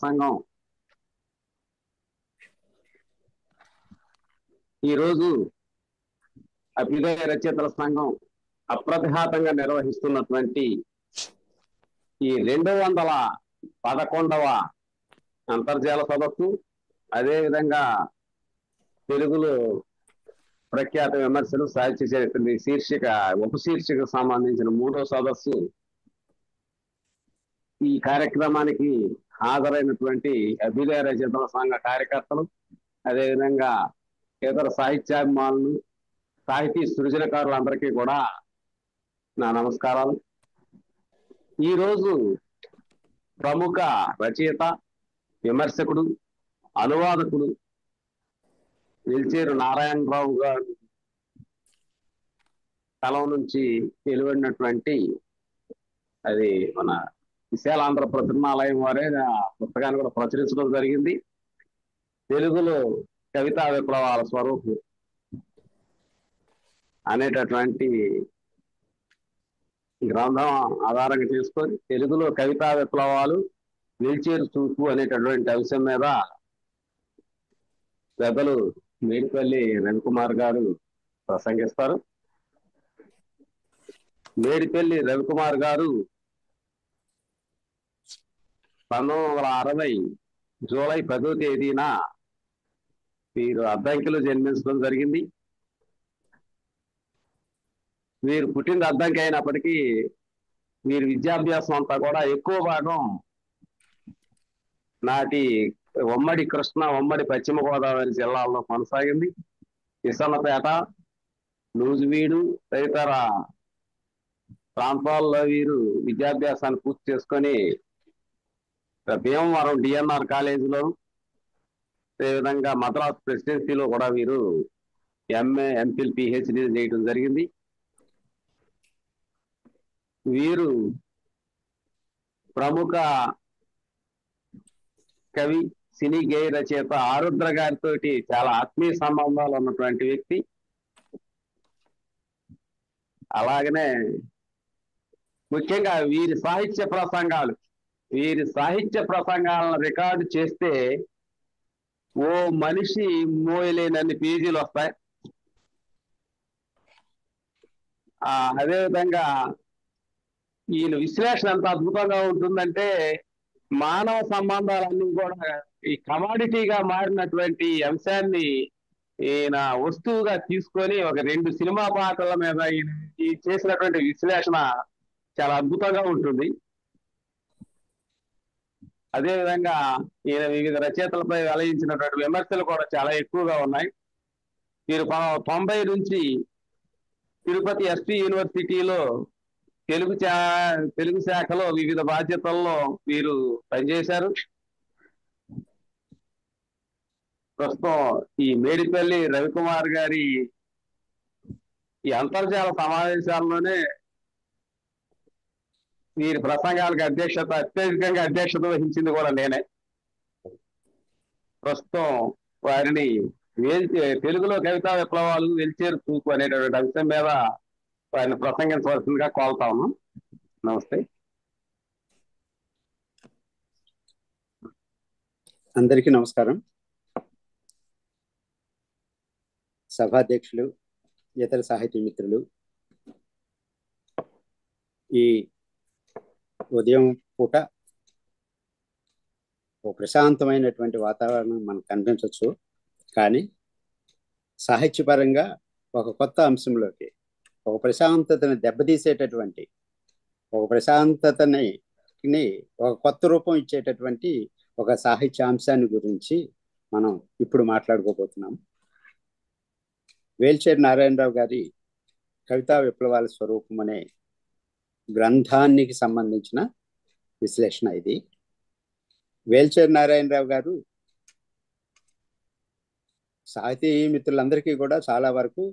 సంఘం ఈరోజు అభ్యుదయ రచయితల సంఘం అప్రతిహాతంగా నిర్వహిస్తున్నటువంటి ఈ 211వ అంతర్జాల సదస్సు, అదేవిధంగా తెలుగులో ప్రఖ్యాత విమర్శలు, సాహిత్య చరిత్ర ఉపశీర్షికకు సంబంధించిన 3వ సదస్సు. ఈ కార్యక్రమానికి హాజరైనటువంటి అభ్యుదయ రచయితల సంఘ కార్యకర్తలు, అదేవిధంగా ఇతర సాహిత్యాభిమానులు, సాహితీ సృజనకారులందరికీ కూడా నా నమస్కారాలు. ఈరోజు ప్రముఖ రచయిత, విమర్శకుడు, అనువాదకుడు వెల్చేరు నారాయణరావు గారు తలం నుంచి వెలువడినటువంటి, అది మన విశాలాంధ్ర ప్రచురణాలయం వారే పుస్తకాన్ని కూడా ప్రచురించడం జరిగింది. తెలుగులో కవితా విప్లవాల స్వరూపం అనేటటువంటి గ్రంథం ఆధారంగా చేసుకొని తెలుగులో కవితా విప్లవాలు వెల్చేరు చూపు అనేటటువంటి అంశం మీద పెద్దలు మేడిపల్లి రవికుమార్ గారు ప్రసంగిస్తారు. మేడిపల్లి రవికుమార్ గారు 1960 జూలై 10వ తేదీన వీరు అద్దంకిలో జన్మించడం జరిగింది. వీరు పుట్టింది అద్దంకి అయినప్పటికీ వీరి విద్యాభ్యాసం అంతా కూడా ఎక్కువ భాగం నాటి ఉమ్మడి కృష్ణ, ఉమ్మడి పశ్చిమ గోదావరి జిల్లాల్లో కొనసాగింది. కిసన్నపేట, నూజివీడు తదితర ప్రాంతాల్లో వీరు విద్యాభ్యాసాన్ని పూర్తి చేసుకొని భీమవరం డిఎన్ఆర్ కాలేజీలో, అదేవిధంగా మద్రాస్ ప్రెసిడెన్సీలో కూడా వీరు ఎంఏ, ఎంఫిల్, పిహెచ్డి చేయడం జరిగింది. వీరు ప్రముఖ కవి, సినీ గేయ రచయిత ఆరుద్ర గారితో చాలా ఆత్మీయ సంబంధాలు ఉన్నటువంటి వ్యక్తి. అలాగనే ముఖ్యంగా వీరి సాహిత్య ప్రసంగాలను రికార్డు చేస్తే ఓ మనిషి మోయలేనన్ని పేజీలు వస్తాయి. అదేవిధంగా ఈయన విశ్లేషణ ఎంత అద్భుతంగా ఉంటుందంటే, మానవ సంబంధాలన్నీ కూడా ఈ కమాడిటీగా మారినటువంటి అంశాన్ని ఈయన వస్తువుగా తీసుకొని ఒక 2 సినిమా పాటల మీద ఈయన చేసినటువంటి విశ్లేషణ చాలా అద్భుతంగా ఉంటుంది. అదేవిధంగా ఈయన వివిధ రచయితలపై వెలయించినటువంటి విమర్శలు కూడా చాలా ఎక్కువగా ఉన్నాయి. వీరు 90 నుంచి తిరుపతి ఎస్పీ యూనివర్సిటీలో తెలుగు శాఖలో వివిధ బాధ్యతల్లో వీరు పనిచేశారు. ప్రస్తుతం ఈ మేడిపల్లి రవికుమార్ గారి ఈ అంతర్జాల సమావేశాల్లోనే వీరి ప్రసంగాలకు అత్యధికంగా అధ్యక్షత వహించింది కూడా నేనే. ప్రస్తుతం వారిని తెలుగులో కవితా విప్లవాలు వెల్చేరు చూపు అనేటటువంటి అంశం మీద వారిని ప్రసంగించవలసిందిగా కోరుతా ఉన్నాం. నమస్తే. అందరికీ నమస్కారం. సభాధ్యక్షులు, ఇతర సాహితీ మిత్రులు, ఈ ఉదయం పూట ఒక ప్రశాంతమైనటువంటి వాతావరణం మనకు కనిపించవచ్చు. కానీ సాహిత్యపరంగా ఒక కొత్త అంశంలోకి, ఒక ప్రశాంతతని దెబ్బతీసేటటువంటి, ఒక ప్రశాంతతని ఒక కొత్త రూపం ఇచ్చేటటువంటి ఒక సాహిత్య అంశాన్ని గురించి మనం ఇప్పుడు మాట్లాడుకోబోతున్నాం. వేల్చేరు నారాయణరావు గారి కవితా విప్లవాల స్వరూపం అనే గ్రంథానికి సంబంధించిన విశ్లేషణ ఇది. వేల్చేరు నారాయణరావు గారు సాహితీ మిత్రులందరికీ కూడా చాలా వరకు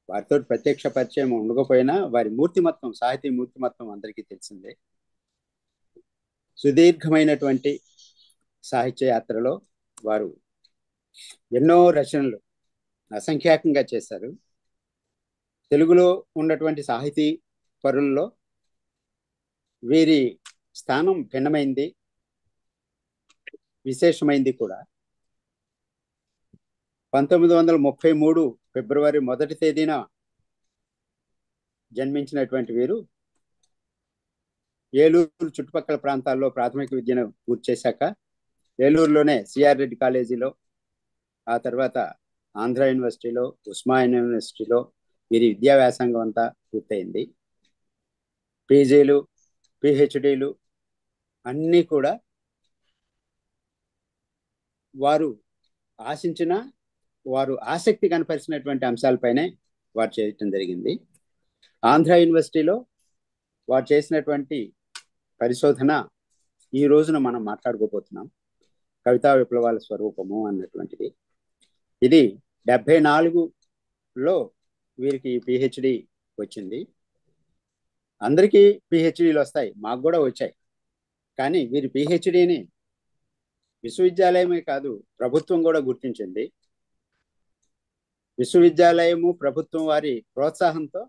వారితో ప్రత్యక్ష పరిచయం ఉండకపోయినా వారి మూర్తిమత్వం, సాహితీ మూర్తిమత్వం అందరికీ తెలిసిందే. సుదీర్ఘమైనటువంటి సాహిత్య యాత్రలో వారు ఎన్నో రచనలు అసంఖ్యాకంగా చేశారు. తెలుగులో ఉన్నటువంటి సాహితీ పరుల్లో వీరి స్థానం భిన్నమైంది. విశేషమైంది కూడా. 1933 ఫిబ్రవరి 1వ తేదీన జన్మించినటువంటి వీరు ఏలూరు చుట్టుపక్కల ప్రాంతాల్లో ప్రాథమిక విద్యను పూర్తి చేశాక ఏలూరులోనే సిఆర్ రెడ్డి కాలేజీలో, ఆ తర్వాత ఆంధ్ర యూనివర్సిటీలో, ఉస్మానియా యూనివర్సిటీలో వీరి విద్యా వ్యాసంగం అంతా పూర్తయింది. పీజీలు, పిహెచ్డీలు అన్నీ కూడా వారు ఆశించిన, వారు ఆసక్తి కనపరిచినటువంటి అంశాలపైనే వారు చేయటం జరిగింది. ఆంధ్ర యూనివర్సిటీలో వారు చేసినటువంటి పరిశోధన ఈ రోజున మనం మాట్లాడుకోబోతున్నాం. కవితా విప్లవాల స్వరూపము అన్నటువంటిది. ఇది 74లో వీరికి పిహెచ్డి వచ్చింది. అందరికీ పిహెచ్డీలు వస్తాయి, మాకు కూడా వచ్చాయి. కానీ వీరి పిహెచ్డిని విశ్వవిద్యాలయమే కాదు, ప్రభుత్వం కూడా గుర్తించింది. విశ్వవిద్యాలయము, ప్రభుత్వం వారి ప్రోత్సాహంతో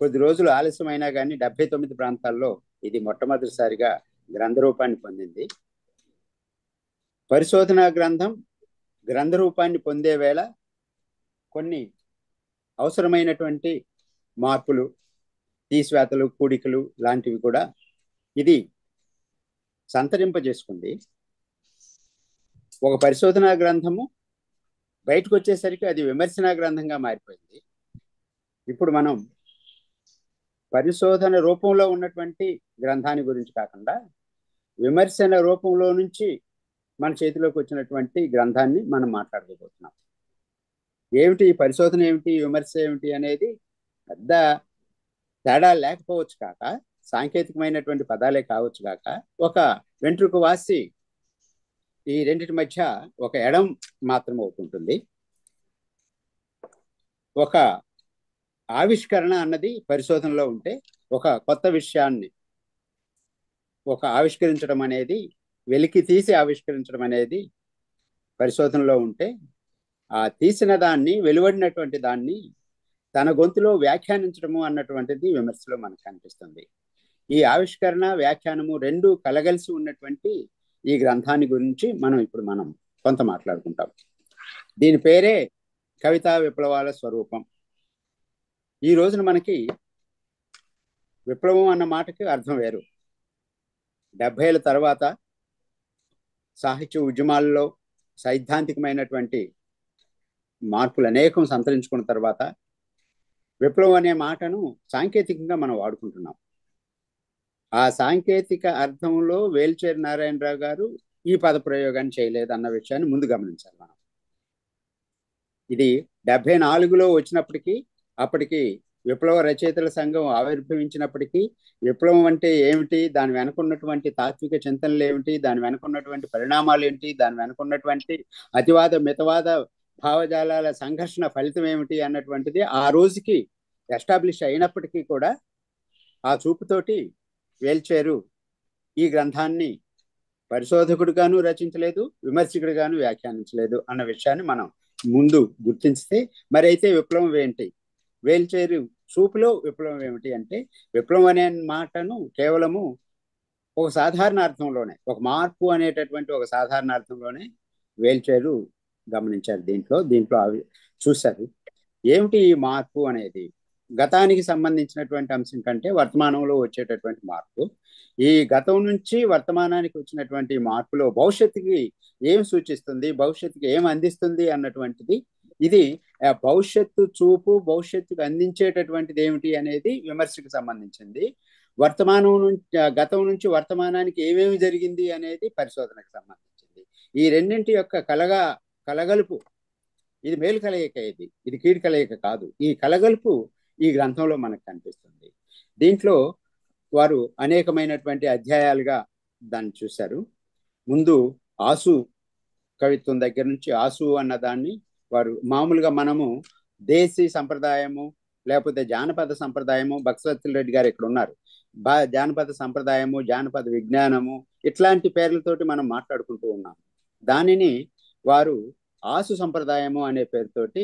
కొద్ది రోజులు ఆలస్యమైనా కానీ 79 ప్రాంతాల్లో ఇది మొట్టమొదటిసారిగా గ్రంథ రూపాన్ని పొందింది. పరిశోధనా గ్రంథం గ్రంథ రూపాన్ని పొందే వేళ కొన్ని అవసరమైనటువంటి మార్పులు, తీసివేతలు, కూడికలు లాంటివి కూడా ఇది సంతరింపజేసుకుంది. ఒక పరిశోధనా గ్రంథము బయటకు వచ్చేసరికి అది విమర్శనా గ్రంథంగా మారిపోయింది. ఇప్పుడు మనం పరిశోధన రూపంలో ఉన్నటువంటి గ్రంథాన్ని గురించి కాకుండా విమర్శన రూపంలో నుంచి మన చేతిలోకి వచ్చినటువంటి గ్రంథాన్ని మనం మాట్లాడుకోబోతున్నాం. ఏమిటి పరిశోధన, ఏమిటి విమర్శ ఏమిటి అనేది పెద్ద తేడా లేకపోవచ్చు కాక, సాంకేతికమైనటువంటి పదాలే కావచ్చు కాక, ఒక వెంట్రుక వాసి ఈ రెండిటి మధ్య ఒక ఎడం మాత్రం అవుతుంటుంది. ఒక ఆవిష్కరణ అన్నది పరిశోధనలో ఉంటే, ఒక కొత్త విషయాన్ని ఆవిష్కరించడం అనేది, వెలికి తీసి ఆవిష్కరించడం అనేది పరిశోధనలో ఉంటే, ఆ తీసిన దాన్ని, వెలువడినటువంటి దాన్ని తన గొంతులో వ్యాఖ్యానించడము అన్నటువంటిది విమర్శలో మనకు కనిపిస్తుంది. ఈ ఆవిష్కరణ, వ్యాఖ్యానము రెండు కలగలిసి ఉన్నటువంటి ఈ గ్రంథాన్ని గురించి మనం కొంత మాట్లాడుకుంటాం. దీని పేరే కవితా విప్లవాల స్వరూపం. ఈ రోజున మనకి విప్లవం అన్న మాటకి అర్థం వేరు. 70 ఏళ్ళ తర్వాత సాహిత్య ఉద్యమాల్లో సైద్ధాంతికమైనటువంటి మార్పులు అనేకం సంతరించుకున్న తర్వాత విప్లవం అనే మాటను సాంకేతికంగా మనం వాడుకుంటున్నాం. ఆ సాంకేతిక అర్థంలో వేల్చేరి నారాయణరావు గారు ఈ పద ప్రయోగాన్ని చేయలేదు అన్న విషయాన్ని ముందు గమనించాలి మనం. ఇది 74లో వచ్చినప్పటికీ, అప్పటికి విప్లవ రచయితల సంఘం ఆవిర్భవించినప్పటికీ, విప్లవం అంటే ఏమిటి, దాని వెనుకున్నటువంటి తాత్విక చింతనలు ఏమిటి, దాని వెనుకున్నటువంటి పరిణామాలు ఏంటి, దాని వెనుకున్నటువంటి అతివాద మితవాద భావజాలాల సంఘర్షణ ఫలితం ఏమిటి అన్నటువంటిది ఆ రోజుకి ఎస్టాబ్లిష్ అయినప్పటికీ కూడా ఆ చూపుతోటి వేల్చేరు ఈ గ్రంథాన్ని పరిశోధకుడుగాను రచించలేదు, విమర్శకుడుగాను వ్యాఖ్యానించలేదు అన్న విషయాన్ని మనం ముందు గుర్తించితే, మరి అయితే విప్లవం ఏంటి, వేల్చేరు చూపులో విప్లవం ఏమిటి అంటే, విప్లవం అనే మాటను కేవలము ఒక సాధారణ అర్థంలోనే, ఒక మార్పు అనేటటువంటి ఒక సాధారణ అర్థంలోనే వేల్చేరు గమనించారు. దీంట్లో అవి చూశారు. ఏమిటి ఈ మార్పు అనేది? గతానికి సంబంధించినటువంటి అంశం కంటే వర్తమానంలో వచ్చేటటువంటి మార్పు. ఈ గతం నుంచి వర్తమానానికి వచ్చినటువంటి మార్పులో భవిష్యత్తుకి ఏం సూచిస్తుంది, భవిష్యత్తుకి ఏం అందిస్తుంది అన్నటువంటిది, ఇది భవిష్యత్తు చూపు, భవిష్యత్తుకు అందించేటటువంటిది ఏమిటి అనేది విమర్శకు సంబంధించింది. వర్తమానం నుంచి, గతం నుంచి వర్తమానానికి ఏమేమి జరిగింది అనేది పరిశోధనకు సంబంధించింది. ఈ రెండింటి యొక్క కలగలుపు, ఇది మేలు కలయిక, ఇది కీడు కలయిక కాదు. ఈ కలగలుపు ఈ గ్రంథంలో మనకు కనిపిస్తుంది. దీంట్లో వారు అనేకమైనటువంటి అధ్యాయాలుగా దాన్ని చూశారు. ముందు ఆసు కవిత్వం దగ్గర నుంచి, ఆసు అన్న దాన్ని వారు మామూలుగా మనము దేశీ సంప్రదాయము లేకపోతే జానపద సంప్రదాయము, బక్సవత్సల రెడ్డి గారు ఇక్కడ ఉన్నారు, జానపద సంప్రదాయము, జానపద విజ్ఞానము ఇట్లాంటి పేర్లతోటి మనం మాట్లాడుకుంటూ ఉన్నాం. దానిని వారు ఆసు సంప్రదాయము అనే పేరుతోటి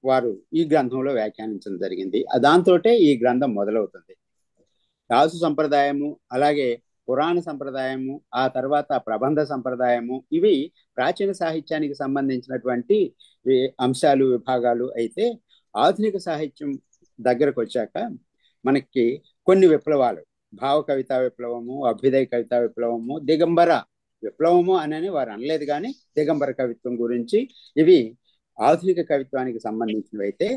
వారు ఈ గ్రంథంలో వ్యాఖ్యానించడం జరిగింది. దాంతో ఈ గ్రంథం మొదలవుతుంది. ఆసు సంప్రదాయము, అలాగే పురాణ సంప్రదాయము, ఆ తర్వాత ప్రబంధ సంప్రదాయము, ఇవి ప్రాచీన సాహిత్యానికి సంబంధించినటువంటి అంశాలు, విభాగాలు. అయితే ఆధునిక సాహిత్యం దగ్గరకు వచ్చాక మనకి కొన్ని విప్లవాలు, భావ కవితా విప్లవము, అభ్యుదయ కవితా విప్లవము, దిగంబర విప్లవము అని వారు అనలేదు, కానీ దిగంబర కవిత్వం గురించి ఇవి ఆధునిక కవిత్వానికి సంబంధించినవి. అయితే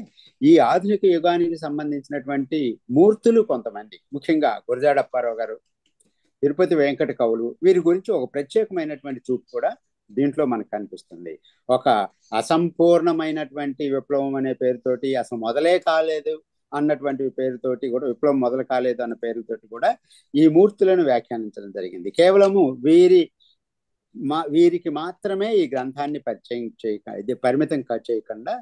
ఈ ఆధునిక యుగానికి సంబంధించినటువంటి మూర్తులు కొంతమంది, ముఖ్యంగా గురజాడ అప్పారావు గారు, తిరుపతి వెంకట కవులు, వీరి గురించి ఒక ప్రత్యేకమైనటువంటి చూపు కూడా దీంట్లో మనకు కనిపిస్తుంది. ఒక అసంపూర్ణమైనటువంటి విప్లవం అనే పేరుతోటి, అసలు మొదలే కాలేదు అన్నటువంటి పేరుతోటి కూడా, విప్లవం మొదలు కాలేదు అన్న పేరుతోటి కూడా ఈ మూర్తులను వ్యాఖ్యానించడం జరిగింది. కేవలము వీరికి మాత్రమే ఈ గ్రంథాన్ని పరిమితం చేయకుండా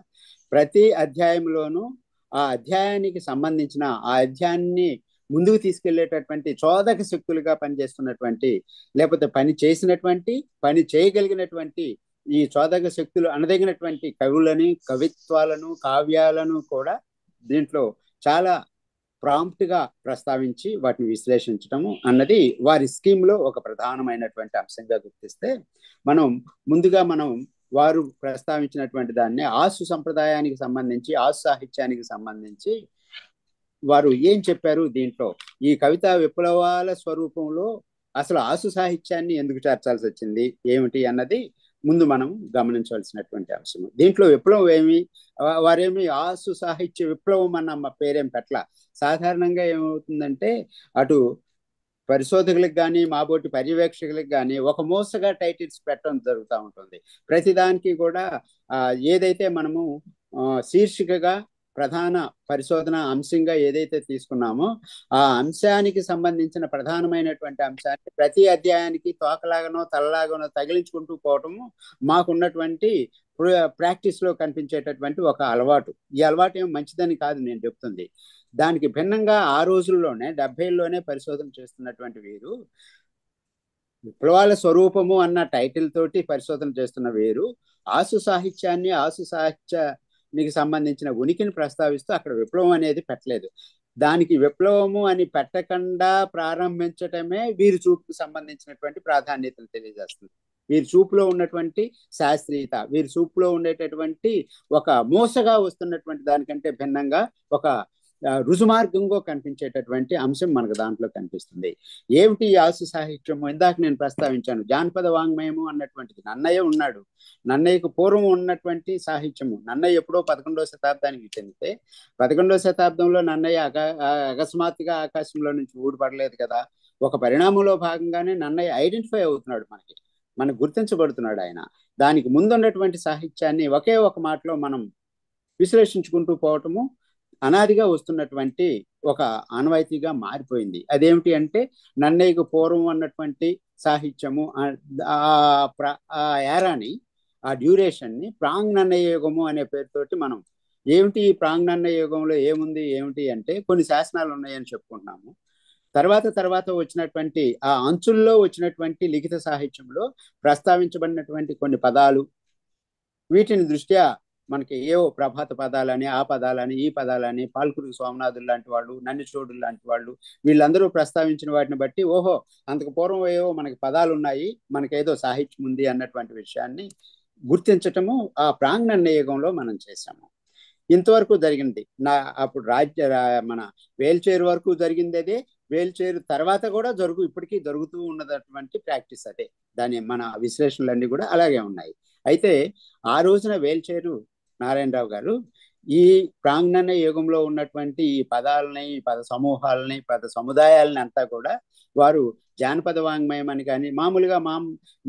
ప్రతి అధ్యాయంలోనూ ఆ అధ్యాయానికి సంబంధించిన, ఆ అధ్యాయాన్ని ముందుకు తీసుకెళ్లేటటువంటి చోదక శక్తులుగా పనిచేస్తున్నటువంటి, లేకపోతే పని చేసినటువంటి, పని చేయగలిగినటువంటి ఈ చోదక శక్తులు అనదగినటువంటి కవులని, కవిత్వాలను, కావ్యాలను కూడా దీంట్లో చాలా ప్రాంప్ట్ గా ప్రస్తావించి వాటిని విశ్లేషించడము అన్నది వారి స్కీమ్ లో ఒక ప్రధానమైనటువంటి అంశంగా గుర్తిస్తే, ముందుగా వారు ప్రస్తావించినటువంటి దాన్ని ఆసు సంప్రదాయానికి సంబంధించి, ఆసు సాహిత్యానికి సంబంధించి వారు ఏం చెప్పారు, దీంట్లో ఈ కవితా విప్లవాల స్వరూపంలో అసలు ఆసు సాహిత్యాన్ని ఎందుకు చేర్చాల్సి వచ్చింది ఏమిటి అన్నది ముందు మనం గమనించవలసినటువంటి అంశం. దీంట్లో విప్లవం వారేమి ఆసు సాహిత్య విప్లవం అన్న పేరేం పెట్ల. సాధారణంగా ఏమవుతుందంటే, అటు పరిశోధకులకు కానీ, మాబోటి పర్యవేక్షకులకు కానీ ఒక మోసగా టైటిల్స్ పెట్టడం జరుగుతూ ఉంటుంది. ప్రతిదానికి కూడా ఏదైతే మనము శీర్షికగా ప్రధాన పరిశోధన అంశంగా ఏదైతే తీసుకున్నామో ఆ అంశానికి సంబంధించిన ప్రధానమైనటువంటి అంశాన్ని ప్రతి అధ్యాయానికి తోకలాగానో తలలాగానో తగిలించుకుంటూ పోవటము మాకున్నటువంటి ప్రాక్టీస్ లో కనిపించేటటువంటి ఒక అలవాటు. ఈ అలవాటు ఏం మంచిదని కాదు నేను చెప్తుంది. దానికి భిన్నంగా ఆ రోజుల్లోనే 70లోనే పరిశోధన చేస్తున్నటువంటి వీరు విప్లవాల స్వరూపము అన్న టైటిల్ తోటి పరిశోధన చేస్తున్న వీరు ఆసు సాహిత్యాన్ని, ఆసు సాహిత్యానికి సంబంధించిన ఉనికిని ప్రస్తావిస్తూ అక్కడ విప్లవం అనేది పెట్టలేదు. దానికి విప్లవము అని పెట్టకుండా ప్రారంభించటమే వీరి చూపుకు సంబంధించినటువంటి ప్రాధాన్యతను తెలియజేస్తుంది. వీరి చూపులో ఉన్నటువంటి శాస్త్రీయత, వీరి చూపులో ఉండేటటువంటి ఒక మోసగా వస్తున్నటువంటి దానికంటే భిన్నంగా ఒక రుజుమార్గంగా కనిపించేటటువంటి అంశం మనకు దాంట్లో కనిపిస్తుంది. ఏమిటి ఈ ఆసు సాహిత్యము? ఇందాక నేను ప్రస్తావించాను, జానపద వాంగ్మయము అన్నటువంటిది. నన్నయ్య ఉన్నాడు, నన్నయ్యకు పూర్వం ఉన్నటువంటి సాహిత్యము. నన్నయ్య ఎప్పుడో 11వ శతాబ్దానికి చెందితే 11వ శతాబ్దంలో నన్నయ్య అకస్మాత్తుగా ఆకాశంలో నుంచి ఊడిపడలేదు కదా. ఒక పరిణామంలో భాగంగానే నన్నయ్య ఐడెంటిఫై అవుతున్నాడు, మనకు గుర్తించబడుతున్నాడు ఆయన. దానికి ముందున్నటువంటి సాహిత్యాన్ని ఒకే ఒక మాటలో మనం విశ్లేషించుకుంటూ పోవటము అనాదిగా వస్తున్నటువంటి ఒక ఆనవాయితీగా మారిపోయింది. అదేమిటి అంటే, నన్నయ్యకు పూర్వం అన్నటువంటి సాహిత్యము ఆ ఏరాని, ఆ డ్యూరేషన్ని ప్రాంగ్ నన్నయ్య యుగము అనే పేరుతోటి మనం ఏమిటి ఈ ప్రాంగ్ నన్నయ్య యుగంలో ఏమిటి అంటే కొన్ని శాసనాలు ఉన్నాయని చెప్పుకుంటున్నాము. తర్వాత వచ్చినటువంటి ఆ అంచుల్లో వచ్చినటువంటి లిఖిత సాహిత్యంలో ప్రస్తావించబడినటువంటి కొన్ని పదాలు, వీటిని దృష్ట్యా మనకి ఏవో ప్రభాత పదాలని, ఆ పదాలని, ఈ పదాలని, పాల్కురి సోమనాథులు లాంటి వాళ్ళు, నన్నిచోడులు లాంటి వాళ్ళు, వీళ్ళందరూ ప్రస్తావించిన వాటిని బట్టి ఓహో అంతకు పూర్వం ఏవో మనకి పదాలు ఉన్నాయి, మనకేదో సాహిత్యం ఉంది అన్నటువంటి విషయాన్ని గుర్తించటము ఆ ప్రాంగ్ నన్నయ్య యుగంలో మనం చేసాము. ఇంతవరకు జరిగింది అప్పుడు మన వేల్చేరు వరకు జరిగింది అదే. వేల్చేరు తర్వాత కూడా ఇప్పటికీ జరుగుతూ ఉన్నటువంటి ప్రాక్టీస్ అదే. మన విశ్లేషణలన్నీ కూడా అలాగే ఉన్నాయి. అయితే ఆ రోజున వేల్చేరు నారాయణరావు గారు ఈ ప్రాంగ్ నన్నయ్య యుగంలో ఉన్నటువంటి ఈ పదాలని, ఈ పద సమూహాలని, పద సముదాయాలని అంతా కూడా వారు జానపద వాంగ్మయం అని కానీ,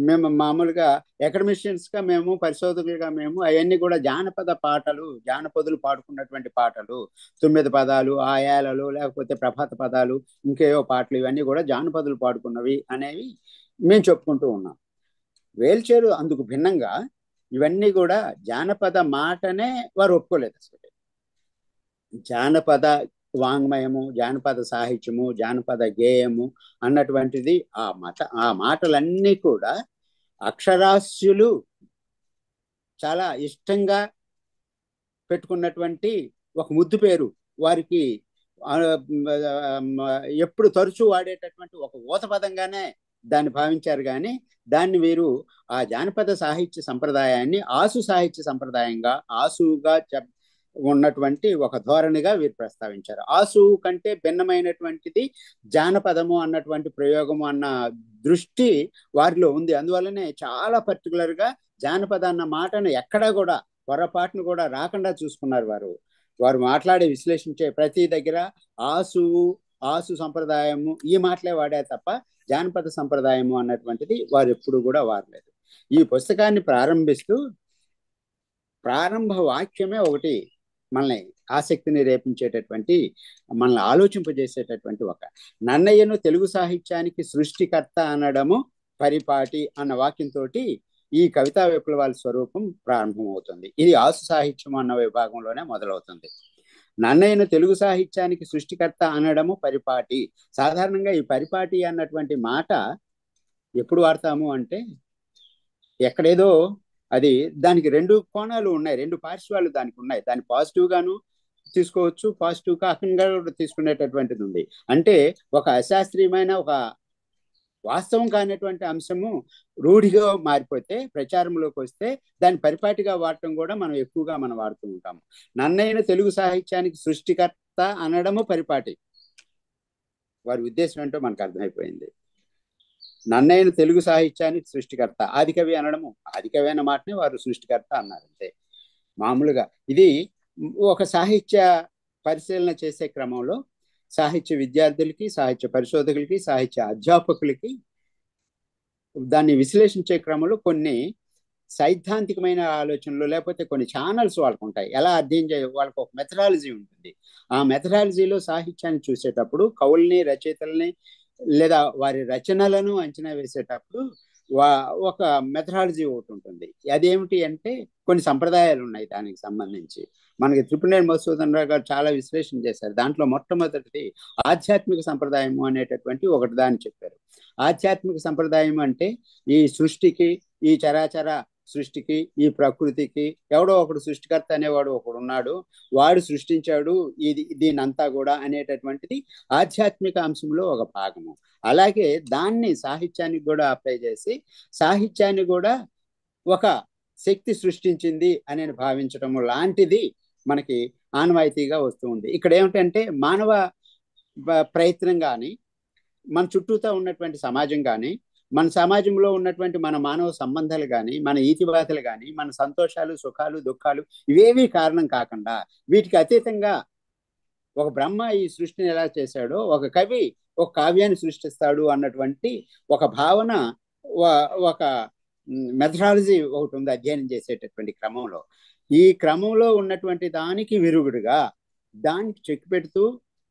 మేము మామూలుగా అకాడమిషియన్స్ గా, మేము పరిశోధకులుగా మేము అవన్నీ కూడా జానపద పాటలు, జానపదులు పాడుకున్నటువంటి పాటలు, 9 పదాలు, ఆయాలలు, లేకపోతే ప్రభాత పదాలు, ఇంకేవో పాటలు, ఇవన్నీ కూడా జానపదులు పాడుకున్నవి అనేవి మేము చెప్పుకుంటూ ఉన్నాం. వేల్చేరు అందుకు భిన్నంగా ఇవన్నీ కూడా జానపద మాటనే వారు ఒప్పుకోలేదు. అసలు జానపద వాంగ్మయము, జానపద సాహిత్యము, జానపద గేయము అన్నటువంటిది ఆ మాటలన్నీ కూడా అక్షరాస్యులు చాలా ఇష్టంగా పెట్టుకున్నటువంటి ఒక ముద్దు పేరు. వారికి ఎప్పుడు తరచూ వాడేటటువంటి ఒక ఊత పదంగానే దాన్ని భావించారు. కానీ దాన్ని వీరు ఆ జానపద సాహిత్య సంప్రదాయాన్ని ఆసు సాహిత్య సంప్రదాయంగా, ఆసుగా ఉన్నటువంటి ఒక ధోరణిగా వీరు ప్రస్తావించారు. ఆసు కంటే భిన్నమైనటువంటిది జానపదము అన్నటువంటి ప్రయోగము అన్న దృష్టి వారిలో ఉంది. అందువల్లనే చాలా పర్టికులర్గా జానపద అన్న మాటను ఎక్కడా కూడా పొరపాటును కూడా రాకుండా చూసుకున్నారు వారు. వారు మాట్లాడే విశ్లేషించే ప్రతి దగ్గర ఆసు ఆసు సంప్రదాయము ఈ మాటలే వాడే తప్ప జానపద సంప్రదాయము అన్నటువంటిది వారు ఎప్పుడు కూడా వాడలేదు. ఈ పుస్తకాన్ని ప్రారంభిస్తూ ప్రారంభ వాక్యమే ఒకటి మనల్ని ఆసక్తిని రేపించేటటువంటి, మనల్ని ఆలోచింపజేసేటటువంటి ఒక నన్నయ్యను తెలుగు సాహిత్యానికి సృష్టికర్త అనడము పరిపాటి అన్న వాక్యంతో ఈ కవితా విప్లవాల స్వరూపం ప్రారంభమవుతుంది. ఇది ఆసు సాహిత్యం అన్న విభాగంలోనే మొదలవుతుంది. నన్నయ్యను తెలుగు సాహిత్యానికి సృష్టికర్త అనడము పరిపాటి. సాధారణంగా ఈ పరిపాటి అన్నటువంటి మాట ఎప్పుడు వాడతాము అంటే ఎక్కడేదో అది దానికి రెండు కోణాలు ఉన్నాయి, రెండు పార్శ్వాలు దానికి ఉన్నాయి. దాన్ని పాజిటివ్ గాను తీసుకోవచ్చు, పాజిటివ్ కాకుండా తీసుకునేటటువంటిది ఉంది. అంటే ఒక అశాస్త్రీయమైన ఒక వాస్తవం కానటువంటి అంశము రూఢిగా మారిపోతే, ప్రచారంలోకి వస్తే దాన్ని పరిపాటిగా వాడటం కూడా మనం ఎక్కువగా వాడుతూ ఉంటాము. నన్నయ్యను తెలుగు సాహిత్యానికి సృష్టికర్త అనడము పరిపాటి. వారి ఉద్దేశం ఏంటో మనకు అర్థమైపోయింది. నన్నయ్యను తెలుగు సాహిత్యానికి సృష్టికర్త, ఆదికవి అనడము, ఆదికవి అన్న మాటని వారు సృష్టికర్త అన్నారు అంతే. మామూలుగా ఇది ఒక సాహిత్య పరిశీలన చేసే క్రమంలో సాహిత్య విద్యార్థులకి, సాహిత్య పరిశోధకులకి, సాహిత్య అధ్యాపకులకి దాన్ని విశ్లేషించే క్రమంలో కొన్ని సైద్ధాంతికమైన ఆలోచనలు లేకపోతే కొన్ని ఛానల్స్ వాళ్ళకు ఉంటాయి. ఎలా అధ్యయనం చేయాలి, వాళ్ళకు ఒక మెథడాలజీ ఉంటుంది. ఆ మెథడాలజీలో సాహిత్యాన్ని చూసేటప్పుడు కవుల్ని, రచయితల్ని లేదా వారి రచనలను అంచనా వేసేటప్పుడు ఒక మెథడాలజీ ఒకటి ఉంటుంది. అదేమిటి అంటే కొన్ని సంప్రదాయాలు ఉన్నాయి దానికి సంబంధించి. మనకి త్రిపురనేని మధుసూదన్ రావు గారు చాలా విశ్లేషణ చేశారు. దాంట్లో మొట్టమొదటిది ఆధ్యాత్మిక సంప్రదాయము అనేటటువంటి ఒకటి దాన్ని చెప్పారు. ఆధ్యాత్మిక సంప్రదాయం అంటే ఈ సృష్టికి, ఈ చరాచర సృష్టికి, ఈ ప్రకృతికి ఎవడో ఒకడు సృష్టికర్త అనేవాడు ఒకడు ఉన్నాడు, వాడు సృష్టించాడు దీనంతా కూడా అనేటటువంటిది ఆధ్యాత్మిక అంశంలో ఒక భాగము. అలాగే దాన్ని సాహిత్యానికి కూడా అప్లై చేసి సాహిత్యాన్ని కూడా ఒక శక్తి సృష్టించింది అని భావించడం లాంటిది మనకి ఆనవాయితీగా వస్తూ ఉంది. ఇక్కడ ఏమిటంటే మానవ ప్రయత్నం కానీ, మన చుట్టూతో ఉన్నటువంటి సమాజం కానీ, మన సమాజంలో ఉన్నటువంటి మన మానవ సంబంధాలు కానీ, మన ఈతిబాధలు కానీ, మన సంతోషాలు, సుఖాలు, దుఃఖాలు ఇవేవి కారణం కాకుండా వీటికి అతీతంగా ఒక బ్రహ్మ ఈ సృష్టిని ఎలా చేశాడో ఒక కవి ఒక కావ్యాన్ని సృష్టిస్తాడు అన్నటువంటి ఒక భావన, ఒక మెథడాలజీ ఒకటి ఉంది అధ్యయనం చేసేటటువంటి క్రమంలో. ఈ క్రమంలో ఉన్నటువంటి దానికి విరుగుడుగా దానికి చెక్ పెడుతూ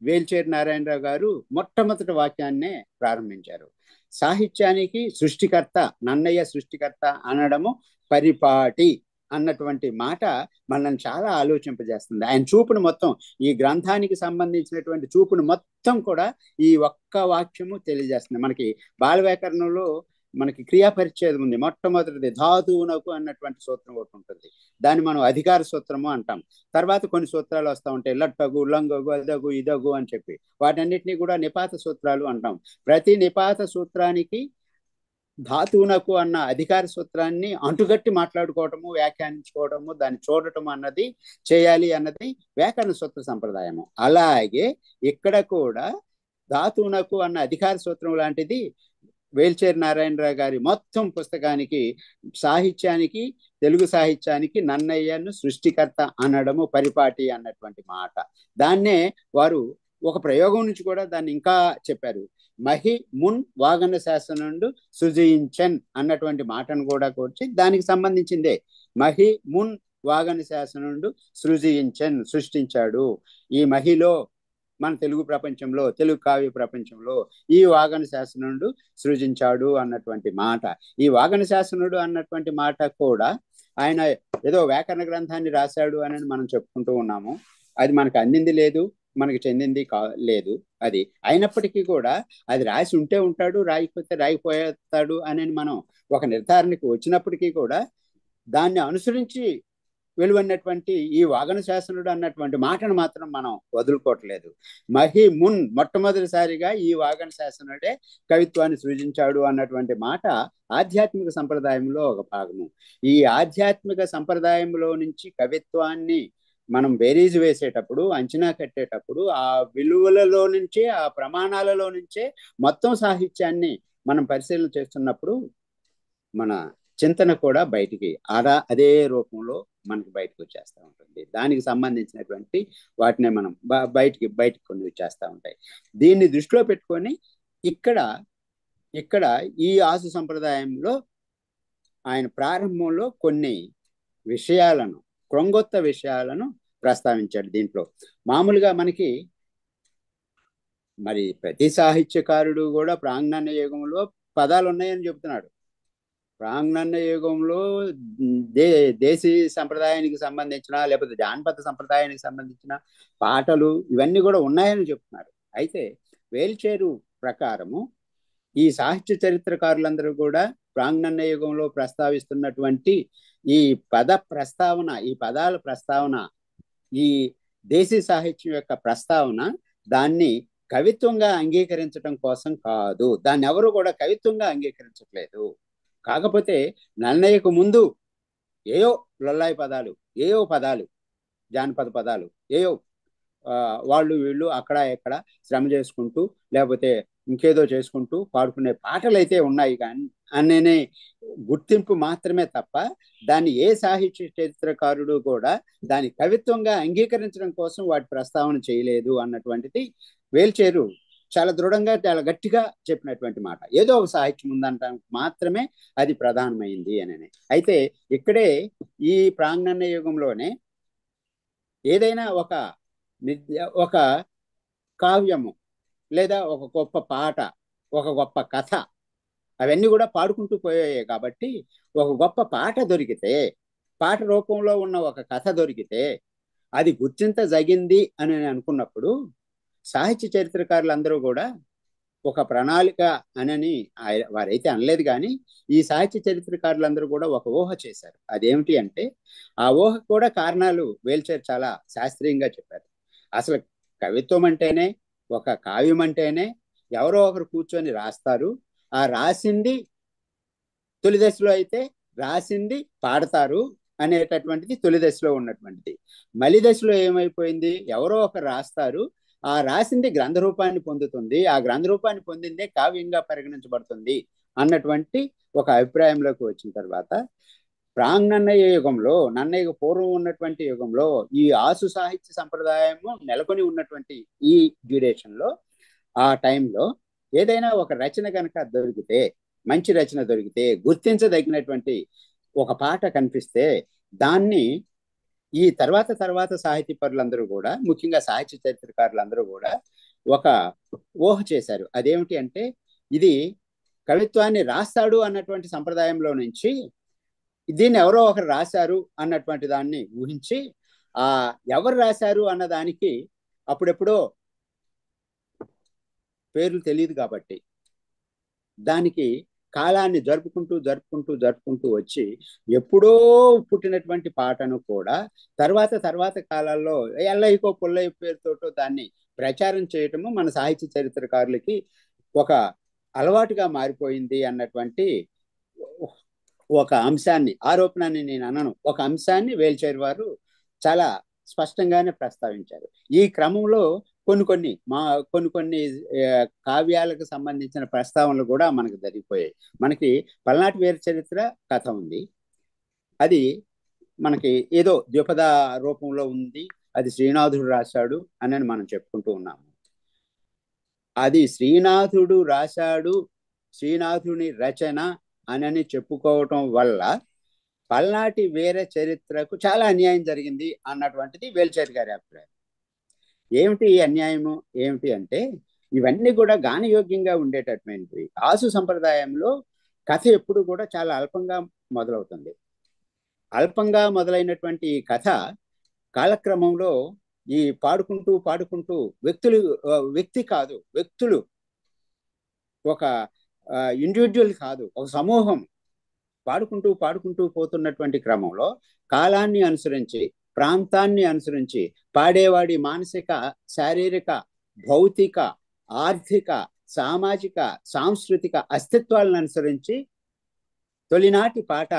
వేల్చేరి నారాయణరావు గారు మొట్టమొదటి వాక్యాన్నే ప్రారంభించారు. సాహిత్యానికి సృష్టికర్త, నన్నయ్య సృష్టికర్త అనడము పరిపాటి అన్నటువంటి మాట మనల్ని చాలా ఆలోచింపజేస్తుంది. ఆయన చూపును మొత్తం, ఈ గ్రంథానికి సంబంధించినటువంటి చూపును మొత్తం కూడా ఈ ఒక్క వాక్యము తెలియజేస్తుంది. మనకి బాల వ్యాకరణంలో మనకి క్రియాపరిచ్ఛేదం ఉంది. మొట్టమొదటిది ధాతువునకు అన్నటువంటి సూత్రం ఒకటి ఉంటుంది. దాన్ని మనం అధికార సూత్రము అంటాం. తర్వాత కొన్ని సూత్రాలు వస్తూ ఉంటాయి, లట్టగు, లంగగు, అదగు, ఇదగు అని చెప్పి. వాటన్నిటినీ కూడా నిపాత సూత్రాలు అంటాం. ప్రతి నిపాత సూత్రానికి ధాతువునకు అన్న అధికార సూత్రాన్ని అంటుగట్టి మాట్లాడుకోవటము, వ్యాఖ్యానించుకోవటము, దాన్ని చూడటం అన్నది చేయాలి అన్నది వ్యాకరణ సూత్ర సంప్రదాయము. అలాగే ఇక్కడ కూడా ధాతువునకు అన్న అధికార సూత్రం లాంటిది వేల్చేరి నారాయణరావు గారి మొత్తం పుస్తకానికి, సాహిత్యానికి, తెలుగు సాహిత్యానికి నన్నయ్యను సృష్టికర్త అనడము పరిపాటి అన్నటువంటి మాట. దాన్నే వారు ఒక ప్రయోగం నుంచి కూడా దాన్ని ఇంకా చెప్పారు. మహి మున్ వాగన శాసనుండు సృజించన్ అన్నటువంటి మాటను కూడా కూర్చి దానికి సంబంధించిందే. మహి మున్ వాగన శాసనుండు సృజించన్, సృష్టించాడు. ఈ మహిలో మన తెలుగు ప్రపంచంలో, తెలుగు కావ్య ప్రపంచంలో ఈ వాగన శాసనుడు సృజించాడు అన్నటువంటి మాట. ఈ వాగన శాసనుడు అన్నటువంటి మాట కూడా ఆయన ఏదో వ్యాకరణ గ్రంథాన్ని రాశాడు అని మనం చెప్పుకుంటూ ఉన్నాము. అది మనకు అందింది లేదు, మనకి చెందింది లేదు. అది అయినప్పటికీ కూడా అది రాసి ఉంటే ఉంటాడు, రాయిపోతే రాయిపోతాడు అని మనం ఒక నిర్ధారణకు వచ్చినప్పటికీ కూడా దాన్ని అనుసరించి వెలువన్నటువంటి ఈ వాగన శాసనుడు అన్నటువంటి మాటను మాత్రం మనం వదులుకోవట్లేదు. మొట్టమొదటిసారిగా ఈ వాగన శాసనుడే కవిత్వాన్ని సృజించాడు అన్నటువంటి మాట ఆధ్యాత్మిక సంప్రదాయంలో ఒక భాగము. ఈ ఆధ్యాత్మిక సంప్రదాయంలో నుంచి కవిత్వాన్ని మనం బేరీజు వేసేటప్పుడు, అంచనా కట్టేటప్పుడు ఆ విలువలలో నుంచే, ఆ ప్రమాణాలలో నుంచే మొత్తం సాహిత్యాన్ని మనం పరిశీలన చేస్తున్నప్పుడు మన చింతన కూడా బయటికి అదే రూపంలో మనకి బయటకు వచ్చేస్తూ ఉంటుంది. దానికి సంబంధించినటువంటి వాటిని మనం బయటికి కొన్ని వచ్చేస్తూ ఉంటాయి. దీన్ని దృష్టిలో పెట్టుకొని ఇక్కడ ఈ ఆసు సంప్రదాయంలో ఆయన ప్రారంభంలో కొన్ని విషయాలను, క్రొంగొత్త విషయాలను ప్రస్తావించాడు. దీంట్లో మామూలుగా మనకి మరి ప్రతి సాహిత్యకారుడు కూడా ప్రాంగణ యుగంలో పదాలు ఉన్నాయని చెబుతున్నాడు. ప్రాంగణ యుగంలో దేశీ సంప్రదాయానికి సంబంధించిన, లేకపోతే జానపద సంప్రదాయానికి సంబంధించిన పాటలు ఇవన్నీ కూడా ఉన్నాయని చెప్తున్నారు. అయితే వేల్చేరు ప్రకారము ఈ సాహిత్య చరిత్రకారులందరూ కూడా ప్రాంగణ యుగంలో ప్రస్తావిస్తున్నటువంటి ఈ ఈ పదాల ప్రస్తావన, ఈ దేశీ సాహిత్యం యొక్క ప్రస్తావన దాన్ని కవిత్వంగా అంగీకరించడం కోసం కాదు. దాన్ని ఎవరు కూడా కవిత్వంగా అంగీకరించట్లేదు. కాకపోతే నన్నయ్యకు ముందు ఏయో లొల్లాయి పదాలు, ఏయో పదాలు, జానపద పదాలు, ఏయో వాళ్ళు వీళ్ళు అక్కడ ఎక్కడ శ్రమ చేసుకుంటూ లేకపోతే ఇంకేదో చేసుకుంటూ పాడుకునే పాటలు అయితే ఉన్నాయి కానీ అనే గుర్తింపు మాత్రమే తప్ప దాన్ని ఏ సాహిత్య చరిత్రకారుడు కూడా దాని కవిత్వంగా అంగీకరించడం కోసం వాటి ప్రస్తావన చేయలేదు అన్నటువంటిది వేల్చేరు చాలా దృఢంగా, చాలా గట్టిగా చెప్పినటువంటి మాట. ఏదో ఒక సాహిత్యం ఉందంటానికి మాత్రమే అది ప్రధానమైంది అని. అయితే ఇక్కడే ఈ ప్రాంగణ యుగంలోనే ఏదైనా ఒక కావ్యము లేదా ఒక గొప్ప పాట, ఒక గొప్ప కథ, అవన్నీ కూడా పాడుకుంటూ పోయాయి. కాబట్టి ఒక గొప్ప పాట దొరికితే, పాట రూపంలో ఉన్న ఒక కథ దొరికితే అది గుర్తించదగింది అని అనుకున్నప్పుడు సాహిత్య చరిత్రకారులందరూ కూడా ఒక ప్రణాళిక అని వారైతే అనలేదు కానీ ఈ సాహిత్య చరిత్రకారులందరూ కూడా ఒక ఊహ చేశారు. అదేమిటి అంటే ఆ ఊహ కూడా కారణాలు వేల్చేరు చాలా శాస్త్రీయంగా చెప్పారు. అసలు కవిత్వం అంటేనే, ఒక కావ్యం అంటేనే ఎవరో ఒకరు కూర్చొని రాస్తారు. ఆ రాసింది తొలి దశలో అయితే రాసింది పాడతారు అనేటటువంటిది తొలి దశలో ఉన్నటువంటిది. మలి దశలో ఏమైపోయింది, ఎవరో ఒకరు రాస్తారు, ఆ రాసింది గ్రంథ రూపాన్ని పొందుతుంది, ఆ గ్రంథ రూపాన్ని పొందిందే కావ్యంగా పరిగణించబడుతుంది అన్నటువంటి ఒక అభిప్రాయంలోకి వచ్చిన తర్వాత ప్రాంగణయ్య యుగంలో, నన్నయ్య పూర్వం ఉన్నటువంటి యుగంలో ఈ ఆసు సాహిత్య సంప్రదాయము నెలకొని ఉన్నటువంటి ఈ డ్యూరేషన్లో, ఆ టైంలో ఏదైనా ఒక రచన కనుక దొరికితే, మంచి రచన దొరికితే, గుర్తించదగినటువంటి ఒక పాట కనిపిస్తే దాన్ని ఈ తర్వాత సాహితీ పరులందరూ కూడా, ముఖ్యంగా సాహిత్య చరిత్రకారులందరూ కూడా ఒక ఊహ చేశారు. అదేమిటి అంటే ఇది కవిత్వాన్ని రాస్తాడు అన్నటువంటి సంప్రదాయంలో నుంచి దీన్ని ఎవరో ఒకరు రాశారు అన్నటువంటి దాన్ని ఊహించి, ఆ ఎవరు రాశారు అన్న దానికి అప్పుడెప్పుడో పేర్లు తెలియదు కాబట్టి దానికి కాలాన్ని జరుపుకుంటూ వచ్చి ఎప్పుడో పుట్టినటువంటి పాటను కూడా తర్వాత కాలాల్లో ఎల్లయ్యకో పుల్లయ్య పేరుతోటో దాన్ని ప్రచారం చేయటము మన సాహిత్య చరిత్రకారులకి ఒక అలవాటుగా మారిపోయింది అన్నటువంటి ఒక అంశాన్ని, ఆరోపణని నేను అనను, ఒక అంశాన్ని వేల్చేరు వారు చాలా స్పష్టంగానే ప్రస్తావించారు. ఈ క్రమంలో కొన్ని కావ్యాలకు సంబంధించిన ప్రస్తావనలు కూడా మనకు జరిగిపోయాయి. మనకి పల్నాటి వీర చరిత్ర కథ ఉంది, అది మనకి ఏదో ద్విపద రూపంలో ఉంది, అది శ్రీనాథుడు రాశాడు అని మనం చెప్పుకుంటూ ఉన్నాము. అది శ్రీనాథుడు రాశాడు, శ్రీనాథుని రచన అని చెప్పుకోవటం వల్ల పల్నాటి వీర చరిత్రకు చాలా అన్యాయం జరిగింది అన్నటువంటిది వేల్చేరు గారి అభిప్రాయం. ఏమిటి ఈ అన్యాయము ఏమిటి అంటే ఇవన్నీ కూడా గానయోగ్యంగా ఉండేటటువంటి ఆసు సంప్రదాయంలో కథ ఎప్పుడు కూడా చాలా అల్పంగా మొదలవుతుంది. అల్పంగా మొదలైనటువంటి ఈ కథ కాలక్రమంలో ఈ పాడుకుంటూ వ్యక్తి కాదు, వ్యక్తులు, ఒక ఇండివిజువల్ కాదు, ఒక సమూహం, పాడుకుంటూ పాడుకుంటూ పోతున్నటువంటి క్రమంలో కాలాన్ని అనుసరించి, ప్రాంతాన్ని అనుసరించి, పాడేవాడి మానసిక, శారీరక, భౌతిక, ఆర్థిక, సామాజిక, సాంస్కృతిక అస్తిత్వాలను అనుసరించి తొలినాటి పాట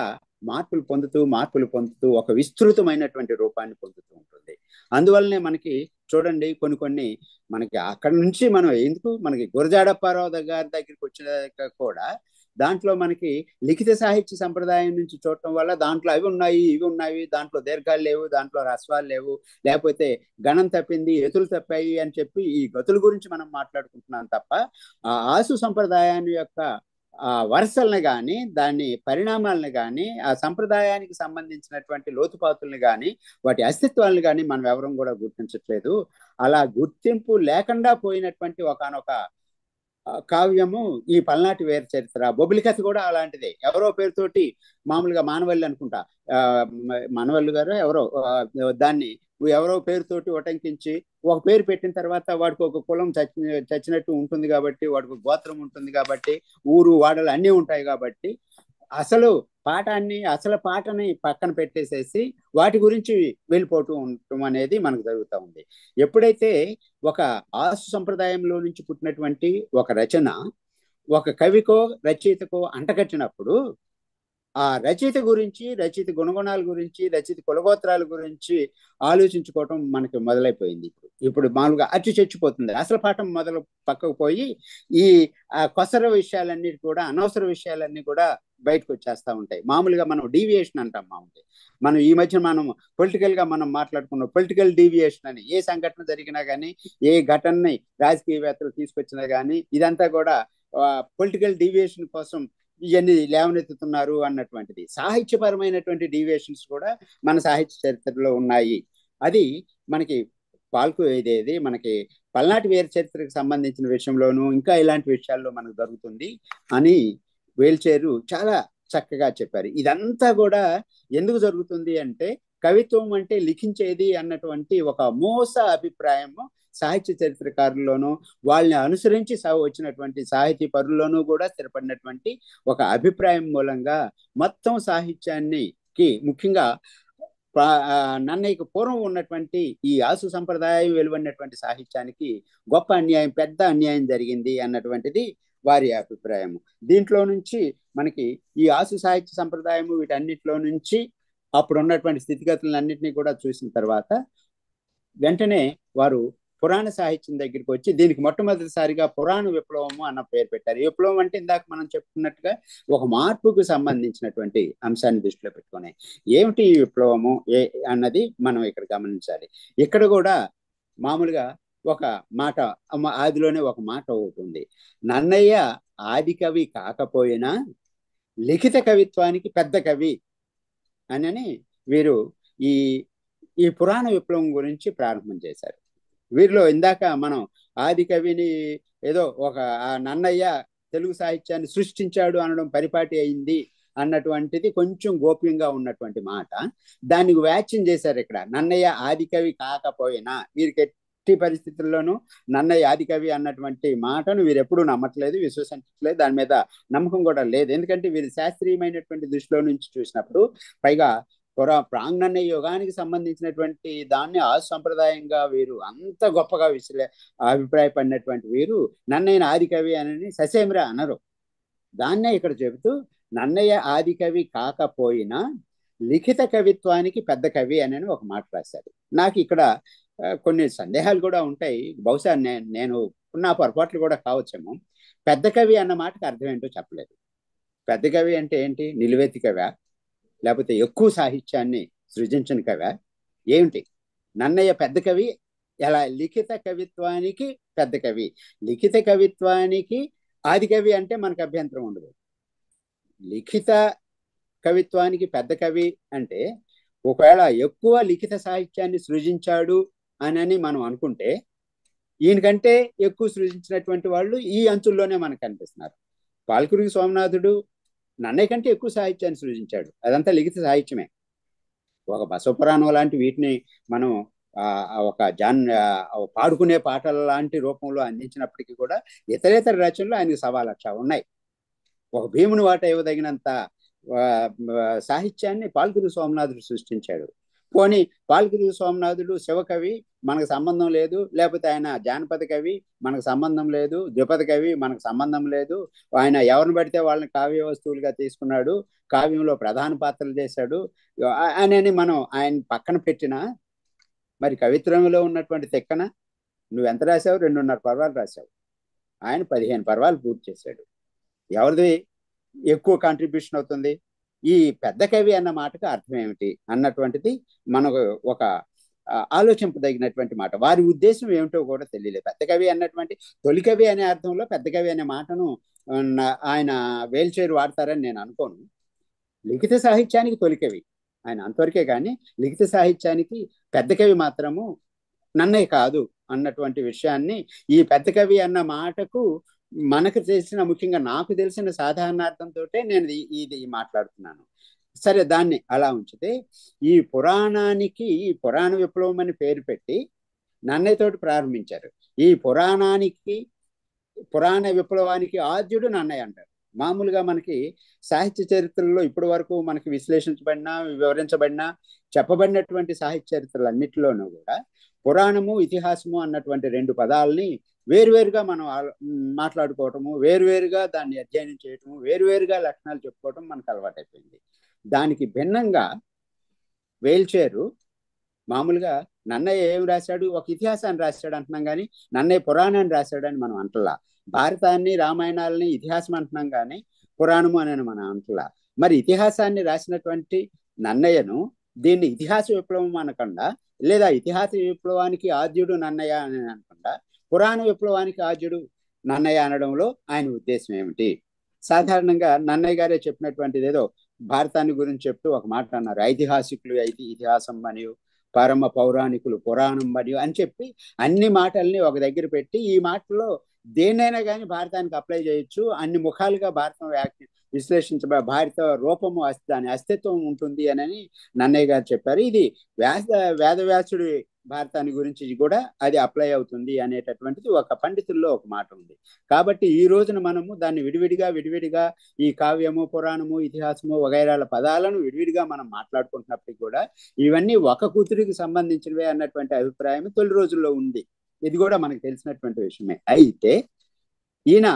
మార్పులు పొందుతూ ఒక విస్తృతమైనటువంటి రూపాన్ని పొందుతూ ఉంటుంది. అందువల్లనే మనకి చూడండి కొన్ని మనకి అక్కడ నుంచి మనం ఎందుకు మనకి గురజాడప్పారావు గారి దగ్గరికి వచ్చినాక కూడా దాంట్లో మనకి లిఖిత సాహిత్య సంప్రదాయం నుంచి చూడటం వల్ల దాంట్లో అవి ఉన్నాయి, ఇవి ఉన్నాయి, దాంట్లో దీర్ఘాలు లేవు, దాంట్లో రస్వాలు లేవు, లేకపోతే గణం తప్పింది, ఎతులు తప్పాయి అని చెప్పి ఈ గతుల గురించి మనం మాట్లాడుకుంటున్నాం తప్ప ఆ ఆసు సంప్రదాయాన్ని యొక్క ఆ వరుసల్ని కానీ, దాని పరిణామాలను కానీ, ఆ సంప్రదాయానికి సంబంధించినటువంటి లోతుపాతుల్ని కానీ, వాటి అస్తిత్వాలను కానీ మనం ఎవరం కూడా గుర్తించట్లేదు. అలా గుర్తింపు లేకుండా పోయినటువంటి ఒకానొక కావ్యము ఈ పల్నాటి వీర చరిత్ర. బొబ్బిలి కథ కూడా అలాంటిదే. ఎవరో పేరుతోటి మామూలుగా మానవల్లి అనుకుంటా, మానవల్లి గారు ఎవరో దాన్ని ఎవరో పేరుతోటి ఉటంకించి ఒక పేరు పెట్టిన తర్వాత వాడికి ఒక కులం చచ్చినట్టు ఉంటుంది కాబట్టి, వాడికి ఒక గోత్రం ఉంటుంది కాబట్టి, ఊరు వాడలు అన్నీ ఉంటాయి కాబట్టి అసలు పాటని పక్కన పెట్టేసేసి వాటి గురించి వెళ్ళిపోతూ ఉండటం అనేది మనకు జరుగుతూ ఉంది. ఎప్పుడైతే ఒక ఆసు సంప్రదాయంలో నుంచి పుట్టినటువంటి ఒక రచన ఒక కవికో రచయితకో అంటగట్టినప్పుడు ఆ రచయిత గురించి, రచయిత గుణగుణాల గురించి, రచయిత కులగోత్రాల గురించి ఆలోచించుకోవటం మనకి మొదలైపోయింది. ఇప్పుడు మామూలుగా అచ్చు చచ్చిపోతుంది. అసలు పాఠం మొదలు పక్కకు పోయి ఈ కొసర విషయాలన్నీ కూడా, అనవసర విషయాలన్నీ కూడా బయటకు వచ్చేస్తూ ఉంటాయి. మామూలుగా మనం డీవియేషన్ అంటాం. మనం ఈ మధ్య మనం పొలిటికల్ గా మనం మాట్లాడుకున్నాం, పొలిటికల్ డీవియేషన్ అని. ఏ సంఘటన జరిగినా కానీ, ఏ ఘటనని రాజకీయవేత్తలు తీసుకొచ్చినా కానీ ఇదంతా కూడా పొలిటికల్ డీవియేషన్ కోసం ఇవన్నీ లేవనెత్తుతున్నారు అన్నటువంటిది. సాహిత్యపరమైనటువంటి డీవియేషన్స్ కూడా మన సాహిత్య చరిత్రలో ఉన్నాయి. అది మనకి ఇదేది మనకి పల్నాటి వీర చరిత్రకు సంబంధించిన విషయంలోనూ ఇంకా ఇలాంటి విషయాల్లో మనకు జరుగుతుంది అని వేల్చేరు చాలా చక్కగా చెప్పారు. ఇదంతా కూడా ఎందుకు జరుగుతుంది అంటే, కవిత్వం అంటే లిఖించేది అన్నటువంటి ఒక మోస అభిప్రాయము సాహిత్య చరిత్రకారుల్లోనూ, వాళ్ళని అనుసరించి వచ్చినటువంటి సాహితీ పరుల్లోనూ కూడా స్థిరపడినటువంటి ఒక అభిప్రాయం మూలంగా మొత్తం సాహిత్యానికి, ముఖ్యంగా నన్నయ్యకు పూర్వం ఉన్నటువంటి ఈ ఆసు సంప్రదాయం వెలువడినటువంటి సాహిత్యానికి గొప్ప అన్యాయం, పెద్ద అన్యాయం జరిగింది అన్నటువంటిది వారి అభిప్రాయం. దీంట్లో నుంచి మనకి ఈ ఆసు సాహిత్య సంప్రదాయము వీటన్నిటిలో నుంచి అప్పుడు ఉన్నటువంటి స్థితిగతులన్నింటినీ కూడా చూసిన తర్వాత వెంటనే వారు పురాణ సాహిత్యం దగ్గరికి వచ్చి దీనికి మొట్టమొదటిసారిగా పురాణ విప్లవము అన్న పేరు పెట్టారు. విప్లవం అంటే ఇందాక మనం చెప్పుకున్నట్టుగా ఒక మార్పుకు సంబంధించినటువంటి అంశాన్ని దృష్టిలో పెట్టుకుని ఏమిటి ఈ విప్లవము అన్నది మనం ఇక్కడ గమనించాలి. ఇక్కడ కూడా మామూలుగా ఒక మాట, ఆదిలోనే ఒక మాట అవుతుంది, నన్నయ్య ఆది కవి కాకపోయినా లిఖిత కవిత్వానికి పెద్ద కవి అని వీరు ఈ పురాణ విప్లవం గురించి ప్రారంభం చేశారు. వీరిలో ఇందాక మనం ఆది కవిని ఏదో ఒక నన్నయ్య తెలుగు సాహిత్యాన్ని సృష్టించాడు అనడం పరిపాటి అయింది అన్నటువంటిది కొంచెం గోప్యంగా ఉన్నటువంటి మాట. దానికి వ్యాఖ్యం చేశారు ఇక్కడ. నన్నయ్య ఆది కవి కాకపోయినా, వీరికి ఎట్టి పరిస్థితుల్లోనూ నన్నయ్య ఆది కవి అన్నటువంటి మాటను వీరు ఎప్పుడూ నమ్మట్లేదు, విశ్వసించట్లేదు, దాని మీద నమ్మకం కూడా లేదు. ఎందుకంటే వీరు శాస్త్రీయమైనటువంటి దృష్టిలో నుంచి చూసినప్పుడు, పైగా ప్రాంగణయ్య యుగానికి సంబంధించినటువంటి దాన్ని ఆ సంప్రదాయంగా వీరు అంత గొప్పగా అభిప్రాయపడినటువంటి వీరు నన్నయ్య ఆది కవి అని ససేమిరా అనరు. దాన్నే ఇక్కడ చెబుతూ నన్నయ్య ఆది కవి కాకపోయినా లిఖిత కవిత్వానికి పెద్ద కవి అని ఒక మాట రాశారు. నాకు ఇక్కడ కొన్ని సందేహాలు కూడా ఉంటాయి. బహుశా నేను నా పొరపాట్లు కూడా కావచ్చేమో. పెద్ద కవి అన్న మాటకు అర్థం ఏంటో చెప్పలేదు. పెద్ద కవి అంటే ఏంటి? నిలువెత్తి కవి, లేకపోతే ఎక్కువ సాహిత్యాన్ని సృజించిన కవి ఏమిటి? నన్నయ్య పెద్ద కవి ఎలా? లిఖిత కవిత్వానికి పెద్ద కవి. లిఖిత కవిత్వానికి ఆది కవి అంటే మనకు అభ్యంతరం ఉండదు. లిఖిత కవిత్వానికి పెద్ద కవి అంటే ఒకవేళ ఎక్కువ లిఖిత సాహిత్యాన్ని సృజించాడు అని మనం అనుకుంటే, ఈయనకంటే ఎక్కువ సృజించినటువంటి వాళ్ళు ఈ అంచుల్లోనే మనకు కనిపిస్తున్నారు. పాల్కురికి సోమనాథుడు నన్నయ్య కంటే ఎక్కువ సాహిత్యాన్ని సృజించాడు. అదంతా లిఖిత సాహిత్యమే. ఒక బసవపురాణం లాంటి వీటిని మనం ఒక పాడుకునే పాటల లాంటి రూపంలో అందించినప్పటికీ కూడా ఇతరేతర రచనలు ఆయనకు 1,000,000 ఉన్నాయి. ఒక భీముని వాట ఇవ్వదగినంత సాహిత్యాన్ని పాల్కురి సోమనాథుడు సృష్టించాడు. పోనీ పాల్కురి సోమనాథుడు శివకవి, మనకు సంబంధం లేదు, లేకపోతే ఆయన జానపద కవి, మనకు సంబంధం లేదు, ద్విపద కవి, మనకు సంబంధం లేదు, ఆయన ఎవరిని పడితే వాళ్ళని కావ్య వస్తువులుగా తీసుకున్నాడు, కావ్యంలో ప్రధాన పాత్రలు చేశాడు అని మనం ఆయన పక్కన పెట్టినా, మరి కవిత్వంలో ఉన్నటువంటి తెక్కన నువ్వెంత రాసావు? 2.5 పర్వాలు రాసావు. ఆయన 15 పర్వాలు పూర్తి చేశాడు. ఎవరిది ఎక్కువ కాంట్రిబ్యూషన్ అవుతుంది? ఈ పెద్ద కవి అన్న మాటకు అర్థం ఏమిటి అన్నటువంటిది మనకు ఒక ఆలోచింపదగినటువంటి మాట. వారి ఉద్దేశం ఏమిటో కూడా తెలియలేదు. పెద్ద కవి అన్నటువంటి తొలి కవి అనే అర్థంలో పెద్ద కవి అనే మాటను ఆయన వేల్చేరు వాడతారని నేను అనుకోను. లిఖిత సాహిత్యానికి తొలి కవి ఆయన, అంతవరకే. కానీ లిఖిత సాహిత్యానికి పెద్ద కవి మాత్రము నన్నయ్య కాదు అన్నటువంటి విషయాన్ని, ఈ పెద్ద కవి అన్న మాటకు మనకు తెలిసిన, ముఖ్యంగా నాకు తెలిసిన సాధారణార్థంతో నేను ఇది మాట్లాడుతున్నాను. సరే, దాన్ని అలా ఉంచితే, ఈ పురాణానికి ఈ పురాణ విప్లవం అని పేరు పెట్టి నన్నయ్యతోటి ప్రారంభించారు. ఈ పురాణ విప్లవానికి ఆద్యుడు నన్నయ్య అంటారు. మామూలుగా మనకి సాహిత్య చరిత్రలో ఇప్పటి వరకు మనకి విశ్లేషించబడిన, వివరించబడిన, చెప్పబడినటువంటి సాహిత్య చరిత్రలన్నిటిలోనూ కూడా పురాణము, ఇతిహాసము అన్నటువంటి 2 పదాలని వేరువేరుగా మనం మాట్లాడుకోవటము, వేరువేరుగా దాన్ని అధ్యయనం చేయటము, వేరువేరుగా లక్షణాలు చెప్పుకోవటం మనకు అలవాటైపోయింది. దానికి భిన్నంగా వేల్చేరు మామూలుగా నన్నయ్య ఏం రాశాడు? ఒక ఇతిహాసాన్ని రాశాడు అంటున్నాం, కానీ నన్నయ్య పురాణాన్ని రాశాడని మనం అంటలా. భారతాన్ని, రామాయణాలని ఇతిహాసం అంటున్నాం, కానీ పురాణము అని మనం అంటలా. మరి ఇతిహాసాన్ని రాసినటువంటి నన్నయ్యను దీన్ని ఇతిహాస విప్లవం అనకుండా, లేదా ఇతిహాస విప్లవానికి ఆద్యుడు నన్నయ్య అని అనకుండా, పురాణ విప్లవానికి ఆద్యుడు నన్నయ్య అనడంలో ఆయన ఉద్దేశం ఏమిటి? సాధారణంగా నన్నయ్య గారే చెప్పినటువంటిది ఏదో భారతాన్ని గురించి చెప్తూ ఒక మాట అన్నారు, ఐతిహాసికులు అయితే ఇతిహాసం మరియు పరమ పౌరాణికులు పురాణం మరియు అని చెప్పి అన్ని మాటల్ని ఒక దగ్గర పెట్టి, ఈ మాటల్లో దేన్నైనా కానీ భారతానికి అప్లై చేయొచ్చు, అన్ని ముఖాలుగా భారతం భారత రూపము, దాని అస్తిత్వం ఉంటుంది అని నన్నయ్య గారు చెప్పారు. ఇది వేదవ్యాసుడి భారతాన్ని గురించి కూడా అది అప్లై అవుతుంది అనేటటువంటిది ఒక పండితుల్లో ఒక మాట ఉంది. కాబట్టి ఈ రోజున మనము దాన్ని విడివిడిగా ఈ కావ్యము, పురాణము, ఇతిహాసము వగైరాల పదాలను విడివిడిగా మనం మాట్లాడుకుంటున్నప్పటికీ కూడా ఇవన్నీ ఒక కూతురికి సంబంధించినవే అన్నటువంటి అభిప్రాయం తొలి రోజుల్లో ఉంది. ఇది కూడా మనకు తెలిసినటువంటి విషయమే. అయితే ఈయన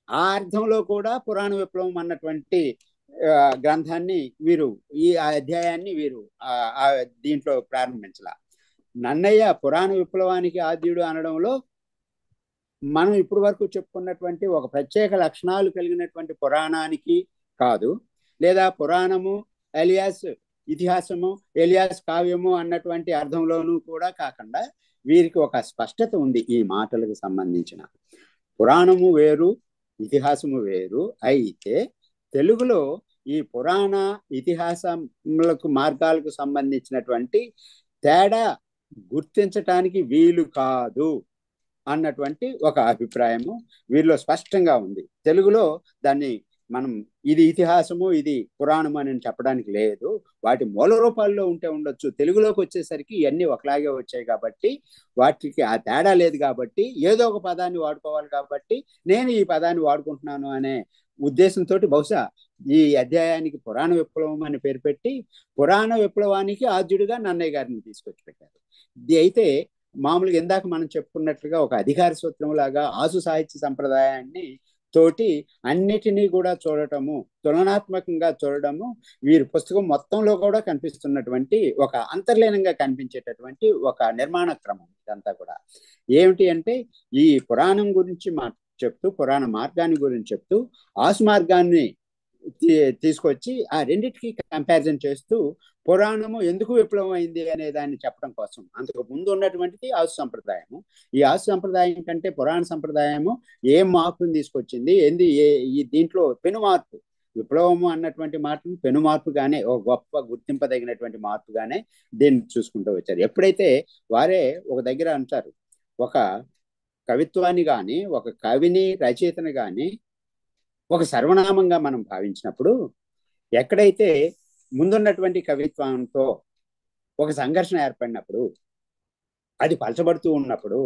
ఆ అర్థంలో కూడా పురాణ విప్లవం అన్నటువంటి గ్రంథాన్ని ఈ అధ్యాయాన్ని దీంట్లో ప్రారంభించాల. నన్నయ్య పురాణ విప్లవానికి ఆద్యుడు అనడంలో మనం ఇప్పుడు వరకు చెప్పుకున్నటువంటి ఒక ప్రత్యేక లక్షణాలు కలిగినటువంటి పురాణానికి కాదు, లేదా పురాణము ఎలియాస్ ఇతిహాసము, ఎలియాస్ కావ్యము అన్నటువంటి అర్థంలోనూ కూడా కాకుండా వీరికి ఒక స్పష్టత ఉంది. ఈ మాటలకు సంబంధించిన పురాణము వేరు, ఇతిహాసము వేరు. అయితే తెలుగులో ఈ పురాణ ఇతిహాసములకు మార్గాలకు సంబంధించినటువంటి తేడా గుర్తించటానికి వీలు కాదు అన్నటువంటి ఒక అభిప్రాయము వీరిలో స్పష్టంగా ఉంది. తెలుగులో దాన్ని మనం ఇది ఇతిహాసము, ఇది పురాణము అని చెప్పడానికి లేదు. వాటి మూల రూపాల్లో ఉండొచ్చు. తెలుగులోకి వచ్చేసరికి ఇవన్నీ ఒకలాగే వచ్చాయి కాబట్టి వాటికి ఆ తేడా లేదు. కాబట్టి ఏదో ఒక పదాన్ని వాడుకోవాలి, కాబట్టి నేను ఈ పదాన్ని వాడుకుంటున్నాను అనే ఉద్దేశంతో బహుశా ఈ అధ్యాయానికి పురాణ విప్లవం అని పేరు పెట్టి పురాణ విప్లవానికి ఆద్యుడిగా నన్నయ్య గారిని తీసుకొచ్చి పెట్టారు. ఇది అయితే మామూలుగా ఇందాక మనం చెప్పుకున్నట్లుగా ఒక అధికార సూత్రం లాగా ఆసు సాహిత్య సంప్రదాయాన్ని తోటి అన్నిటినీ కూడా చూడటము, తులనాత్మకంగా చూడటము వీరి పుస్తకం మొత్తంలో కూడా కనిపిస్తున్నటువంటి ఒక అంతర్లీనంగా కనిపించేటటువంటి ఒక నిర్మాణ క్రమం. ఇదంతా కూడా ఏమిటి అంటే ఈ పురాణం గురించి చెప్తూ, పురాణ మార్గాన్ని గురించి చెప్తూ, ఆసు మార్గాన్ని తీసుకొచ్చి ఆ రెండింటికి కంపారిజన్ చేస్తూ పురాణము ఎందుకు విప్లవం అయింది అనే దాన్ని చెప్పడం కోసం అంతకు ముందు ఉన్నటువంటిది ఆసు సంప్రదాయము. ఈ ఆసు సంప్రదాయం కంటే పురాణ సంప్రదాయము ఏం మార్పుని తీసుకొచ్చింది, ఈ దీంట్లో పెను మార్పు, విప్లవము అన్నటువంటి మాటను పెను మార్పుగానే, ఒక గొప్ప గుర్తింపదగినటువంటి మార్పుగానే దీన్ని చూసుకుంటూ వచ్చారు. ఎప్పుడైతే వారే ఒక దగ్గర అంటారు, ఒక కవిత్వాన్ని కానీ, ఒక కవిని, రచయితని కానీ ఒక సర్వనామంగా మనం భావించినప్పుడు, ఎక్కడైతే ముందున్నటువంటి కవిత్వంతో ఒక సంఘర్షణ ఏర్పడినప్పుడు, అది పలచబడుతూ ఉన్నప్పుడు,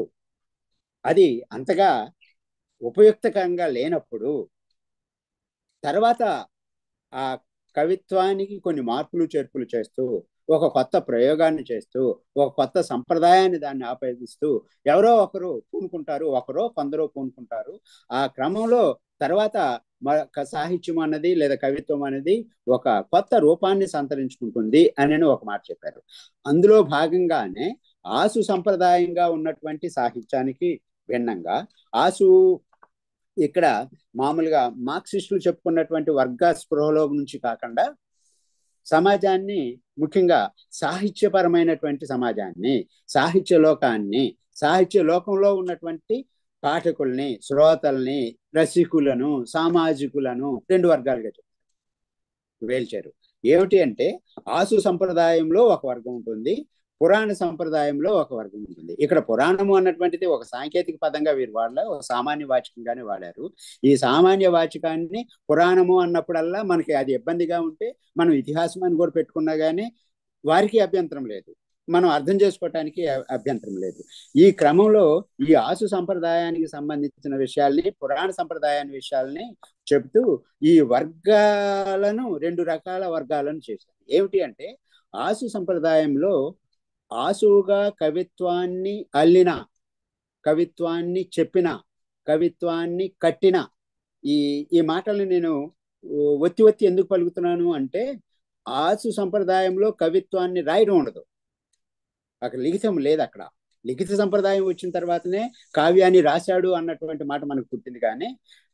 అది అంతగా ఉపయుక్తకంగా లేనప్పుడు, తర్వాత ఆ కవిత్వానికి కొన్ని మార్పులు చేర్పులు చేస్తూ, ఒక కొత్త ప్రయోగాన్ని చేస్తూ, ఒక కొత్త సంప్రదాయాన్ని దాన్ని ఆపాదిస్తూ ఎవరో ఒకరు పూనుకుంటారు, ఒకరో కొందరో పూనుకుంటారు. ఆ క్రమంలో తర్వాత సాహిత్యం అన్నది లేదా కవిత్వం అనేది ఒక కొత్త రూపాన్ని సంతరించుకుంటుంది అని ఒక మాట చెప్పారు. అందులో భాగంగానే ఆసు సంప్రదాయంగా ఉన్నటువంటి సాహిత్యానికి భిన్నంగా ఆసు ఇక్కడ మామూలుగా మార్క్సిస్టులు చెప్పుకున్నటువంటి వర్గ స్పృహలో నుంచి కాకుండా సమాజాన్ని, ముఖ్యంగా సాహిత్యపరమైనటువంటి సమాజాన్ని, సాహిత్య లోకాన్ని, సాహిత్య లోకంలో ఉన్నటువంటి పాఠకుల్ని, శ్రోతల్ని, రసికులను, సామాజికులను 2 వర్గాలుగా వేల్చారు. ఏమిటి అంటే ఆసు సంప్రదాయంలో ఒక వర్గం ఉంటుంది, పురాణ సంప్రదాయంలో ఒక వర్గం ఉంటుంది. ఇక్కడ పురాణము అన్నటువంటిది ఒక సాంకేతిక పదంగా వీరు వాడలే, ఒక సామాన్య వాచకంగానే వాడారు. ఈ సామాన్య వాచకాన్ని పురాణము అన్నప్పుడల్లా మనకి అది ఇబ్బందిగా ఉంటే మనం ఇతిహాసం అని కూడా పెట్టుకున్నా కానీ వారికి అభ్యంతరం లేదు, మనం అర్థం చేసుకోవటానికి అభ్యంతరం లేదు. ఈ క్రమంలో ఈ ఆసు సంప్రదాయానికి సంబంధించిన విషయాల్ని, పురాణ సంప్రదాయాన్ని విషయాల్ని చెబుతూ ఈ వర్గాలను 2 రకాల వర్గాలను చేశారు. ఏమిటి అంటే ఆసు సంప్రదాయంలో ఆసువుగా కవిత్వాన్ని అల్లిన, కవిత్వాన్ని చెప్పిన, కవిత్వాన్ని కట్టిన ఈ ఈ మాటల్ని నేను ఒత్తి ఒత్తి ఎందుకు పలుకుతున్నాను అంటే ఆసు సంప్రదాయంలో కవిత్వాన్ని రాయడం ఉండదు, అక్కడ లిఖితం లేదు. అక్కడ లిఖిత సంప్రదాయం వచ్చిన తర్వాతనే కావ్యాన్ని రాశాడు అన్నటువంటి మాట మనకు పుట్టింది. కానీ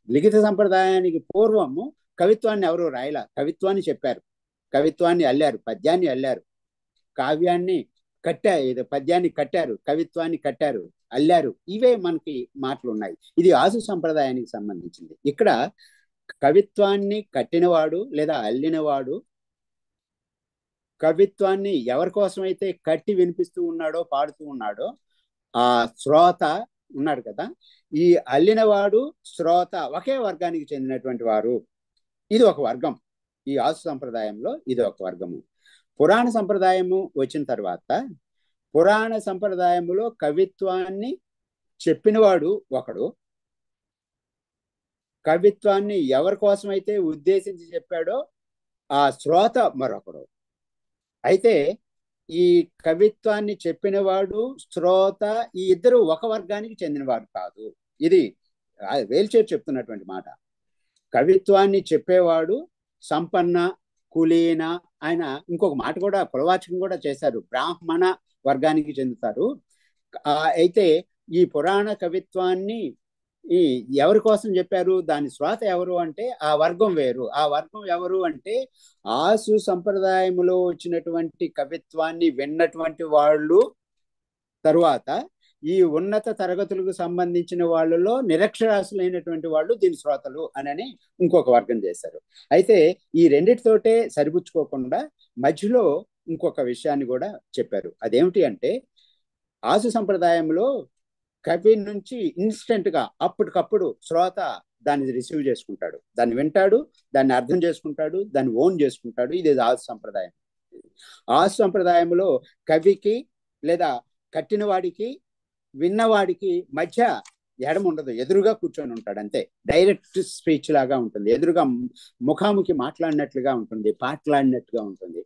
లిఖిత సంప్రదాయానికి పూర్వము కవిత్వాన్ని ఎవరు రాయలా, కవిత్వాన్ని చెప్పారు, కవిత్వాన్ని అల్లారు, పద్యాన్ని అల్లారు, కావ్యాన్ని కట్టారు, పద్యాన్ని కట్టారు, కవిత్వాన్ని కట్టారు, అల్లారు. ఇవే మనకి మాటలు ఉన్నాయి. ఇది ఆసు సంప్రదాయానికి సంబంధించింది. ఇక్కడ కవిత్వాన్ని కట్టినవాడు లేదా అల్లినవాడు కవిత్వాన్ని ఎవరి కోసమైతే కట్టి వినిపిస్తూ ఉన్నాడో, పాడుతూ ఉన్నాడో ఆ శ్రోత ఉన్నాడు కదా, ఈ అల్లినవాడు శ్రోత ఒకే వర్గానికి చెందినటువంటి వారు. ఇది ఒక వర్గం. ఈ ఆసు సంప్రదాయంలో ఇది ఒక వర్గము. పురాణ సంప్రదాయము వచ్చిన తర్వాత పురాణ సంప్రదాయములో కవిత్వాన్ని చెప్పినవాడు ఒకడు, కవిత్వాన్ని ఎవరి కోసమైతే ఉద్దేశించి చెప్పాడో ఆ శ్రోత మరొకడు. అయితే ఈ కవిత్వాన్ని చెప్పినవాడు, శ్రోత, ఈ ఇద్దరు ఒక వర్గానికి చెందినవాడు కాదు. ఇది వేల్చేరు చెప్తున్నటువంటి మాట. కవిత్వాన్ని చెప్పేవాడు సంపన్న, కులీన, ఆయన ఇంకొక మాట కూడా కులవాచకం కూడా చేశారు, బ్రాహ్మణ వర్గానికి చెందుతారు. అయితే ఈ పురాణ కవిత్వాన్ని ఎవరి కోసం చెప్పారు, దాని శ్రోత ఎవరు అంటే ఆ వర్గం వేరు. ఆ వర్గం ఎవరు అంటే ఆసు సంప్రదాయంలో వచ్చినటువంటి కవిత్వాన్ని విన్నటువంటి వాళ్ళు, తరువాత ఈ ఉన్నత తరగతులకు సంబంధించిన వాళ్ళలో నిరక్షరాస్యులైనటువంటి వాళ్ళు దీని శ్రోతలు అని ఇంకొక వర్గం చేశారు. అయితే ఈ రెండిటితోటే సరిపుచ్చుకోకుండా మధ్యలో ఇంకొక విషయాన్ని కూడా చెప్పారు. అదేమిటి అంటే ఆసు సంప్రదాయంలో కవి నుంచి ఇన్స్టెంట్ గా అప్పటికప్పుడు శ్రోత దాన్ని రిసీవ్ చేసుకుంటాడు, దాన్ని వింటాడు, దాన్ని అర్థం చేసుకుంటాడు, దాన్ని ఓన్ చేసుకుంటాడు. ఇది ఆసు సంప్రదాయం. ఆసు సంప్రదాయంలో కవికి లేదా కట్టిన వాడికి విన్నవాడికి మధ్య ఎడమ ఉండదు, ఎదురుగా కూర్చొని ఉంటాడు అంతే. డైరెక్ట్ స్పీచ్ లాగా ఉంటుంది, ఎదురుగా ముఖాముఖి మాట్లాడినట్లుగా ఉంటుంది, పాటలాడినట్టుగా ఉంటుంది,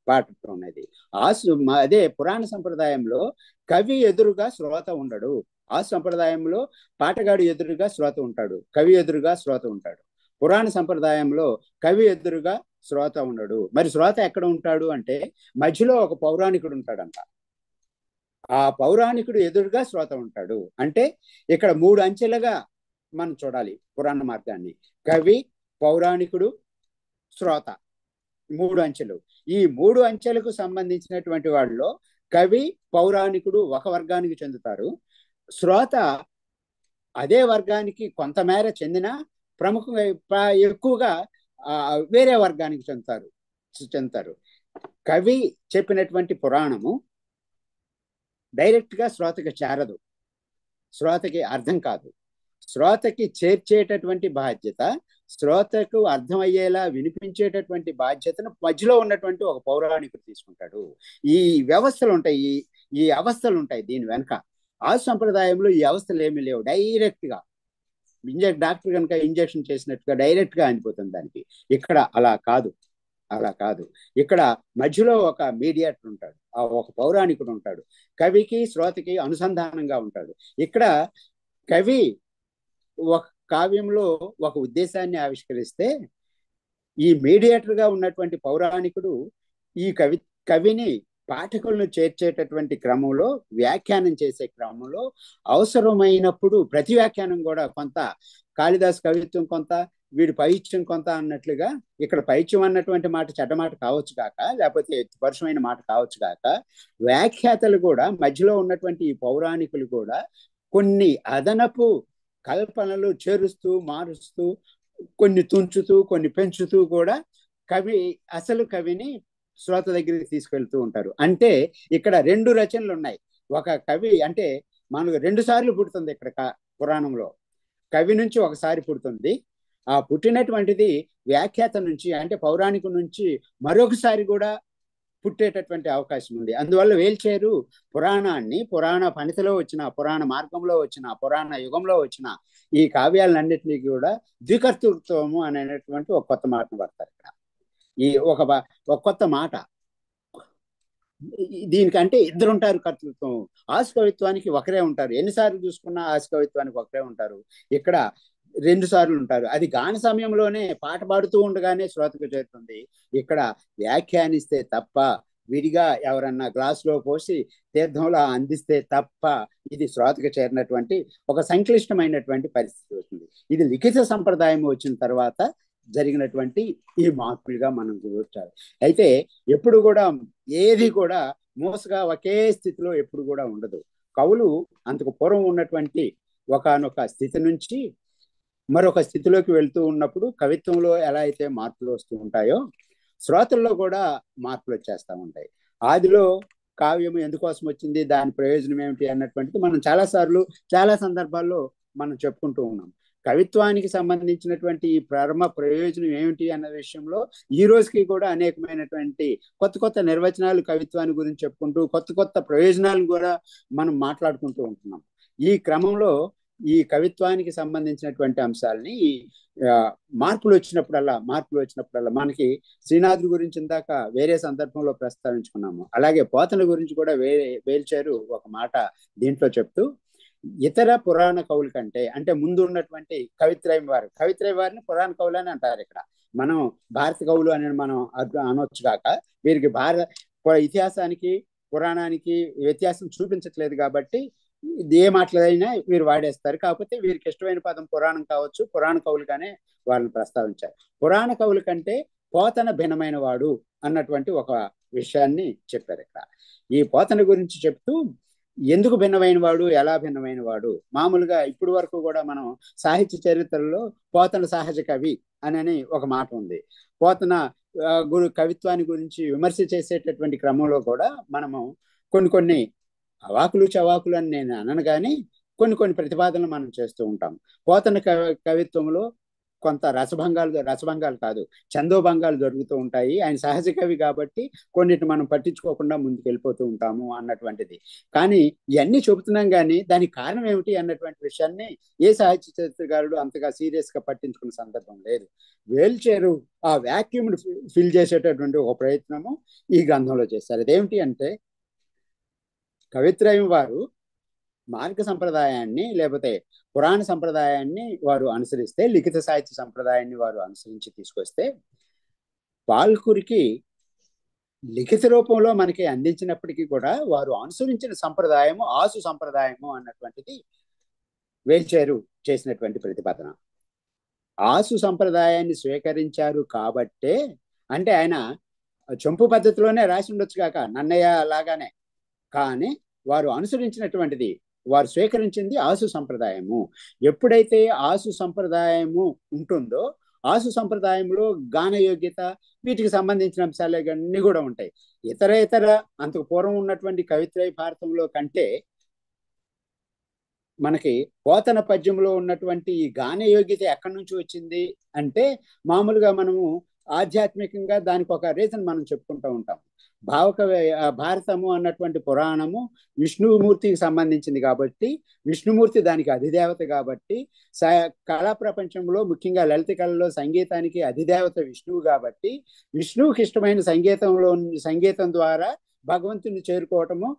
పాటతో ఉన్నది. అదే పురాణ సంప్రదాయంలో కవి ఎదురుగా శ్రోత ఉండడు. ఆ సంప్రదాయంలో పాటగాడు ఎదురుగా శ్రోత ఉంటాడు, కవి ఎదురుగా శ్రోత ఉంటాడు. పురాణ సంప్రదాయంలో కవి ఎదురుగా శ్రోత ఉండడు. మరి శ్రోత ఎక్కడ ఉంటాడు అంటే మధ్యలో ఒక పౌరాణికుడు ఉంటాడంట. ఆ పౌరాణికుడు ఎదురుగా శ్రోత ఉంటాడు. అంటే ఇక్కడ 3 అంచెలుగా మనం చూడాలి పురాణ మార్గాన్ని. కవి, పౌరాణికుడు, శ్రోత, 3 అంచెలు. ఈ 3 అంచెలకు సంబంధించినటువంటి వాళ్ళలో కవి, పౌరాణికుడు ఒక వర్గానికి చెందుతారు. శ్రోత అదే వర్గానికి కొంతమేర చెందిన, ప్రముఖంగా ఎక్కువగా వేరే వర్గానికి చెందుతారు. కవి చెప్పినటువంటి పురాణము డైరెక్ట్ గా శ్రోతకి చేరదు, శ్రోతకి అర్థం కాదు. శ్రోతకి చేర్చేటటువంటి బాధ్యత, శ్రోతకు అర్థమయ్యేలా వినిపించేటటువంటి బాధ్యతను మధ్యలో ఉన్నటువంటి ఒక పౌరాణికుడు తీసుకుంటాడు. ఈ వ్యవస్థలు ఉంటాయి, ఈ అవస్థలు ఉంటాయి దీని వెనక. ఆ సంప్రదాయంలో ఈ అవస్థలు ఏమీ లేవు. డైరెక్ట్ గా డాక్టర్ కనుక ఇంజెక్షన్ చేసినట్టుగా డైరెక్ట్ గా అందిపోతుంది దానికి. ఇక్కడ అలా కాదు. ఇక్కడ మధ్యలో ఒక మీడియేటర్ ఉంటాడు, ఒక పౌరాణికుడు ఉంటాడు, కవికి శ్రోతకి అనుసంధానంగా ఉంటాడు. ఇక్కడ కవి ఒక కావ్యంలో ఒక ఉద్దేశాన్ని ఆవిష్కరిస్తే, ఈ మీడియేటర్ గా ఉన్నటువంటి పౌరాణికుడు ఈ కవిని పాఠకులను చేర్చేటటువంటి క్రమంలో, వ్యాఖ్యానం చేసే క్రమంలో అవసరమైనప్పుడు ప్రతి వ్యాఖ్యానం కూడా కొంత కాళిదాసు కవిత్వం కొంత, వీడి పైత్యం కొంత అన్నట్లుగా, ఇక్కడ పైత్యం అన్నటువంటి మాట చెడ్డమాట కావచ్చు కాక, లేకపోతే పరుషమైన మాట కావచ్చు కాక, వ్యాఖ్యాతలు కూడా మధ్యలో ఉన్నటువంటి ఈ పౌరాణికులు కూడా కొన్ని అదనపు కల్పనలు చేరుస్తూ మారుస్తూ, కొన్ని తుంచుతూ కొన్ని పెంచుతూ కూడా అసలు కవిని శ్రోత దగ్గరికి తీసుకెళ్తూ ఉంటారు. అంటే ఇక్కడ రెండు రచనలు ఉన్నాయి. ఒక కవి అంటే మనకు 2 సార్లు పుడుతుంది ఇక్కడ పురాణంలో. కవి నుంచి ఒకసారి పుడుతుంది, ఆ పుట్టినటువంటిది వ్యాఖ్యాత నుంచి అంటే పౌరాణికు నుంచి మరొకసారి కూడా పుట్టేటటువంటి అవకాశం ఉంది. అందువల్ల వేల్చేరు పురాణాన్ని, పురాణ పనితిలో వచ్చిన, పురాణ మార్గంలో వచ్చిన, పురాణ యుగంలో వచ్చిన ఈ కావ్యాలన్నింటినీ కూడా ద్వికర్తృత్వము అనేటువంటి ఒక కొత్త మాటను పడతారు ఇక్కడ. ఈ ఒక కొత్త మాట. దీనికంటే ఇద్దరుంటారు కర్తృత్వం. ఆసు కవిత్వానికి ఒకరే ఉంటారు, ఎన్నిసార్లు చూసుకున్నా ఆసు కవిత్వానికి ఒకరే ఉంటారు. ఇక్కడ 2 సార్లు ఉంటారు. అది గాన సమయంలోనే పాట పాడుతూ ఉండగానే శ్రోతకు చేరుతుంది. ఇక్కడ వ్యాఖ్యానిస్తే తప్ప, విడిగా ఎవరన్నా గ్లాసులో పోసి తీర్థంలో అందిస్తే తప్ప ఇది శ్రోతకు చేరినటువంటి ఒక సంక్లిష్టమైనటువంటి పరిస్థితి అవుతుంది. ఇది లిఖిత సంప్రదాయం వచ్చిన తర్వాత జరిగినటువంటి ఈ మార్పులుగా మనం చూడాలి. అయితే ఎప్పుడు కూడా ఏది కూడా మోసగా ఒకే స్థితిలో ఎప్పుడు కూడా ఉండదు. కవులు అంతకు పూర్వం ఉన్నటువంటి ఒకానొక స్థితి నుంచి మరొక స్థితిలోకి వెళ్తూ ఉన్నప్పుడు కవిత్వంలో ఎలా అయితే మార్పులు వస్తూ ఉంటాయో, శ్రోతల్లో కూడా మార్పులు వచ్చేస్తూ ఉంటాయి. ఆదిలో కావ్యం ఎందుకోసం వచ్చింది, దాని ప్రయోజనం ఏమిటి అన్నటువంటిది మనం చాలా సందర్భాల్లో మనం చెప్పుకుంటూ ఉన్నాం. కవిత్వానికి సంబంధించినటువంటి ఈ పరమ ప్రయోజనం ఏమిటి అన్న విషయంలో ఈ రోజుకి కూడా అనేకమైనటువంటి కొత్త నిర్వచనాలు కవిత్వాన్ని గురించి చెప్పుకుంటూ కొత్త ప్రయోజనాలను కూడా మనం మాట్లాడుకుంటూ ఉంటున్నాం. ఈ క్రమంలో ఈ కవిత్వానికి సంబంధించినటువంటి అంశాలని మార్పులు వచ్చినప్పుడల్లా మనకి శ్రీనాథుడి గురించి ఇందాక వేరే సందర్భంలో ప్రస్తావించుకున్నాము. అలాగే పోతన గురించి కూడా వేల్చారు ఒక మాట దీంట్లో చెప్తూ, ఇతర పురాణ కవుల కంటే అంటే ముందు ఉన్నటువంటి కవిత్రయం వారిని పురాణ కవులు అని అంటారు. ఇక్కడ మనం భారత కవులు అని మనం అనొచ్చు కాక, వీరికి ఇతిహాసానికి పురాణానికి వ్యత్యాసం చూపించట్లేదు కాబట్టి ఏ మాటలైనా వీరు వాడేస్తారు. కాకపోతే వీరికి ఇష్టమైన పదం పురాణం కావచ్చు, పురాణ కవులుగానే వాళ్ళని ప్రస్తావించారు. పురాణ కవుల కంటే పోతన భిన్నమైన వాడు అన్నటువంటి ఒక విషయాన్ని చెప్పారు ఇక్కడ. ఈ పోతన గురించి చెప్తూ ఎందుకు భిన్నమైన వాడు, ఎలా భిన్నమైన వాడు, మామూలుగా ఇప్పుడు వరకు కూడా మనం సాహిత్య చరిత్రలో పోతన సహజ కవి అని ఒక మాట ఉంది. పోతన కవిత్వాన్ని గురించి విమర్శ చేసేటటువంటి క్రమంలో కూడా మనము కొన్ని అవాకులు చవాకులు అని నేను అనను కానీ కొన్ని ప్రతిపాదనలు మనం చేస్తూ ఉంటాం. పోతన కవిత్వంలో కొంత రసభంగాలు కాదు, చందోభంగాలు జరుగుతూ ఉంటాయి. ఆయన సహజ కవి కాబట్టి కొన్నిటిని మనం పట్టించుకోకుండా ముందుకు వెళ్ళిపోతూ ఉంటాము అన్నటువంటిది. కానీ ఇవన్నీ చెబుతున్నాం కానీ దానికి కారణం ఏమిటి అన్నటువంటి విషయాన్ని ఏ సాహిత్య చరిత్రకారుడు అంతగా సీరియస్ గా పట్టించుకున్న సందర్భం లేదు. వేల్చేరు ఆ వ్యాక్యూమ్ ఫిల్ చేసేటటువంటి ఒక ప్రయత్నము ఈ గ్రంథంలో చేశారు. అదేమిటి అంటే, కవిత్రయం వారు మార్గ సంప్రదాయాన్ని లేకపోతే పురాణ సంప్రదాయాన్ని వారు అనుసరిస్తే, లిఖిత సాహిత్య సంప్రదాయాన్ని వారు అనుసరించి తీసుకొస్తే, పాల్కురికి లిఖిత రూపంలో మనకి అందించినప్పటికీ కూడా వారు అనుసరించిన సంప్రదాయము ఆసు సంప్రదాయము అన్నటువంటిది వేల్చేరు చేసినటువంటి ప్రతిపాదన. ఆసు సంప్రదాయాన్ని స్వీకరించారు కాబట్టే, అంటే ఆయన చంపు పద్ధతిలోనే రాసి ఉండొచ్చు కాక నన్నయ్య లాగానే, కానీ వారు అనుసరించినటువంటిది, వారు స్వీకరించింది ఆసు సంప్రదాయము. ఎప్పుడైతే ఆసు సంప్రదాయము ఉంటుందో, ఆసు సంప్రదాయంలో గాన యోగ్యత వీటికి సంబంధించిన అంశాలు అన్నీ కూడా ఉంటాయి. ఇతర అంతకు పూర్వం ఉన్నటువంటి కవిత్రయ భారతంలో కంటే మనకి పోతన పద్యంలో ఉన్నటువంటి ఈ గాన యోగ్యత ఎక్కడి నుంచి వచ్చింది అంటే, మామూలుగా మనము ఆధ్యాత్మికంగా దానికి ఒక రీజన్ మనం చెప్పుకుంటూ ఉంటాం. భారతము అన్నటువంటి పురాణము విష్ణుమూర్తికి సంబంధించింది కాబట్టి, విష్ణుమూర్తి దానికి అధిదేవత కాబట్టి, కళా ప్రపంచంలో ముఖ్యంగా లలిత కళలో సంగీతానికి అధిదేవత విష్ణువు కాబట్టి, విష్ణువుకి ఇష్టమైన సంగీతం ద్వారా భగవంతుని చేరుకోవటము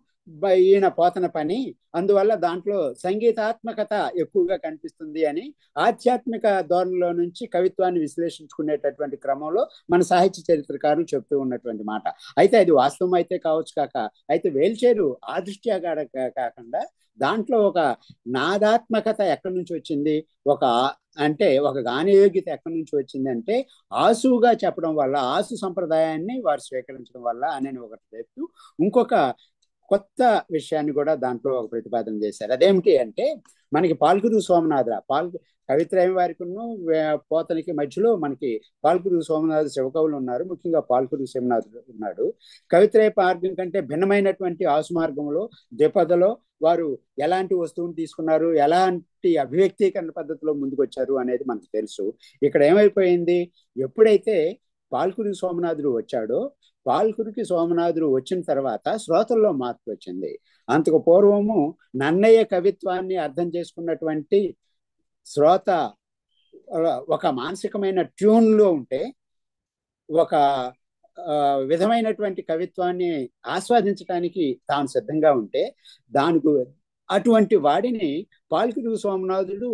ఈయన పోతన పని. అందువల్ల దాంట్లో సంగీతాత్మకత ఎక్కువగా కనిపిస్తుంది అని ఆధ్యాత్మిక ధోరణిలో నుంచి కవిత్వాన్ని విశ్లేషించుకునేటటువంటి క్రమంలో మన సాహిత్య చరిత్రకారులు చెప్తూ ఉన్నటువంటి మాట. అయితే అది వాస్తవం అయితే కావచ్చు కాక, అయితే వేల్చేరు ఆ దృష్ట్యా కాకుండా దాంట్లో ఒక నాదాత్మకత ఎక్కడి నుంచి వచ్చింది, ఒక గానయోగ్యత ఎక్కడి నుంచి వచ్చింది అంటే ఆసుగా చెప్పడం వల్ల, ఆసు సంప్రదాయాన్ని వారు స్వీకరించడం వల్ల అని ఒకటి చెప్తూ ఇంకొక కొత్త విషయాన్ని కూడా దాంట్లో ఒక ప్రతిపాదన చేశారు. అదేమిటి అంటే, మనకి పాల్కురు సోమనాథ కవిత్రయం వారికి పోతనికి మధ్యలో మనకి పాల్కురు సోమనాథ శివకవులు ఉన్నారు. ముఖ్యంగా పాల్కురు సోమనాథుడు ఉన్నాడు. కవిత్రయ మార్గం కంటే భిన్నమైనటువంటి ఆసు మార్గంలో ద్విపదలో వారు ఎలాంటి వస్తువుని తీసుకున్నారు, ఎలాంటి అభివ్యక్తీకరణ పద్ధతిలో ముందుకు వచ్చారు అనేది మనకు తెలుసు. ఇక్కడ ఏమైపోయింది, ఎప్పుడైతే పాల్కురి సోమనాథుడు వచ్చాడో, పాల్కురికి సోమనాథుడు వచ్చిన తర్వాత శ్రోతల్లో మార్పు వచ్చింది. అంతకు పూర్వము నన్నయ్య కవిత్వాన్ని అర్థం చేసుకున్నటువంటి శ్రోత ఒక మానసికమైన ట్యూన్లో ఉంటే, ఒక విధమైనటువంటి కవిత్వాన్ని ఆస్వాదించడానికి తాను సిద్ధంగా ఉంటే, దానికి అటువంటి వాడిని పాల్కురి సోమనాథుడు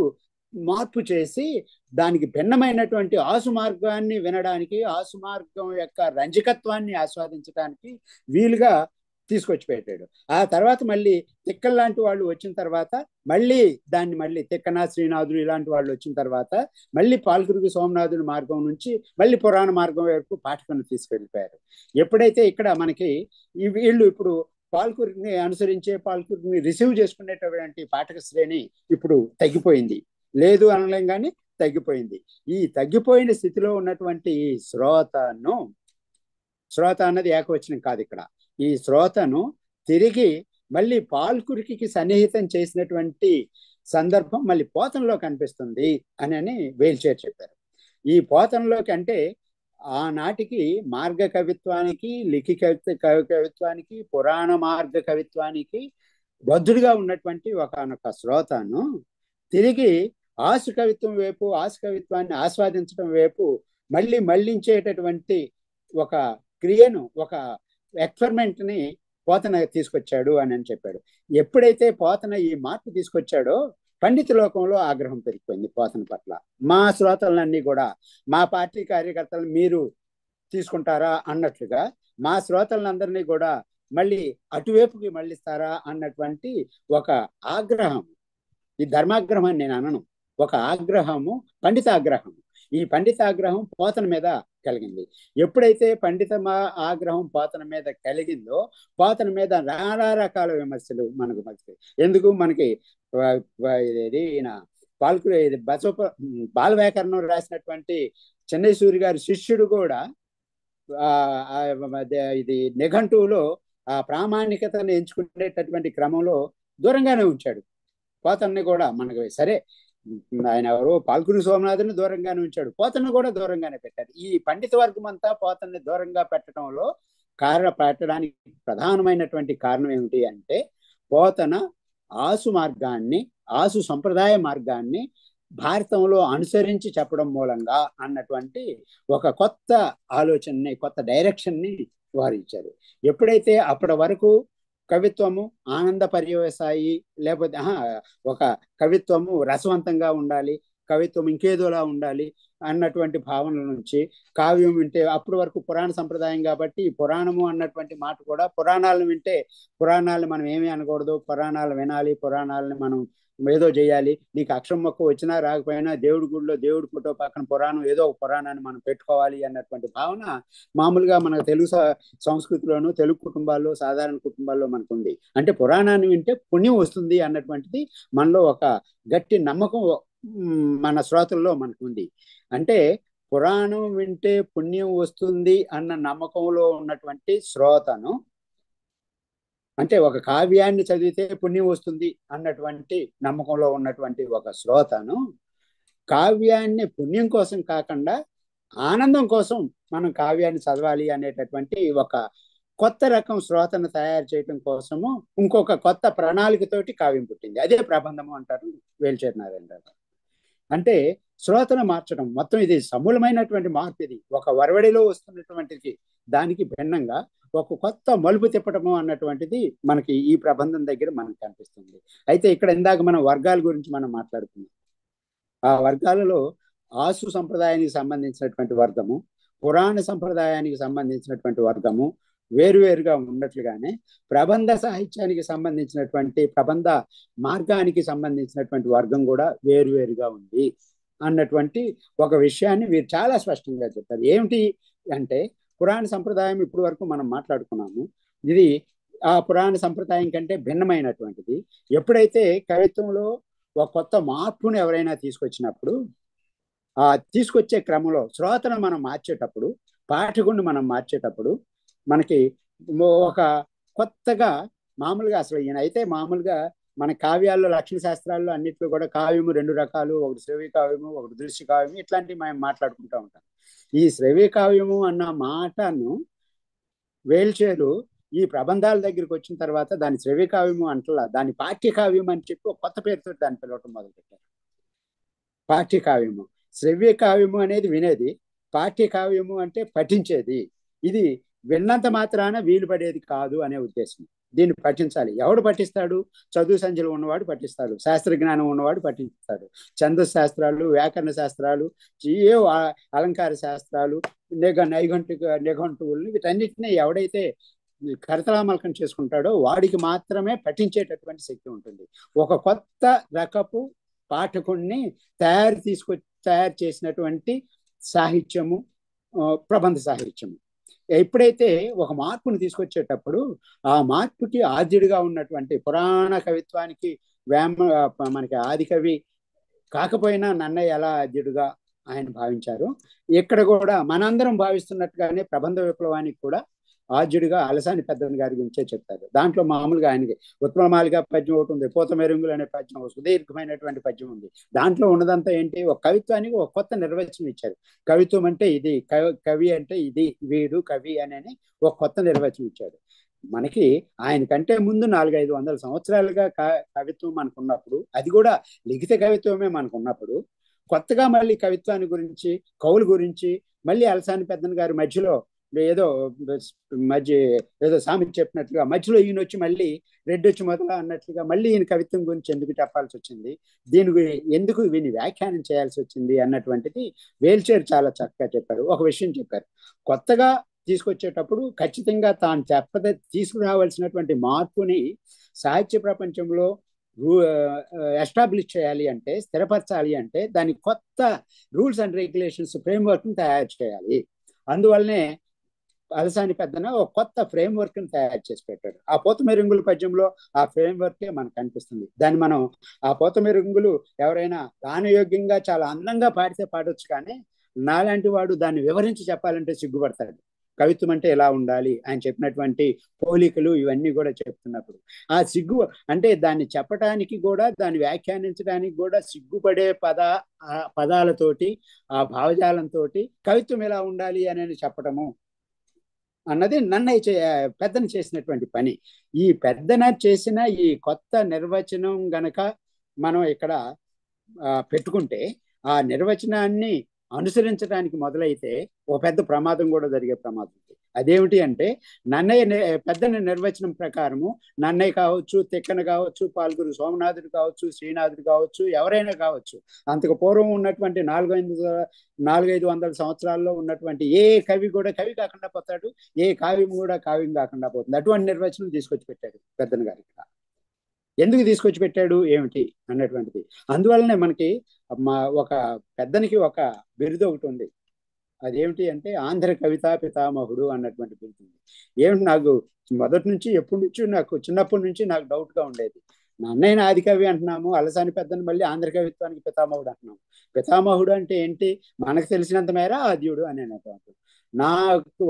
మార్పు చేసి దానికి భిన్నమైనటువంటి ఆసు మార్గాన్ని వినడానికి, ఆసు మార్గం యొక్క రంజకత్వాన్ని ఆస్వాదించడానికి వీలుగా తీసుకొచ్చి పెట్టాడు. ఆ తర్వాత మళ్ళీ తిక్కల్ లాంటి వాళ్ళు వచ్చిన తర్వాత మళ్ళీ తిక్కన శ్రీనాథుడు ఇలాంటి వాళ్ళు వచ్చిన తర్వాత మళ్ళీ పాల్కురికి సోమనాథుడి మార్గం నుంచి మళ్ళీ పురాణ మార్గం వరకు పాఠకులను తీసుకెళ్ళిపోయారు. ఎప్పుడైతే ఇక్కడ మనకి వీళ్ళు ఇప్పుడు పాల్కురిని అనుసరించే, పాల్కురిని రిసీవ్ చేసుకునేటటువంటి పాఠక శ్రేణి ఇప్పుడు తగ్గిపోయింది. లేదు అనలేం కానీ తగ్గిపోయింది. ఈ తగ్గిపోయిన స్థితిలో ఉన్నటువంటి శ్రోత అన్నది ఏకవచనం కాదు ఇక్కడ. ఈ శ్రోతను తిరిగి మళ్ళీ పాల్కురికి సన్నిహితం చేసినటువంటి సందర్భం మళ్ళీ పోతనలో కనిపిస్తుంది అని వేల్చేరు చెప్పారు. ఈ పోతనలోకి అంటే ఆనాటికి మార్గ కవిత్వానికి, లిఖి కవిత్వానికి, పురాణ మార్గ కవిత్వానికి బద్ధుడిగా ఉన్నటువంటి ఒకనొక శ్రోతను తిరిగి ఆసు కవిత్వం వైపు, ఆసు కవిత్వాన్ని ఆస్వాదించడం వైపు మళ్ళించేటటువంటి ఒక క్రియను, ఒక ఎక్స్పెరిమెంట్ని పోతన తీసుకొచ్చాడు అని చెప్పాడు. ఎప్పుడైతే పోతన ఈ మార్పు తీసుకొచ్చాడో పండిత లోకంలో ఆగ్రహం పెరిగిపోయింది పోతన పట్ల. మా శ్రోతలన్నీ కూడా, మా పార్టీ కార్యకర్తలు మీరు తీసుకుంటారా అన్నట్లుగా మా శ్రోతలందరినీ కూడా మళ్ళీ అటువైపుకి మళ్ళిస్తారా అన్నటువంటి ఒక ఆగ్రహం, ఈ ధర్మాగ్రహం అని నేను అనను, ఒక ఆగ్రహము, పండితాగ్రహం. ఈ పండితాగ్రహం పోతన మీద కలిగింది. ఎప్పుడైతే ఆగ్రహం పోతన మీద కలిగిందో, పోతన మీద నానా రకాల విమర్శలు మనకు మధ్య. ఎందుకు మనకి ఈయన పాల్కురి బాల వ్యాకరణం రాసినటువంటి చెన్నై సూరి గారి శిష్యుడు కూడా ఇది నిఘంటువులో ఆ ప్రామాణికతను ఎంచుకునేటటువంటి క్రమంలో దూరంగానే ఉంచాడు పోతన్ని కూడా. మనకు సరే ఆయన ఎవరో పాల్కురి సోమనాథుని దూరంగానే ఉంచాడు, పోతను కూడా దూరంగానే పెట్టారు. ఈ పండిత వర్గం అంతా పోతన్ని దూరంగా పెట్టడంలో పెట్టడానికి ప్రధానమైనటువంటి కారణం ఏమిటి అంటే, పోతన ఆసు మార్గాన్ని, ఆసు సంప్రదాయ మార్గాన్ని భారతంలో అనుసరించి చెప్పడం మూలంగా అన్నటువంటి ఒక కొత్త ఆలోచనని, కొత్త డైరెక్షన్ని వారు ఇచ్చారు. ఎప్పుడైతే అప్పటి వరకు కవిత్వము ఆనంద పర్యవసాయి, లేకపోతే ఒక కవిత్వము రసవంతంగా ఉండాలి, కవిత్వం ఇంకేదోలా ఉండాలి అన్నటువంటి భావనల నుంచి కావ్యం వింటే, అప్పటి వరకు పురాణ సంప్రదాయం కాబట్టి పురాణము అన్నటువంటి మాట కూడా, పురాణాలను వింటే పురాణాలను మనం ఏమీ అనకూడదు, పురాణాలు వినాలి, పురాణాలను మనం ఏదో చేయాలి, నీకు అక్షరం మొక్క వచ్చినా రాకపోయినా దేవుడి గుడిలో దేవుడి ఫోటో పక్కన పురాణం, ఏదో ఒక పురాణాన్ని మనం పెట్టుకోవాలి అన్నటువంటి భావన మామూలుగా మన తెలుగు సంస్కృతిలోను, తెలుగు కుటుంబాల్లో, సాధారణ కుటుంబాల్లో మనకు ఉంది. అంటే పురాణాన్ని వింటే పుణ్యం వస్తుంది అన్నటువంటిది మనలో ఒక గట్టి నమ్మకం మన శ్రోతల్లో మనకు ఉంది. అంటే పురాణం వింటే పుణ్యం వస్తుంది అన్న నమ్మకంలో ఉన్నటువంటి శ్రోతను, అంటే ఒక కావ్యాన్ని చదివితే పుణ్యం వస్తుంది అన్నటువంటి నమ్మకంలో ఉన్నటువంటి ఒక శ్రోతను కావ్యాన్ని పుణ్యం కోసం కాకుండా ఆనందం కోసం మనం కావ్యాన్ని చదవాలి అనేటటువంటి ఒక కొత్త రకం శ్రోతను తయారు చేయడం కోసము ఇంకొక కొత్త ప్రణాళికతోటి కావ్యం పుట్టింది. అదే ప్రబంధము అంటారు వేల్చేరి నారాయణరావు. అంటే శ్రోతను మార్చడం, మొత్తం ఇది సమూలమైనటువంటి మార్పు. ఇది ఒక వరవడిలో వస్తున్నటువంటిది దానికి భిన్నంగా ఒక కొత్త మలుపు తిప్పటము అన్నటువంటిది మనకి ఈ ప్రబంధం దగ్గర మనకు కనిపిస్తుంది. అయితే ఇక్కడ ఇందాక మనం వర్గాల గురించి మనం మాట్లాడుకున్నాం. ఆ వర్గాలలో ఆసు సంప్రదాయానికి సంబంధించినటువంటి వర్గము, పురాణ సంప్రదాయానికి సంబంధించినటువంటి వర్గము వేరువేరుగా ఉన్నట్లుగానే ప్రబంధ సాహిత్యానికి సంబంధించినటువంటి ప్రబంధ మార్గానికి సంబంధించినటువంటి వర్గం కూడా వేరువేరుగా ఉంది అన్నటువంటి ఒక విషయాన్ని వీరు చాలా స్పష్టంగా చెప్పారు. ఏమిటి అంటే పురాణ సంప్రదాయం ఇప్పటి వరకు మనం మాట్లాడుకున్నాము. ఇది ఆ పురాణ సంప్రదాయం కంటే భిన్నమైనటువంటిది. ఎప్పుడైతే కవిత్వంలో ఒక కొత్త మార్పును ఎవరైనా తీసుకొచ్చినప్పుడు ఆ తీసుకొచ్చే క్రమంలో శ్రోతను మనం మార్చేటప్పుడు, పాఠకుడిని మనం మార్చేటప్పుడు మనకి ఒక కొత్తగా మామూలుగా అసలు ఈయన అయితే మామూలుగా మన కావ్యాల్లో లక్షణ శాస్త్రాల్లో అన్నిట్లో కూడా కావ్యము రెండు రకాలు, ఒకటి శ్రవ్య కావ్యము, ఒకటి దృశ్య కావ్యము, ఇట్లాంటివి మనం మాట్లాడుకుంటూ ఉంటాం. ఈ శ్రవ్య కావ్యము అన్న మాటను వేల్చేరు ఈ ప్రబంధాల దగ్గరికి వచ్చిన తర్వాత దాని శ్రవ్య కావ్యము అంటలా, దాని పాఠ్యకావ్యం అని చెప్పి ఒక కొత్త పేరుతో దాన్ని పిలవటం మొదలుపెట్టారు. పాఠ్యకావ్యము, శ్రవ్య కావ్యము అనేది వినేది, పాఠ్యకావ్యము అంటే పఠించేది. ఇది విన్నంత మాత్రాన వీలు పడేది కాదు అనే ఉద్దేశం. దీన్ని పఠించాలి. ఎవడు పఠిస్తాడు? చదువు సంఖ్యలు ఉన్నవాడు పఠిస్తాడు, శాస్త్ర జ్ఞానం ఉన్నవాడు పఠిస్తాడు. ఛందస్ శాస్త్రాలు, వ్యాకరణ శాస్త్రాలు, ఏ అలంకార శాస్త్రాలు, నిఘంటువుల్ని వీటన్నిటిని ఎవడైతే కరతలామలకం చేసుకుంటాడో వాడికి మాత్రమే పఠించేటటువంటి శక్తి ఉంటుంది. ఒక కొత్త రకపు పాఠకుణ్ణి తయారు చేసినటువంటి సాహిత్యము ప్రబంధ సాహిత్యము. ఎప్పుడైతే ఒక మార్పుని తీసుకొచ్చేటప్పుడు ఆ మార్పుకి ఆద్యుడిగా ఉన్నటువంటి పురాణ కవిత్వానికి మనకి ఆది కవి కాకపోయినా నన్నయ్య ఎలా ఆద్యుడిగా ఆయన భావించారు, ఇక్కడ కూడా మనందరం భావిస్తున్నట్టుగానే ప్రబంధ విప్లవానికి కూడా ఆద్యుడిగా అలసాని పెద్దన్న గారి గురించే చెప్తారు. దాంట్లో మామూలుగా ఆయనకి ఉత్పలమాలిగా పద్యం ఒకటి ఉంది, పోతమెరుంగులు అనే పద్యం, సుదీర్ఘమైనటువంటి పద్యం ఉంది. దాంట్లో ఉన్నదంతా ఏంటి? ఒక కవిత్వానికి ఒక కొత్త నిర్వచనం ఇచ్చారు. కవిత్వం అంటే ఇది, కవి అంటే ఇది, వీడు కవి అని ఒక కొత్త నిర్వచనం ఇచ్చాడు. మనకి ఆయన కంటే ముందు 400-500 సంవత్సరాలుగా కవిత్వం మనకున్నప్పుడు, అది కూడా లిఖిత కవిత్వమే మనకున్నప్పుడు, కొత్తగా మళ్ళీ కవిత్వాన్ని గురించి, కవుల గురించి మళ్ళీ అలసాని పెద్దన్న గారి మధ్యలో ఏదో సామెత చెప్పినట్లుగా మధ్యలో ఈయన వచ్చి మళ్ళీ రెడ్డి వచ్చి మొదల అన్నట్లుగా మళ్ళీ ఈయన కవిత్వం గురించి ఎందుకు చెప్పాల్సి వచ్చింది, దీని ఎందుకు వీని వ్యాఖ్యానం చేయాల్సి వచ్చింది అన్నటువంటిది వేల్చేరు చాలా చక్కగా చెప్పారు. ఒక విషయం చెప్పారు, కొత్తగా తీసుకొచ్చేటప్పుడు ఖచ్చితంగా తాను తీసుకురావాల్సినటువంటి మార్పుని సాహిత్య ప్రపంచంలో ఎస్టాబ్లిష్ చేయాలి అంటే, స్థిరపరచాలి అంటే దానికి కొత్త రూల్స్ అండ్ రెగ్యులేషన్స్ ఫ్రేమ్వర్క్ని తయారు చేయాలి. అందువల్లనే అలసాని పెద్దన ఒక కొత్త ఫ్రేమ్వర్క్ ని తయారు చేసి పెట్టాడు. ఆ పోతమెరుంగుల పద్యంలో ఆ ఫ్రేమ్వర్కే మనకు కనిపిస్తుంది. దాన్ని మనం ఆ పోతమెరుంగులు ఎవరైనా గానయోగ్యంగా చాలా అందంగా పాడితే పాడొచ్చు, కానీ నాలాంటి వాడు దాన్ని వివరించి చెప్పాలంటే సిగ్గుపడతాడు. కవిత్వం అంటే ఎలా ఉండాలి, ఆయన చెప్పినటువంటి పోలికలు ఇవన్నీ కూడా చెప్తున్నప్పుడు ఆ సిగ్గు అంటే దాన్ని చెప్పడానికి కూడా, దాన్ని వ్యాఖ్యానించడానికి కూడా సిగ్గుపడే పదాలతోటి, ఆ భావజాలంతో కవిత్వం ఎలా ఉండాలి అని చెప్పడము అన్నది పెద్దన చేసినటువంటి పని. ఈ పెద్దన చేసిన ఈ కొత్త నిర్వచనం గనక మనం ఇక్కడ పెట్టుకుంటే, ఆ నిర్వచనాన్ని అనుసరించడానికి మొదలైతే ఒక పెద్ద ప్రమాదం కూడా జరిగే ప్రమాదం ఉంది. అదేమిటి అంటే, పెద్దన నిర్వచనం ప్రకారము నన్నయ్య కావచ్చు, తిక్కన కావచ్చు, పాల్గురు సోమనాథుడు కావచ్చు, శ్రీనాథుడు కావచ్చు, ఎవరైనా కావచ్చు, అంతకు పూర్వం ఉన్నటువంటి 400-500 సంవత్సరాల్లో ఉన్నటువంటి ఏ కవి కూడా కవి కాకుండా పోతాడు, ఏ కావ్యం కూడా కావ్యం కాకుండా పోతుంది. అటువంటి నిర్వచనం తీసుకొచ్చి పెట్టాడు పెద్దన గారికి. ఎందుకు తీసుకొచ్చి పెట్టాడు ఏమిటి అన్నటువంటిది. అందువల్లనే మనకి ఒక పెద్దనికి ఒక బిరుదు ఒకటి ఉంది. అదేమిటి అంటే ఆంధ్ర కవితా పితామహుడు అన్నటువంటి బిరుదు ఉంది. ఏమిటి, నాకు మొదటి నుంచి ఎప్పటి నుంచి నాకు చిన్నప్పటి నుంచి నాకు డౌట్గా ఉండేది. నన్నయ్య ఆది కవి అంటున్నాము, అలసాని పెద్దని మళ్ళీ ఆంధ్ర కవిత్వానికి పితామహుడు అంటున్నాము. పితామహుడు అంటే ఏంటి? మనకు తెలిసినంత మేర ఆద్యుడు అని అనేటువంటి. నా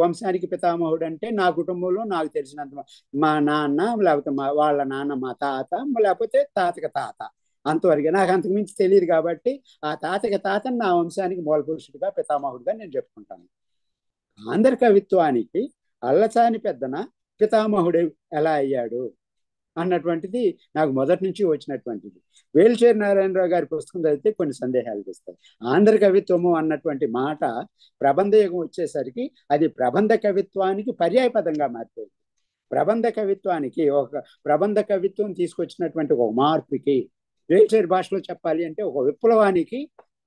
వంశానికి పితామహుడు అంటే నా కుటుంబంలో నాకు తెలిసినంత మా నాన్న, లేకపోతే వాళ్ళ నాన్న మా తాత, లేకపోతే తాతకి తాత, అంతవరకే నాకు అంతకు మించి తెలియదు కాబట్టి ఆ తాతకి తాతని నా వంశానికి మూల పురుషుడిగా పితామహుడిగా నేను చెప్పుకుంటాను. ఆంధ్ర కవిత్వానికి అల్లసాని పెద్దన పితామహుడు ఎలా అయ్యాడు అన్నటువంటిది నాకు మొదటి నుంచి వచ్చినటువంటిది. వేల్చేరి నారాయణరావు గారి పుస్తకం చదివితే కొన్ని సందేహాలు వస్తాయి. ఆంధ్ర కవిత్వము అన్నటువంటి మాట ప్రబంధ యుగం వచ్చేసరికి అది ప్రబంధ కవిత్వానికి పర్యాయపదంగా మారిపోయింది. ప్రబంధ కవిత్వానికి ఒక ప్రబంధ కవిత్వం తీసుకొచ్చినటువంటి ఒక మార్పుకి, వేల్చేరి భాషలో చెప్పాలి అంటే ఒక విప్లవానికి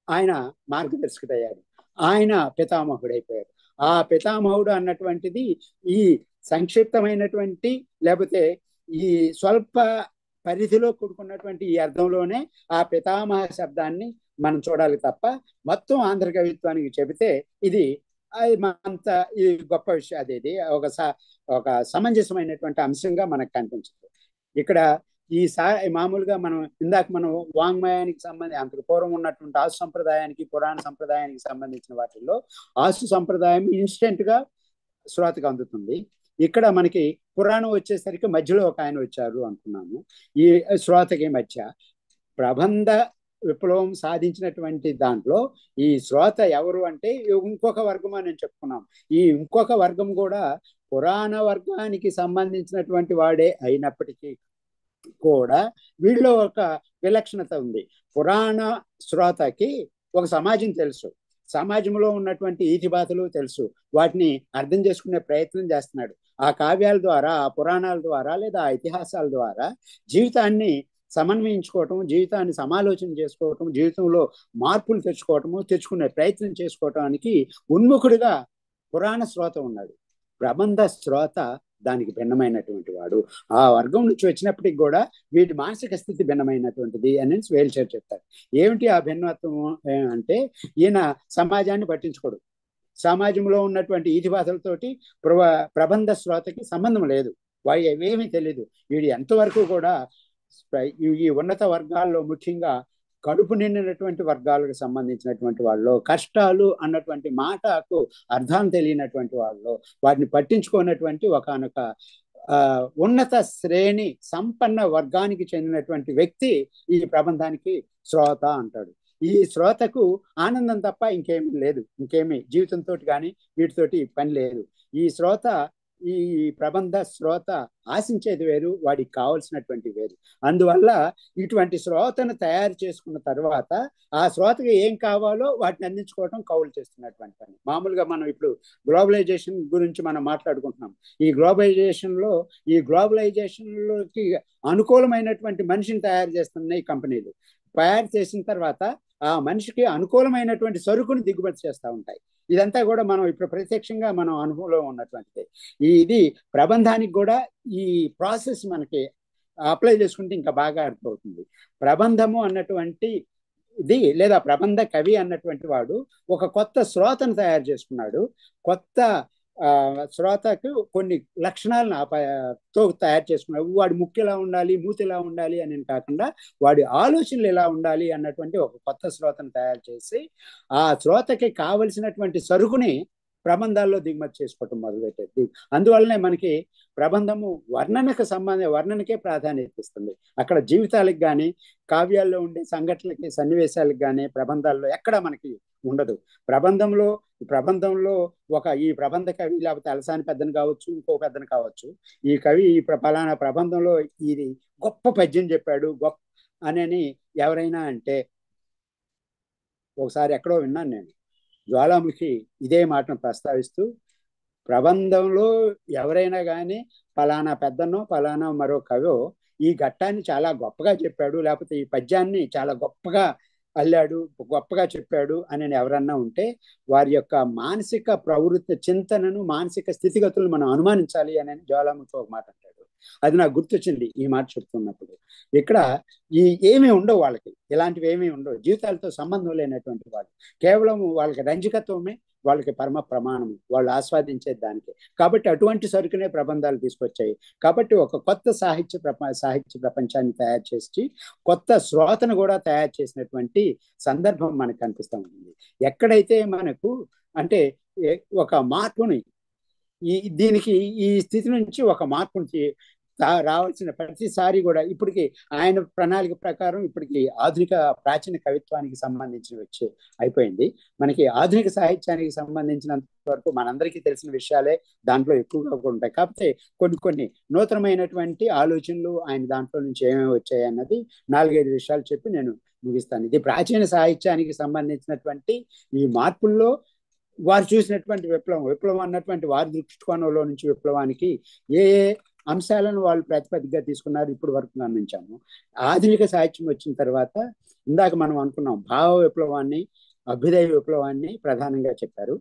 ఆయన మార్గదర్శకుడయ్యాడు. ఆయన పితామహుడైపోయాడు. ఆ పితామహుడు అన్నటువంటిది ఈ సంక్షిప్తమైనటువంటి లేకపోతే ఈ స్వల్ప పరిధిలో కూడుకున్నటువంటి ఈ అర్థంలోనే ఆ పితామహ శబ్దాన్ని మనం చూడాలి తప్ప మొత్తం ఆంధ్ర కవిత్వానికి చెబితే ఇది అంత ఇది గొప్ప విషయం, అది ఒక సమంజసమైనటువంటి అంశంగా మనకు కనిపించదు. ఇక్కడ మామూలుగా మనం వాంగ్మయానికి సంబంధించి అంతకు పూర్వం ఉన్నటువంటి ఆసు సంప్రదాయానికి పురాణ సంప్రదాయానికి సంబంధించిన వాటిల్లో ఆసు సంప్రదాయం ఇన్స్టెంట్ గా శ్రోతకు అందుతుంది. ఇక్కడ మనకి పురాణం వచ్చేసరికి మధ్యలో ఒక ఆయన వచ్చారు అనుకున్నాము. ఈ శ్రోతకి మధ్య ప్రబంధ విప్లవం సాధించినటువంటి దాంట్లో ఈ శ్రోత ఎవరు అంటే ఇంకొక వర్గం అని చెప్పుకున్నాం. ఈ ఇంకొక వర్గం కూడా పురాణ వర్గానికి సంబంధించినటువంటి వాడే అయినప్పటికీ కూడా వీళ్ళలో ఒక విలక్షణత ఉంది. పురాణ శ్రోతకి ఒక సమాజం తెలుసు, సమాజంలో ఉన్నటువంటి ఈతిబాతులు తెలుసు, వాటిని అర్థం చేసుకునే ప్రయత్నం చేస్తున్నాడు. ఆ కావ్యాల ద్వారా, ఆ పురాణాల ద్వారా లేదా ఆ ఇతిహాసాల ద్వారా జీవితాన్ని సమన్వయించుకోవటం, జీవితాన్ని సమాలోచన చేసుకోవటం, జీవితంలో మార్పులు తెచ్చుకునే ప్రయత్నం చేసుకోవటానికి ఉన్ముఖుడిగా పురాణ శ్రోత ఉన్నాడు. ప్రబంధ శ్రోత దానికి భిన్నమైనటువంటి వాడు. ఆ వర్గం నుంచి వచ్చినప్పటికి కూడా వీటి మానసిక స్థితి భిన్నమైనటువంటిది అని వేల్చేరి చెప్తారు. ఏమిటి ఆ భిన్నత్వం అంటే ఈయన సమాజాన్ని పట్టించుకోడు. సమాజంలో ఉన్నటువంటి ఈతిబాధలతోటి ప్రబంధ శ్రోతకి సంబంధం లేదు. వాడు ఏమీ తెలియదు. వీడు ఎంతవరకు కూడా ఈ ఉన్నత వర్గాల్లో ముఖ్యంగా కడుపు నిండినటువంటి వర్గాలకు సంబంధించినటువంటి వాళ్ళు, కష్టాలు అన్నటువంటి మాటకు అర్థాన్ని తెలియనటువంటి వాళ్ళు, వాటిని పట్టించుకున్నటువంటి ఒకనొక ఉన్నత శ్రేణి సంపన్న వర్గానికి చెందినటువంటి వ్యక్తి ఈ ప్రబంధానికి శ్రోత అంటాడు. ఈ శ్రోతకు ఆనందం తప్ప ఇంకేమీ లేదు, ఇంకేమీ జీవితంతో కానీ వీటితోటి పని లేదు. ఈ ప్రబంధ శ్రోత ఆశించేది వేరు, వాడికి కావలసినటువంటి వేరు. అందువల్ల ఇటువంటి శ్రోతను తయారు చేసుకున్న తర్వాత ఆ శ్రోతకి ఏం కావాలో వాటిని అందించుకోవడం కవులు చేస్తున్నటువంటి పని. మామూలుగా మనం ఇప్పుడు గ్లోబలైజేషన్ గురించి మనం మాట్లాడుకుంటున్నాం. ఈ గ్లోబలైజేషన్లోకి అనుకూలమైనటువంటి మనిషిని తయారు చేస్తున్నాయి కంపెనీలు. తయారు చేసిన తర్వాత ఆ మనిషికి అనుకూలమైనటువంటి సరుకును దిగుమతి చేస్తూ ఉంటాయి. ఇదంతా కూడా మనం ఇప్పుడు ప్రత్యక్షంగా మనం అనుభవంలో ఉన్నటువంటిది. ఇది ప్రబంధానికి కూడా ఈ ప్రాసెస్ మనకి అప్లై చేసుకుంటే ఇంకా బాగా అర్థమవుతుంది. ప్రబంధము అన్నటువంటి ఇది లేదా ప్రబంధ కవి అన్నటువంటి వాడు ఒక కొత్త శ్రోతను తయారు చేసుకున్నాడు. కొత్త శ్రోతకు కొన్ని లక్షణాలను తయారు చేసుకున్నాడు. వాడి ముక్కు ఎలా ఉండాలి, మూతి ఎలా ఉండాలి అని కాకుండా వాడి ఆలోచనలు ఎలా ఉండాలి అన్నటువంటి ఒక కొత్త శ్రోతను తయారు చేసి ఆ శ్రోతకి కావలసినటువంటి సరుకుని ప్రబంధాల్లో దిగుమతి చేసుకోవటం మొదలుపెట్టేది. అందువల్లనే మనకి ప్రబంధము వర్ణనకే ప్రాధాన్యత ఇస్తుంది. అక్కడ జీవితాలకు కానీ కావ్యాల్లో ఉండే సంఘటనలకి సన్నివేశాలకు కానీ ప్రబంధాల్లో ఎక్కడ మనకి ఉండదు. ప్రబంధంలో ఈ ప్రబంధ కవి లేకపోతే అలసాని పెద్దను కావచ్చు, ఇంకో పెద్దను కావచ్చు, ఈ కవి పలానా ప్రబంధంలో ఇది గొప్ప పద్యం చెప్పాడు గొప్ప అని ఎవరైనా అంటే, ఒకసారి ఎక్కడో విన్నాను నేను, జ్వాలాముఖి ఇదే మాటను ప్రస్తావిస్తూ, ప్రబంధంలో ఎవరైనా కానీ పలానా పెద్దనో పలానా మరో కవో ఈ ఘట్టాన్ని చాలా గొప్పగా చెప్పాడు, లేకపోతే ఈ పద్యాన్ని చాలా గొప్పగా అల్లాడు, గొప్పగా చెప్పాడు అని ఎవరన్నా ఉంటే వారి యొక్క మానసిక ప్రవృత్తి చింతనను, మానసిక స్థితిగతులను మనం అనుమానించాలి అని జ్వాలాముఖి ఒక మాట అంటాడు. అది నాకు గుర్తొచ్చింది ఈ మాట చెప్తున్నప్పుడు. ఇక్కడ ఏమీ ఉండవు, వాళ్ళకి ఇలాంటివి ఏమీ ఉండవు. జీవితాలతో సంబంధం లేనటువంటి వాళ్ళు, కేవలం వాళ్ళకి రంజకత్వమే వాళ్ళకి పరమ ప్రమాణం, వాళ్ళు ఆస్వాదించే దానికి. కాబట్టి అటువంటి సరుకునే ప్రబంధాలు తీసుకొచ్చాయి. కాబట్టి ఒక కొత్త సాహిత్య ప్రపంచాన్ని తయారు చేసి కొత్త శ్రోతను కూడా తయారు చేసినటువంటి సందర్భం మనకు కనిపిస్తూ ఉంటుంది. ఎక్కడైతే మనకు అంటే ఒక మార్పుని ఈ స్థితి నుంచి ఒక మార్పుని రావాల్సిన ప్రతిసారి కూడా ఇప్పటికి ఆయన ప్రణాళిక ప్రకారం ఇప్పటికి ఆధునిక ప్రాచీన కవిత్వానికి సంబంధించిన వచ్చి అయిపోయింది. మనకి ఆధునిక సాహిత్యానికి సంబంధించినంత వరకు మనందరికీ తెలిసిన విషయాలే దాంట్లో ఎక్కువగా ఉంటాయి. కాకపోతే కొన్ని కొన్ని నూతనమైనటువంటి ఆలోచనలు ఆయన దాంట్లో నుంచి ఏమేమి వచ్చాయి అన్నది 4-5 విషయాలు చెప్పి నేను ముగిస్తాను. ఇది ప్రాచీన సాహిత్యానికి సంబంధించినటువంటి ఈ మార్పుల్లో వారు చూసినటువంటి విప్లవం అన్నటువంటి వారి దృష్టికోణంలో నుంచి విప్లవానికి ఏ ఏ అంశాలను వాళ్ళు ప్రాతిపదికగా తీసుకున్నారు ఇప్పుడు వరకు గమనించాము. ఆధునిక సాహిత్యం వచ్చిన తర్వాత ఇందాక మనం అనుకున్నాం భావ విప్లవాన్ని, అభ్యుదయ విప్లవాన్ని ప్రధానంగా చెప్పారు.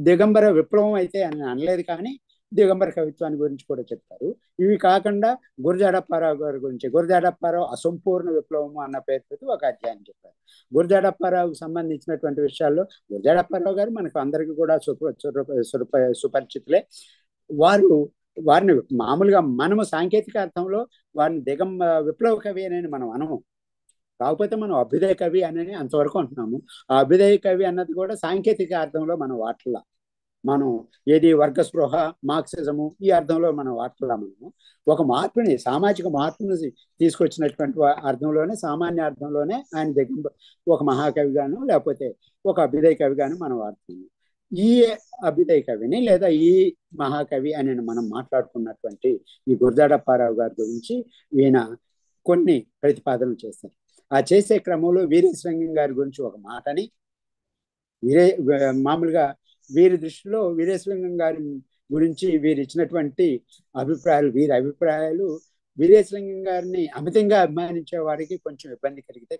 దిగంబర విప్లవం అయితే అని అనలేదు, కానీ దిగంబర కవిత్వాన్ని గురించి కూడా చెప్తారు. ఇవి కాకుండా గురజాడప్పారావు గారి గురించి, గురజాడప్పారావు అసంపూర్ణ విప్లవము అన్న పేరుతో ఒక అధ్యాయం చెప్పారు. గురజాడప్పారావుకు సంబంధించినటువంటి విషయాల్లో గురజాడప్పారావు గారు మనకు అందరికీ కూడా సుపరిచితులే. వారిని మామూలుగా మనము సాంకేతిక అర్థంలో వారిని విప్లవ కవి అని మనం అనము. కాకపోతే మనం అభ్యుదయ కవి అని అంతవరకు అంటున్నాము. ఆ అభ్యుదయ కవి అన్నది కూడా సాంకేతిక అర్థంలో మనం వాటలా, మనం ఏది వర్గ స్పృహ, మార్క్సిజము ఈ అర్థంలో మనం వాటలా. మనము ఒక మార్పుని, సామాజిక మార్పుని తీసుకొచ్చినటువంటి అర్థంలోనే, సామాన్య అర్థంలోనే ఆయన ఒక మహాకవిగాను లేకపోతే ఒక అభ్యుదయ కవిగాను మనం వాడుతున్నాము. ఈ అభ్యుదయ కవిని లేదా ఈ మహాకవి అని మనం మాట్లాడుకున్నటువంటి ఈ గురజాడప్పారావు గారి గురించి ఈయన కొన్ని ప్రతిపాదనలు చేస్తారు. ఆ చేసే క్రమంలో వీరేశలింగం గారి గురించి ఒక మాటని, మామూలుగా వీరి దృష్టిలో వీరేశలింగం గారి గురించి వీరు ఇచ్చినటువంటి వీరి అభిప్రాయాలు వీరేశలింగం గారిని అమితంగా అభిమానించే వారికి కొంచెం ఇబ్బంది కలిగితే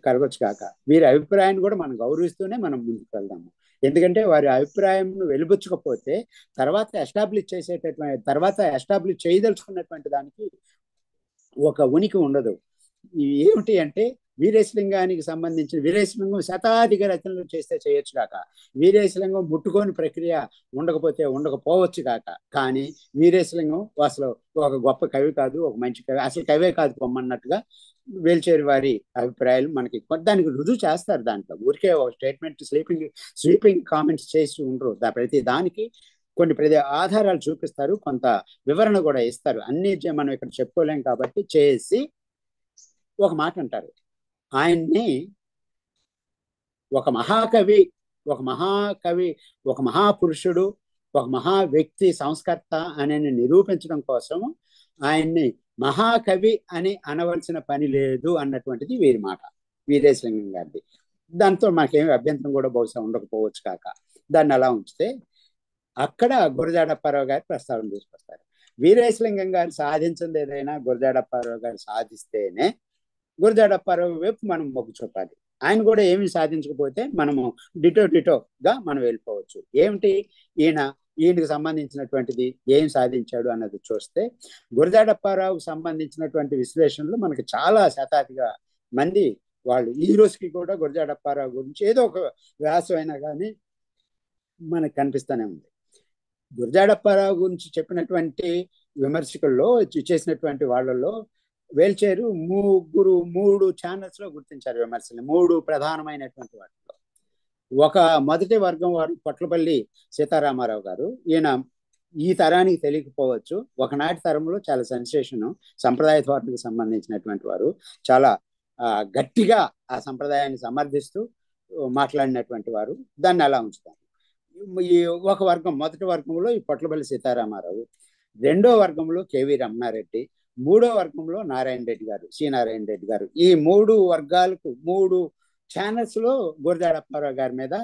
కలగొచ్చు కాక వీరి అభిప్రాయాన్ని కూడా మనం గౌరవిస్తూనే మనం ముందుకు వెళ్దాము. ఎందుకంటే వారి అభిప్రాయం వెలుబుచ్చకపోతే తర్వాత ఎస్టాబ్లిష్ చేయదలుచుకున్నటువంటి దానికి ఒక ఉనికి ఉండదు. ఏమిటి అంటే వీరేశలింగానికి సంబంధించిన వీరేశలింగం శతాధిక రచనలు చేస్తే చేయొచ్చు కాక, వీరేశలింగం ముట్టుకోని ప్రక్రియ ఉండకపోవచ్చు కాక, కానీ వీరేశలింగం అసలు ఒక గొప్ప కవి కాదు, ఒక మంచి కవి, అసలు కవే కాదు పొమ్మన్నట్టుగా వేల్చేరి వారి అభిప్రాయాలు మనకి దానికి రుజువు చేస్తారు. దాంట్లో ఊరికే ఒక స్టేట్మెంట్ స్వీపింగ్ కామెంట్స్ చేసి ఉండరు. ప్రతి దానికి కొన్ని ఆధారాలు చూపిస్తారు, కొంత వివరణ కూడా ఇస్తారు. అన్ని మనం ఇక్కడ చెప్పుకోలేం కాబట్టి చేసి ఒక మాట అంటారు. ఆయన్ని ఒక మహాకవి, ఒక మహాపురుషుడు, ఒక మహా వ్యక్తి, సంస్కర్త అని నిరూపించడం కోసం ఆయన్ని మహాకవి అని అనవలసిన పని లేదు అన్నటువంటిది వీరి మాట, వీరేశలింగం గారిది. దాంతో మాకేమి అభ్యంతరం కూడా బహుశా ఉండకపోవచ్చు కాక దాన్ని అలా ఉంచితే, అక్కడ గురజాడప్పారావు గారి ప్రస్తావన తీసుకొస్తారు. వీరేశలింగం గారు సాధించింది ఏదైనా గురజాడప్పారావు గారు సాధిస్తేనే గురజాడప్పారావు వైపు మనం మొగ్గు చూపాలి. ఆయన కూడా ఏమి సాధించకపోతే మనము డిటోగా మనం వెళ్ళిపోవచ్చు. ఏమిటి ఈయనకు సంబంధించినటువంటిది ఏం సాధించాడు అన్నది చూస్తే, గురజాడప్పారావుకు సంబంధించినటువంటి విశ్లేషణలు మనకు చాలా శతాధిక మంది వాళ్ళు ఈ రోజుకి కూడా గురజాడప్పారావు గురించి ఏదో ఒక వ్యాసం అయినా కానీ మనకు కనిపిస్తూనే ఉంది. గురజాడప్పారావు గురించి చెప్పినటువంటి విమర్శకుల్లో చేసినటువంటి వాళ్ళల్లో వేల్చేరు 3 ఛానల్స్ లో గుర్తించారు విమర్శలు. 3 ప్రధానమైనటువంటి వాటిలో ఒక మొదటి వర్గం వారు పొట్లపల్లి సీతారామారావు గారు. ఈయన ఈ తరానికి తెలియకపోవచ్చు, ఒకనాటి తరంలో చాలా సెన్సేషన్, సంప్రదాయ ధోరణికి సంబంధించినటువంటి వారు, చాలా గట్టిగా ఆ సంప్రదాయాన్ని సమర్థిస్తూ మాట్లాడినటువంటి వారు. దాన్ని అలా ఉంచుతాను. ఈ ఒక వర్గం, మొదటి వర్గంలో ఈ పొట్లపల్లి సీతారామారావు, రెండో వర్గంలో కేవీ రమణారెడ్డి, మూడో వర్గంలో నారాయణ రెడ్డి గారు, సి నారాయణ రెడ్డి గారు. ఈ 3 వర్గాలకు 3 ఛానల్స్ లో గురజాడప్పారావు గారి మీద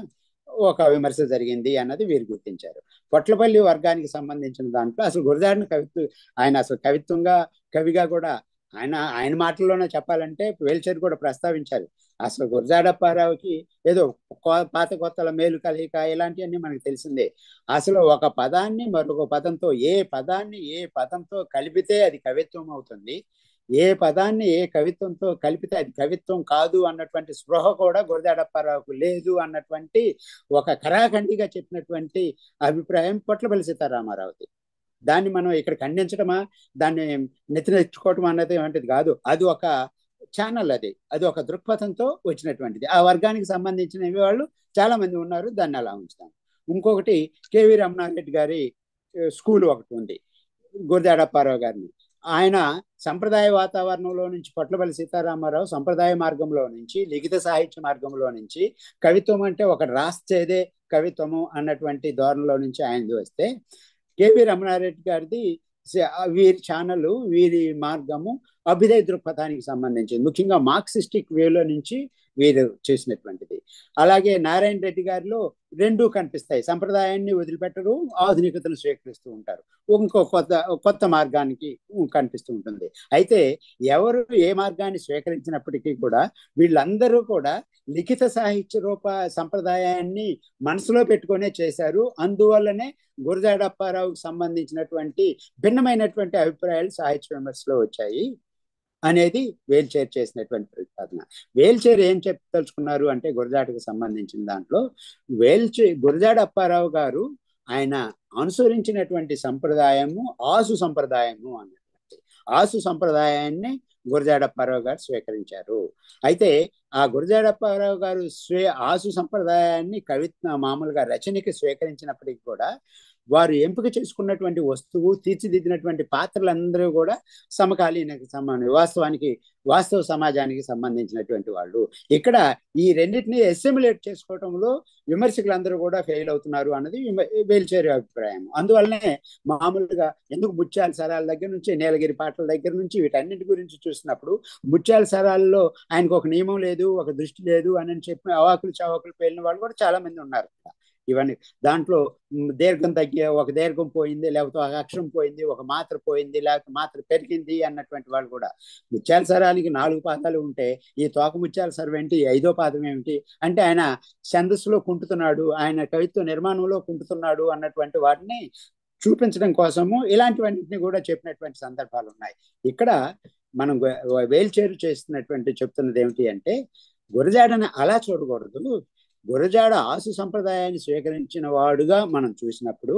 ఒక విమర్శ జరిగింది అన్నది వీరు గుర్తించారు. పొట్లపల్లి వర్గానికి సంబంధించిన దాంట్లో అసలు గురజాడని ఆయన అసలు కవిగా కూడా ఆయన మాటల్లోనే చెప్పాలంటే వేల్చేరు కూడా ప్రస్తావించారు. అసలు గురజాడప్పారావుకి ఏదో పాత కొత్తల మేలు కలయిక ఇలాంటివన్నీ మనకు తెలిసిందే. అసలు ఒక పదాన్ని మరొక పదంతో, ఏ పదంతో కలిపితే అది కవిత్వం అవుతుంది, ఏ పదాన్ని ఏ కవిత్వంతో కలిపితే అది కవిత్వం కాదు అన్నటువంటి స్పృహ కూడా గురజాడప్పారావుకు లేదు అన్నటువంటి ఒక కరాఖండిగా చెప్పినటువంటి అభిప్రాయం పొట్లపల్లి సీతారామారావుది. దాన్ని మనం ఇక్కడ ఖండించడమా, దాన్ని నెత్తినెచ్చుకోవటం అన్నది వంటిది కాదు. అది ఒక ఛానల్, అది ఒక దృక్పథంతో వచ్చినటువంటిది. ఆ వర్గానికి సంబంధించిన వాళ్ళు చాలా మంది ఉన్నారు, దాన్ని అలా ఉంచుతాం. ఇంకొకటి కేవీ రమణారెడ్డి గారి స్కూల్ ఒకటి ఉంది. గురజాడ అప్పారావు గారిని. ఆయన సంప్రదాయ వాతావరణంలో నుంచి పొట్లపల్లి సీతారామారావు సంప్రదాయ మార్గంలో నుంచి లిఖిత సాహిత్య మార్గంలో నుంచి కవిత్వం అంటే ఒకటి రాస్తేదే కవిత్వము అన్నటువంటి ధోరణిలో నుంచి ఆయనది వస్తే, కేవి రమణారెడ్డి గారిది వీరి ఛానల్, వీరి మార్గము అభ్యుదయ దృక్పథానికి సంబంధించింది, ముఖ్యంగా మార్క్సిస్టిక్ వేలో నుంచి వీరు చేసినటువంటిది. అలాగే నారాయణ రెడ్డి గారిలో రెండూ కనిపిస్తాయి, సంప్రదాయాన్ని వదిలిపెట్టరు, ఆధునికతను స్వీకరిస్తూ ఉంటారు, ఇంకో కొత్త మార్గానికి కనిపిస్తూ ఉంటుంది. అయితే ఎవరు ఏ మార్గాన్ని స్వీకరించినప్పటికీ కూడా వీళ్ళందరూ కూడా లిఖిత సాహిత్య రూప సంప్రదాయాన్ని మనసులో పెట్టుకునే చేశారు. అందువల్లనే గురజాడ అప్పారావుకి సంబంధించినటువంటి భిన్నమైనటువంటి అభిప్రాయాలు సాహిత్య విమర్శలో వచ్చాయి అనేది వేల్చేరు చేసినటువంటి ప్రతిపాదన. వేల్చేరు ఏం చెప్పదలుచుకున్నారు అంటే గురజాడకు సంబంధించిన దాంట్లో గురజాడ అప్పారావు గారు ఆయన అనుసరించినటువంటి సంప్రదాయము ఆసు సంప్రదాయము అన్నటువంటి ఆసు సంప్రదాయాన్ని గురజాడ అప్పారావు గారు స్వీకరించారు. అయితే ఆ గురజాడ అప్పారావు గారు ఆసు సంప్రదాయాన్ని మామూలుగా రచనకి స్వీకరించినప్పటికీ కూడా వారు ఎంపిక చేసుకున్నటువంటి వస్తువు, తీర్చిదిద్దినటువంటి పాత్రలందరూ కూడా సమకాలీన వాస్తవ సమాజానికి సంబంధించినటువంటి వాళ్ళు. ఇక్కడ ఈ రెండింటినీ అసిమిలేట్ చేసుకోవటంలో విమర్శకులందరూ కూడా ఫెయిల్ అవుతున్నారు అన్నది వేల్చేరు అభిప్రాయం. అందువల్లనే మామూలుగా ఎందుకు ముత్యాల సరాల దగ్గర నుంచి నీలగిరి పాటల దగ్గర నుంచి వీటన్నిటి గురించి చూసినప్పుడు ముత్యాల సరాల్లో ఆయనకు ఒక నియమం లేదు, ఒక దృష్టి లేదు అని చెప్పి అవాకులు చవాకులు పేలిన వాళ్ళు కూడా చాలా మంది ఉన్నారు. ఇవన్నీ దాంట్లో దీర్ఘం ఒక దీర్ఘం పోయింది, లేకపోతే ఒక అక్షరం పోయింది, ఒక మాత్ర పోయింది, లేకపోతే మాత్ర పెరిగింది అన్నటువంటి వాళ్ళు కూడా. ముత్యాల సరానికి 4 పాదాలు ఉంటే ఈ తోక ముత్యాల సరం ఏంటి, 5వ పాదం ఏమిటి అంటే ఆయన ఛందస్సులో కుంటుతున్నాడు, ఆయన కవిత్వ నిర్మాణంలో కుంటుతున్నాడు అన్నటువంటి వాటిని చూపించడం కోసము ఇలాంటివన్నింటినీ కూడా చెప్పినటువంటి సందర్భాలు ఉన్నాయి. ఇక్కడ మనం వేల్చేరు చెప్తున్నది ఏమిటి అంటే గురజాడని అలా చూడకూడదు. గురజాడ ఆసు సంప్రదాయాన్ని స్వీకరించిన వాడుగా మనం చూసినప్పుడు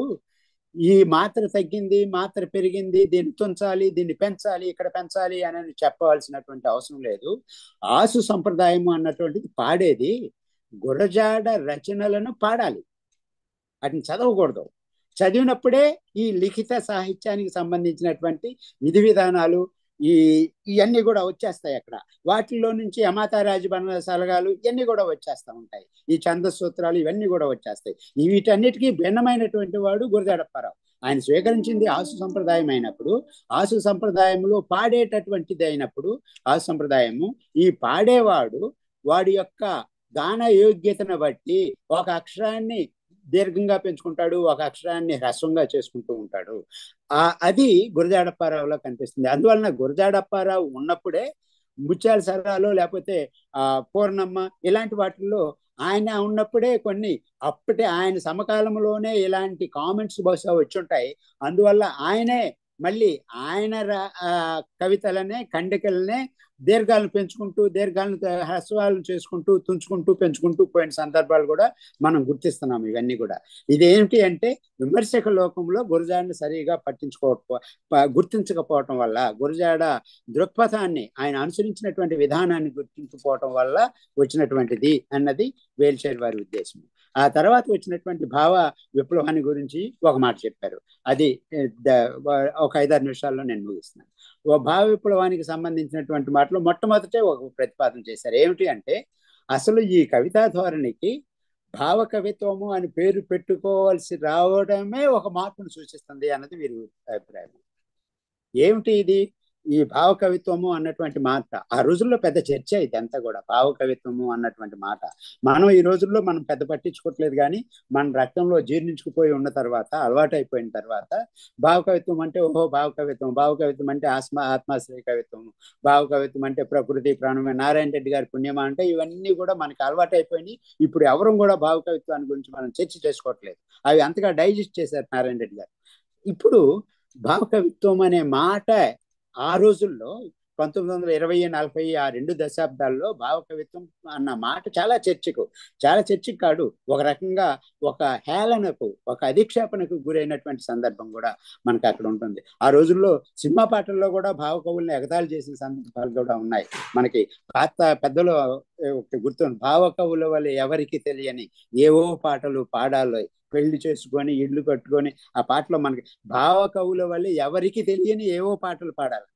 ఈ మాత్ర తగ్గింది, మాత్ర పెరిగింది, దీన్ని తుంచాలి, దీన్ని పెంచాలి, ఇక్కడ పెంచాలి అని చెప్పవలసినటువంటి అవసరం లేదు. ఆసు సంప్రదాయము అన్నటువంటిది పాడేది గురజాడ రచనలను పాడాలి, వాటిని చదవకూడదు. చదివినప్పుడే ఈ లిఖిత సాహిత్యానికి సంబంధించినటువంటి విధి విధానాలు ఇవన్నీ కూడా వచ్చేస్తాయి. అక్కడ వాటిల్లో నుంచి అమాతా రాజబండ సలగాలు ఇవన్నీ కూడా వచ్చేస్తూ ఉంటాయి. ఈ ఛందసూత్రాలు ఇవన్నీ కూడా వచ్చేస్తాయి. వీటన్నిటికీ భిన్నమైనటువంటి వాడు గురజాడ అప్పారావు. ఆయన స్వీకరించింది ఆసు సంప్రదాయం అయినప్పుడు, ఆసు సంప్రదాయంలో పాడేటటువంటిది అయినప్పుడు ఆసు సంప్రదాయము ఈ పాడేవాడు వాడి యొక్క గాన యోగ్యతను బట్టి ఒక అక్షరాన్ని దీర్ఘంగా పెంచుకుంటాడు, ఒక అక్షరాన్ని హ్రస్వంగా చేసుకుంటూ ఉంటాడు. అది గురజాడ అప్పారావులో కనిపిస్తుంది. అందువలన గురజాడ అప్పారావు ఉన్నప్పుడే ముత్యాల సరాలు లేకపోతే పూర్ణమ్మ ఇలాంటి వాటిల్లో ఆయన ఉన్నప్పుడే కొన్ని అప్పటి ఆయన సమకాలంలోనే ఇలాంటి కామెంట్స్ బహుశా వచ్చి ఉంటాయి. అందువల్ల ఆయనే మళ్ళీ ఆయన కవితలనే ఖండికలనే దీర్ఘాలను పెంచుకుంటూ దీర్ఘాలను హ్రస్వాలను చేసుకుంటూ తుంచుకుంటూ పెంచుకుంటూ పోయిన సందర్భాలు కూడా మనం గుర్తిస్తున్నాం. ఇవన్నీ కూడా ఇదేమిటి అంటే విమర్శక లోకంలో గురజాడని సరిగా గుర్తించకపోవటం వల్ల, గురజాడ దృక్పథాన్ని ఆయన అనుసరించినటువంటి విధానాన్ని గుర్తించకపోవటం వల్ల వచ్చినటువంటిది అన్నది వేల్చేరు వారి ఉద్దేశం. ఆ తర్వాత వచ్చినటువంటి భావ విప్లవాన్ని గురించి ఒక మాట చెప్పారు. అది ఒక 5-6 నిమిషాల్లో నేను ముగిస్తున్నాను. భావ విప్లవానికి సంబంధించినటువంటి మాటలో మొట్టమొదటే ఒక ప్రతిపాదన చేశారు. ఏమిటి అంటే అసలు ఈ కవితా ధోరణికి భావ కవిత్వము అని పేరు పెట్టుకోవాల్సి రావడమే ఒక మార్పును సూచిస్తుంది అన్నది వీరి అభిప్రాయం. ఏమిటి ఇది ఈ భావ కవిత్వము అన్నటువంటి మాట? ఆ రోజుల్లో పెద్ద చర్చ ఇదంతా కూడా. భావ కవిత్వము అన్నటువంటి మాట మనం ఈ రోజుల్లో మనం పెద్ద పట్టించుకోవట్లేదు, కానీ మన రక్తంలో జీర్ణించుకుపోయి ఉన్న తర్వాత, అలవాటు అయిపోయిన తర్వాత భావ కవిత్వం అంటే భావ కవిత్వం అంటే ఆత్మాశ్రయ కవిత్వము, భావ కవిత్వం అంటే ప్రకృతి ప్రాణమే, నారాయణ రెడ్డి గారి పుణ్యమా అంటే ఇవన్నీ కూడా మనకి అలవాటు అయిపోయి ఇప్పుడు ఎవరు కూడా భావ కవిత్వాన్ని గురించి మనం చర్చ చేసుకోవట్లేదు. అవి అంతగా డైజెస్ట్ చేశారు నారాయణ రెడ్డి గారు. ఇప్పుడు భావ కవిత్వం అనే మాట ఆ రోజుల్లో 1920, 40 ఆ 2 దశాబ్దాల్లో భావకవిత్వం అన్న మాట చాలా చర్చకు కాదు, ఒక రకంగా ఒక హేళనకు, ఒక అధిక్షేపణకు గురైనటువంటి సందర్భం కూడా మనకు అక్కడ ఉంటుంది. ఆ రోజుల్లో సినిమా పాటల్లో కూడా భావకవుల్ని ఎగతాళి చేసిన సందర్భాలు కూడా ఉన్నాయి. మనకి పాత పెద్దలు గుర్తుంది, భావకవుల వల్ల ఎవరికి తెలియని ఏవో పాటలు పాడాలి, పెళ్లి చేసుకొని ఇళ్ళు కట్టుకొని, ఆ పాటలో మనకి భావకవుల వల్ల ఎవరికి తెలియని ఏవో పాటలు పాడాలి.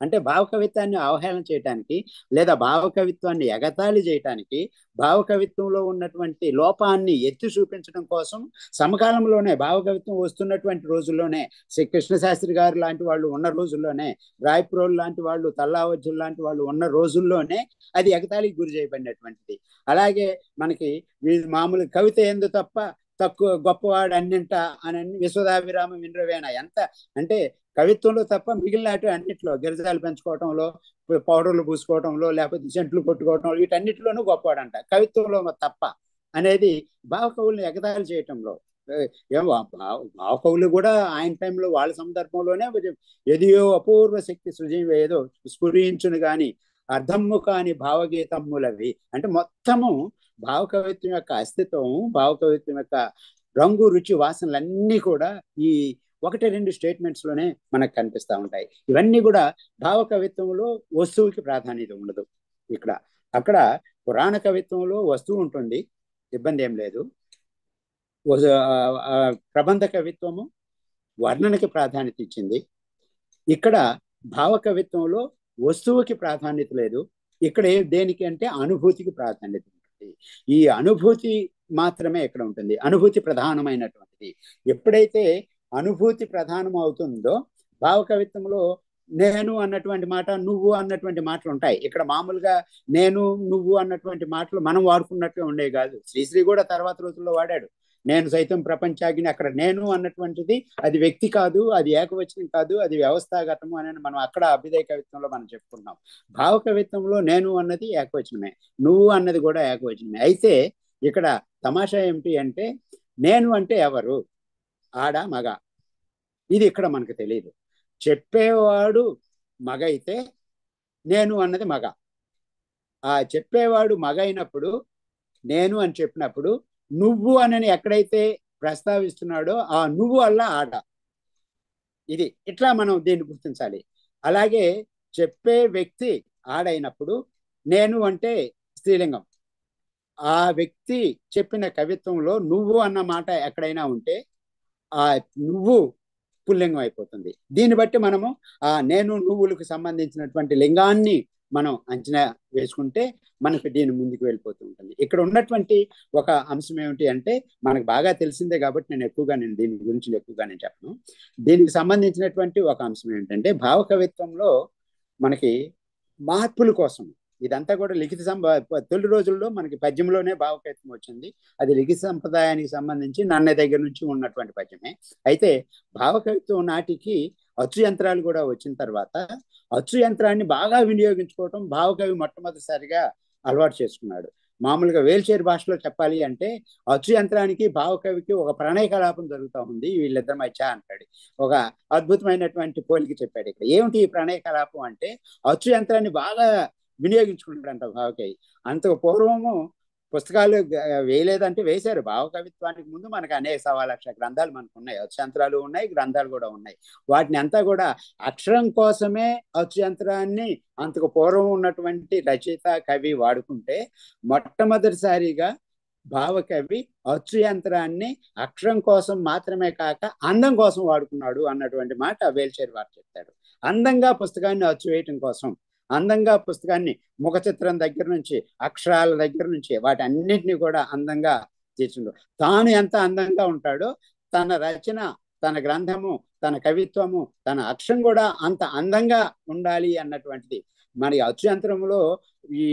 అంటే భావకవిత్వాన్ని అవహేళన చేయటానికి, లేదా భావకవిత్వాన్ని ఎగతాళి చేయటానికి, భావకవిత్వంలో ఉన్నటువంటి లోపాన్ని ఎత్తి చూపించడం కోసం సమకాలంలోనే, భావకవిత్వం వస్తున్నటువంటి రోజుల్లోనే, శ్రీ కృష్ణశాస్త్రి గారు లాంటి వాళ్ళు ఉన్న రోజుల్లోనే, రాయప్రోలు లాంటి వాళ్ళు, తల్లావజ్జులు లాంటి వాళ్ళు ఉన్న రోజుల్లోనే అది ఎగతాళికి గురి చేయబడినటువంటిది. అలాగే మనకి మామూలు కవిత ఎందు తప్ప తక్కువ గొప్పవాడు అన్నింట అని విశ్వదాభిరామ వినరవేణ, ఎంత అంటే కవిత్వంలో తప్ప మిగిలిన అన్నింటిలో, గిరిజాలు పెంచుకోవటంలో, పౌడర్లు పూసుకోవటంలో, లేకపోతే చెంట్లు కొట్టుకోవటంలో, వీటన్నిటిలోనూ గొప్పవాడంట, కవిత్వంలో తప్ప అనేది భావకవుల్ని ఎగతాళి చేయటంలో. భావకవులు కూడా ఆయన టైంలో వాళ్ళ సందర్భంలోనే ఎదియో అపూర్వ శక్తి సృజీవ ఏదో స్ఫురించును గాని అర్థము కాని భావగీతములవి. అంటే మొత్తము భావకవిత్వం యొక్క అస్తిత్వం, భావకవిత్వం యొక్క రంగు, రుచి, వాసనలన్నీ కూడా ఈ 1-2 స్టేట్మెంట్స్ లోనే మనకు కనిపిస్తూ ఉంటాయి. ఇవన్నీ కూడా భావకవిత్వంలో వస్తువుకి ప్రాధాన్యత ఉండదు. అక్కడ పురాణ కవిత్వంలో వస్తువు ఉంటుంది, ఇబ్బంది ఏం లేదు. ప్రబంధ కవిత్వము వర్ణనకి ప్రాధాన్యత ఇచ్చింది. ఇక్కడ భావ కవిత్వంలో వస్తువుకి ప్రాధాన్యత లేదు. ఇక్కడ దేనికి అంటే అనుభూతికి ప్రాధాన్యత ఉంటుంది. ఈ అనుభూతి మాత్రమే ఇక్కడ ఉంటుంది, అనుభూతి ప్రధానమైనటువంటిది. ఎప్పుడైతే అనుభూతి ప్రధానం అవుతుందో, భావ కవిత్వంలో నేను అన్నటువంటి మాట, నువ్వు అన్నటువంటి మాటలు ఉంటాయి. ఇక్కడ మామూలుగా నేను నువ్వు అన్నటువంటి మాటలు మనం వాడుకున్నట్లే ఉండేవి కాదు. శ్రీశ్రీ కూడా తర్వాత రోజుల్లో వాడాడు, నేను సైతం ప్రపంచాగ్ని. అక్కడ నేను అన్నటువంటిది అది వ్యక్తి కాదు, అది ఏకవచనం కాదు, అది వ్యవస్థాగతము అని మనం అక్కడ అభ్యుదయ కవిత్వంలో మనం చెప్పుకున్నాం. భావ కవిత్వంలో నేను అన్నది ఏకవచనమే, నువ్వు అన్నది కూడా ఏకవచనమే. అయితే ఇక్కడ తమాషా ఏమిటి అంటే, నేను అంటే ఎవరు, ఆడ మగ, ఇది ఇక్కడ మనకు తెలియదు. చెప్పేవాడు మగ అయితే నేను అన్నది మగ. ఆ చెప్పేవాడు మగ అయినప్పుడు, నేను అని చెప్పినప్పుడు, నువ్వు అని ఎక్కడైతే ప్రస్తావిస్తున్నాడో ఆ నువ్వు వల్ల ఆడ, ఇది ఇట్లా మనం దీన్ని గుర్తించాలి. అలాగే చెప్పే వ్యక్తి ఆడైనప్పుడు, నేను అంటే స్త్రీలింగం. ఆ వ్యక్తి చెప్పిన కవిత్వంలో నువ్వు అన్న మాట ఎక్కడైనా ఉంటే ఆ నువ్వు పుల్లింగం అయిపోతుంది. దీన్ని బట్టి మనము ఆ నేను నువ్వులకు సంబంధించినటువంటి లింగాన్ని మనం అంచనా వేసుకుంటే మనకు దీని ముందుకు వెళ్ళిపోతూ ఉంటుంది. ఇక్కడ ఉన్నటువంటి ఒక అంశం ఏమిటి అంటే, మనకు బాగా తెలిసిందే కాబట్టి నేను దీని గురించి ఎక్కువగా నేను చెప్పను. దీనికి సంబంధించినటువంటి ఒక అంశం ఏంటంటే, భావకవిత్వంలో మనకి మార్పుల కోసం ఇదంతా కూడా లిఖిత తొలి రోజుల్లో మనకి పద్యంలోనే భావకవిత్వం వచ్చింది. అది లిఖిత సంప్రదాయానికి సంబంధించి నన్న దగ్గర నుంచి ఉన్నటువంటి పద్యమే. అయితే భావకవిత్వం నాటికి అచ్చు యంత్రాలు కూడా వచ్చిన తర్వాత అచ్చు యంత్రాన్ని బాగా వినియోగించుకోవటం భావకవి మొట్టమొదటిసారిగా అలవాటు చేసుకున్నాడు. మామూలుగా వేల్చేరు భాషలో చెప్పాలి అంటే అచ్చు యంత్రానికి భావకవికి ఒక ప్రణయ కలాపం జరుగుతూ ఉంది, వీళ్ళిద్దరి మధ్య అంటాడు. ఒక అద్భుతమైనటువంటి పోలిక చెప్పాడు ఇక్కడ. ఏమిటి ఈ ప్రణయ కలాపం అంటే, అచ్చు యంత్రాన్ని బాగా వినియోగించుకుంటాడంట భావకవి. అంతకు పూర్వము పుస్తకాలు వేయలేదంటే వేశారు. భావకవిత్వానికి ముందు మనకు అనేక 1,00,000 గ్రంథాలు మనకు ఉన్నాయి, అక్షయంత్రాలు ఉన్నాయి, గ్రంథాలు కూడా ఉన్నాయి. వాటిని అంతా కూడా అక్షరం కోసమే అక్షయంత్రాన్ని అంతకు పూర్వం ఉన్నటువంటి రచయిత కవి వాడుకుంటే, మొట్టమొదటిసారిగా భావకవి అచ్చు యంత్రాన్ని అక్షరం కోసం మాత్రమే కాక అందం కోసం వాడుకున్నాడు అన్నటువంటి మాట వేల్చేరు వారు చెప్తాడు. అందంగా పుస్తకాన్ని అచ్చు వేయటం కోసం, అందంగా పుస్తకాన్ని ముఖ చిత్రం దగ్గర నుంచి అక్షరాల దగ్గర నుంచి వాటి అన్నింటినీ కూడా అందంగా తీర్చుండు. తాను ఎంత అందంగా ఉంటాడో తన రచన, తన గ్రంథము, తన కవిత్వము, తన అక్షరం కూడా అంత అందంగా ఉండాలి అన్నటువంటిది. మరి అచ్చు యంత్రంలో ఈ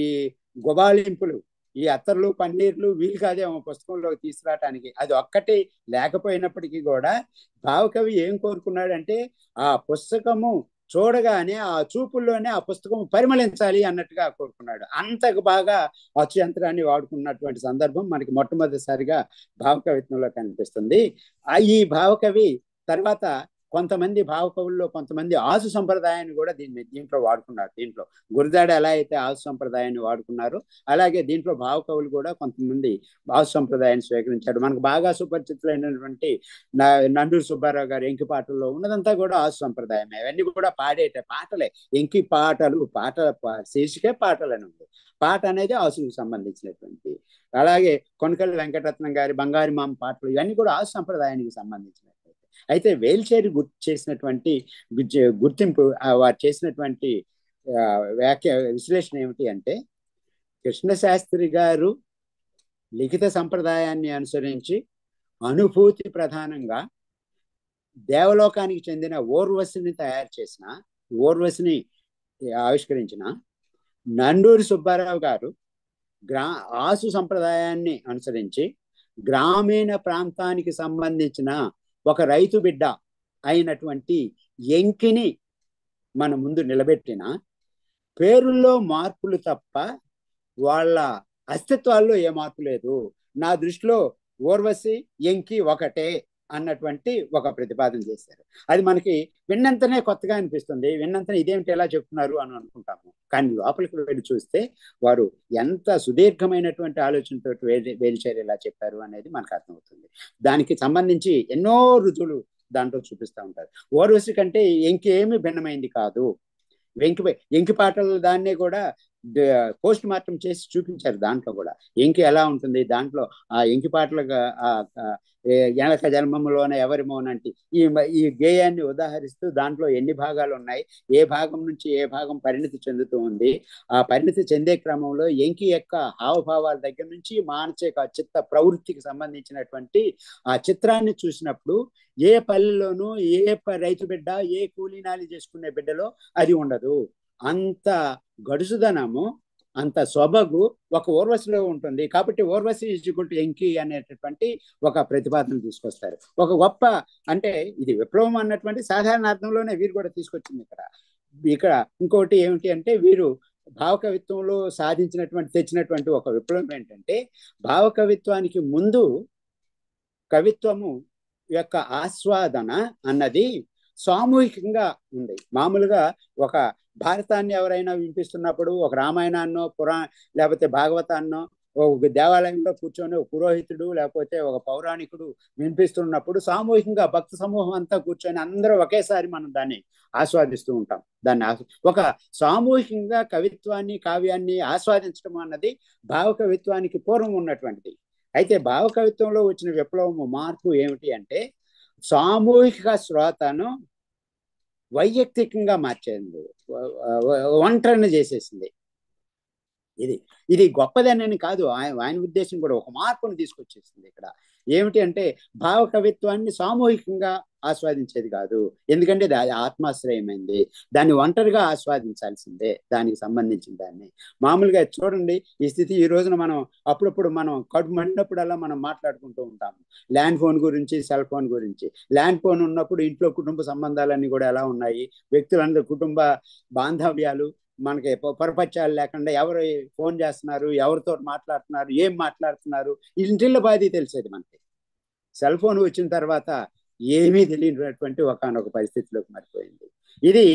గుబాళింపులు, ఈ అత్తర్లు పన్నీర్లు వీలు కాదేమో పుస్తకంలోకి తీసుకురావటానికి. అది ఒక్కటి లేకపోయినప్పటికీ కూడా భావకవి ఏం కోరుకున్నాడంటే, ఆ పుస్తకము చూడగానే ఆ చూపుల్లోనే ఆ పుస్తకం పరిమళించాలి అన్నట్టుగా కోరుకున్నాడు. అంతకు బాగా అచ్చు యంత్రాన్ని వాడుకున్నటువంటి సందర్భం మనకి మొట్టమొదటిసారిగా భావకవిత్వంలో కనిపిస్తుంది. ఈ భావకవి తర్వాత కొంతమంది భావకవుల్లో కొంతమంది ఆసు సంప్రదాయాన్ని కూడా దీంట్లో వాడుకున్నారు. దీంట్లో గురజాడ ఎలా అయితే ఆసు సంప్రదాయాన్ని వాడుకున్నారో అలాగే దీంట్లో భావకవులు కూడా కొంతమంది ఆసు సంప్రదాయాన్ని స్వీకరించారు. మనకు బాగా సుపరిచితులైనటువంటి నండూరి సుబ్బారావు గారు ఎంకి పాటల్లో ఉన్నదంతా కూడా ఆసు సంప్రదాయం. అవన్నీ కూడా పాడేట పాటలే, ఎంకి పాటలు. శీర్షికే పాటలు అని ఉంది. పాట అనేది ఆసుకు సంబంధించినటువంటి. అలాగే కొనకల్లి వెంకటరత్నం గారి బంగారు మామ పాటలు ఇవన్నీ కూడా ఆసు సంప్రదాయానికి సంబంధించినటువంటి. అయితే వేల్చేరి చేసినటువంటి గుర్తింపు, వారు చేసినటువంటి విశ్లేషణ ఏమిటి అంటే, కృష్ణశాస్త్రి గారు లిఖిత సంప్రదాయాన్ని అనుసరించి అనుభూతి ప్రధానంగా దేవలోకానికి చెందిన ఓర్వశిని తయారు చేసిన, ఓర్వశిని ఆవిష్కరించిన నండూరి సుబ్బారావు గారు ఆసు సంప్రదాయాన్ని అనుసరించి గ్రామీణ ప్రాంతానికి సంబంధించిన ఒక రైతు బిడ్డ అయినటువంటి ఎంకిని మన ముందు నిలబెట్టిన, పేరుల్లో మార్పులు తప్ప వాళ్ళ అస్తిత్వాల్లో ఏ మార్పు లేదు. నా దృష్టిలో ఓర్వశి ఎంకి ఒకటే అన్నటువంటి ఒక ప్రతిపాదన చేశారు. అది మనకి విన్నంతనే కొత్తగా అనిపిస్తుంది. విన్నంతనే ఇదేమిటి ఎలా చెప్తున్నారు అని అనుకుంటాము. కానీ లోపలికి వెళ్ళి చూస్తే వారు ఎంత సుదీర్ఘమైనటువంటి ఆలోచనతో వేలుచేరి ఎలా చెప్పారు అనేది మనకు అర్థమవుతుంది. దానికి సంబంధించి ఎన్నో రుజువులు దాంట్లో చూపిస్తూ ఉంటారు. ఓర్వశి కంటే ఇంకేమీ భిన్నమైంది కాదు. ఎంకి పాటలు దాన్నే కూడా పోస్ట్ మార్టం చేసి చూపించారు. దాంట్లో కూడా ఎంకి ఎలా ఉంటుంది, దాంట్లో ఆ ఎంకి పాటలుగా ఎనక జన్మములోన ఎవరి మౌనంటి ఈ గేయాన్ని ఉదాహరిస్తూ దాంట్లో ఎన్ని భాగాలు ఉన్నాయి, ఏ భాగం నుంచి ఏ భాగం పరిణితి చెందుతూ ఉంది, ఆ పరిణితి చెందే క్రమంలో ఎంకి యొక్క హావభావాల దగ్గర నుంచి మానసిక చిత్త ప్రవృత్తికి సంబంధించినటువంటి ఆ చిత్రాన్ని చూసినప్పుడు ఏ పల్లెలోనూ ఏ రైతు బిడ్డ, ఏ కూలీనాలి చేసుకునే బిడ్డలో అది ఉండదు. అంత గడుసుదనము, అంత సొబగు ఒక ఓర్వశిలో ఉంటుంది. కాబట్టి ఓర్వశి ఈజ్వల్ టు ఎంకి అనేటటువంటి ఒక ప్రతిపాదన తీసుకొస్తారు. ఒక గొప్ప, అంటే ఇది విప్లవం అన్నటువంటి సాధారణ అర్థంలోనే వీరు కూడా తీసుకొచ్చింది. ఇక్కడ ఇంకోటి ఏమిటి అంటే, వీరు భావకవిత్వంలో తెచ్చినటువంటి ఒక విప్లవం ఏంటంటే, భావకవిత్వానికి ముందు కవిత్వము యొక్క ఆస్వాదన అన్నది సామూహికంగా ఉంది. మామూలుగా ఒక భారతాన్ని ఎవరైనా వినిపిస్తున్నప్పుడు, ఒక రామాయణాన్నో లేకపోతే భాగవతాన్నో ఒక దేవాలయంలో కూర్చొని ఒక పురోహితుడు లేకపోతే ఒక పౌరాణికుడు వినిపిస్తున్నప్పుడు సామూహికంగా భక్త సమూహం అంతా కూర్చొని అందరూ ఒకేసారి మనం దాన్ని ఆస్వాదిస్తూ ఉంటాం. ఒక సామూహికంగా కవిత్వాన్ని, కావ్యాన్ని ఆస్వాదించడం అన్నది భావకవిత్వానికి పూర్వం ఉన్నటువంటిది. అయితే భావకవిత్వంలో వచ్చిన విప్లవము, మార్పు ఏమిటి అంటే, సామూహిక శ్రోతను వైయక్తికంగా మార్చేది, ఒంటరిని చేసేసింది. ఇది గొప్పదనని కాదు, ఆయన ఉద్దేశం కూడా ఒక మార్పును తీసుకొచ్చేసింది. ఇక్కడ ఏమిటి అంటే, భావ కవిత్వాన్ని సామూహికంగా ఆస్వాదించేది కాదు. ఎందుకంటే అది ఆత్మాశ్రయమైంది, దాన్ని ఒంటరిగా ఆస్వాదించాల్సిందే. దానికి సంబంధించిన దాన్ని మామూలుగా చూడండి, ఈ స్థితి ఈ రోజున మనం అప్పుడప్పుడు మనం కడుపు మండినప్పుడల్లా మనం మాట్లాడుకుంటూ ఉంటాము ల్యాండ్ ఫోన్ గురించి, సెల్ ఫోన్ గురించి. ల్యాండ్ ఫోన్ ఉన్నప్పుడు ఇంట్లో కుటుంబ సంబంధాలన్నీ కూడా ఎలా ఉన్నాయి, వ్యక్తులందరూ కుటుంబ బాంధవ్యాలు మనకి పొరపచ్చాలు లేకుండా ఎవరు ఫోన్ చేస్తున్నారు, ఎవరితో మాట్లాడుతున్నారు, ఏం మాట్లాడుతున్నారు, ఇంటిళ్ళ బాధి తెలిసేది మనకి. సెల్ ఫోన్ వచ్చిన తర్వాత ఏమీ తెలియనటువంటి ఒకనొక పరిస్థితిలోకి మారిపోయింది. ఇది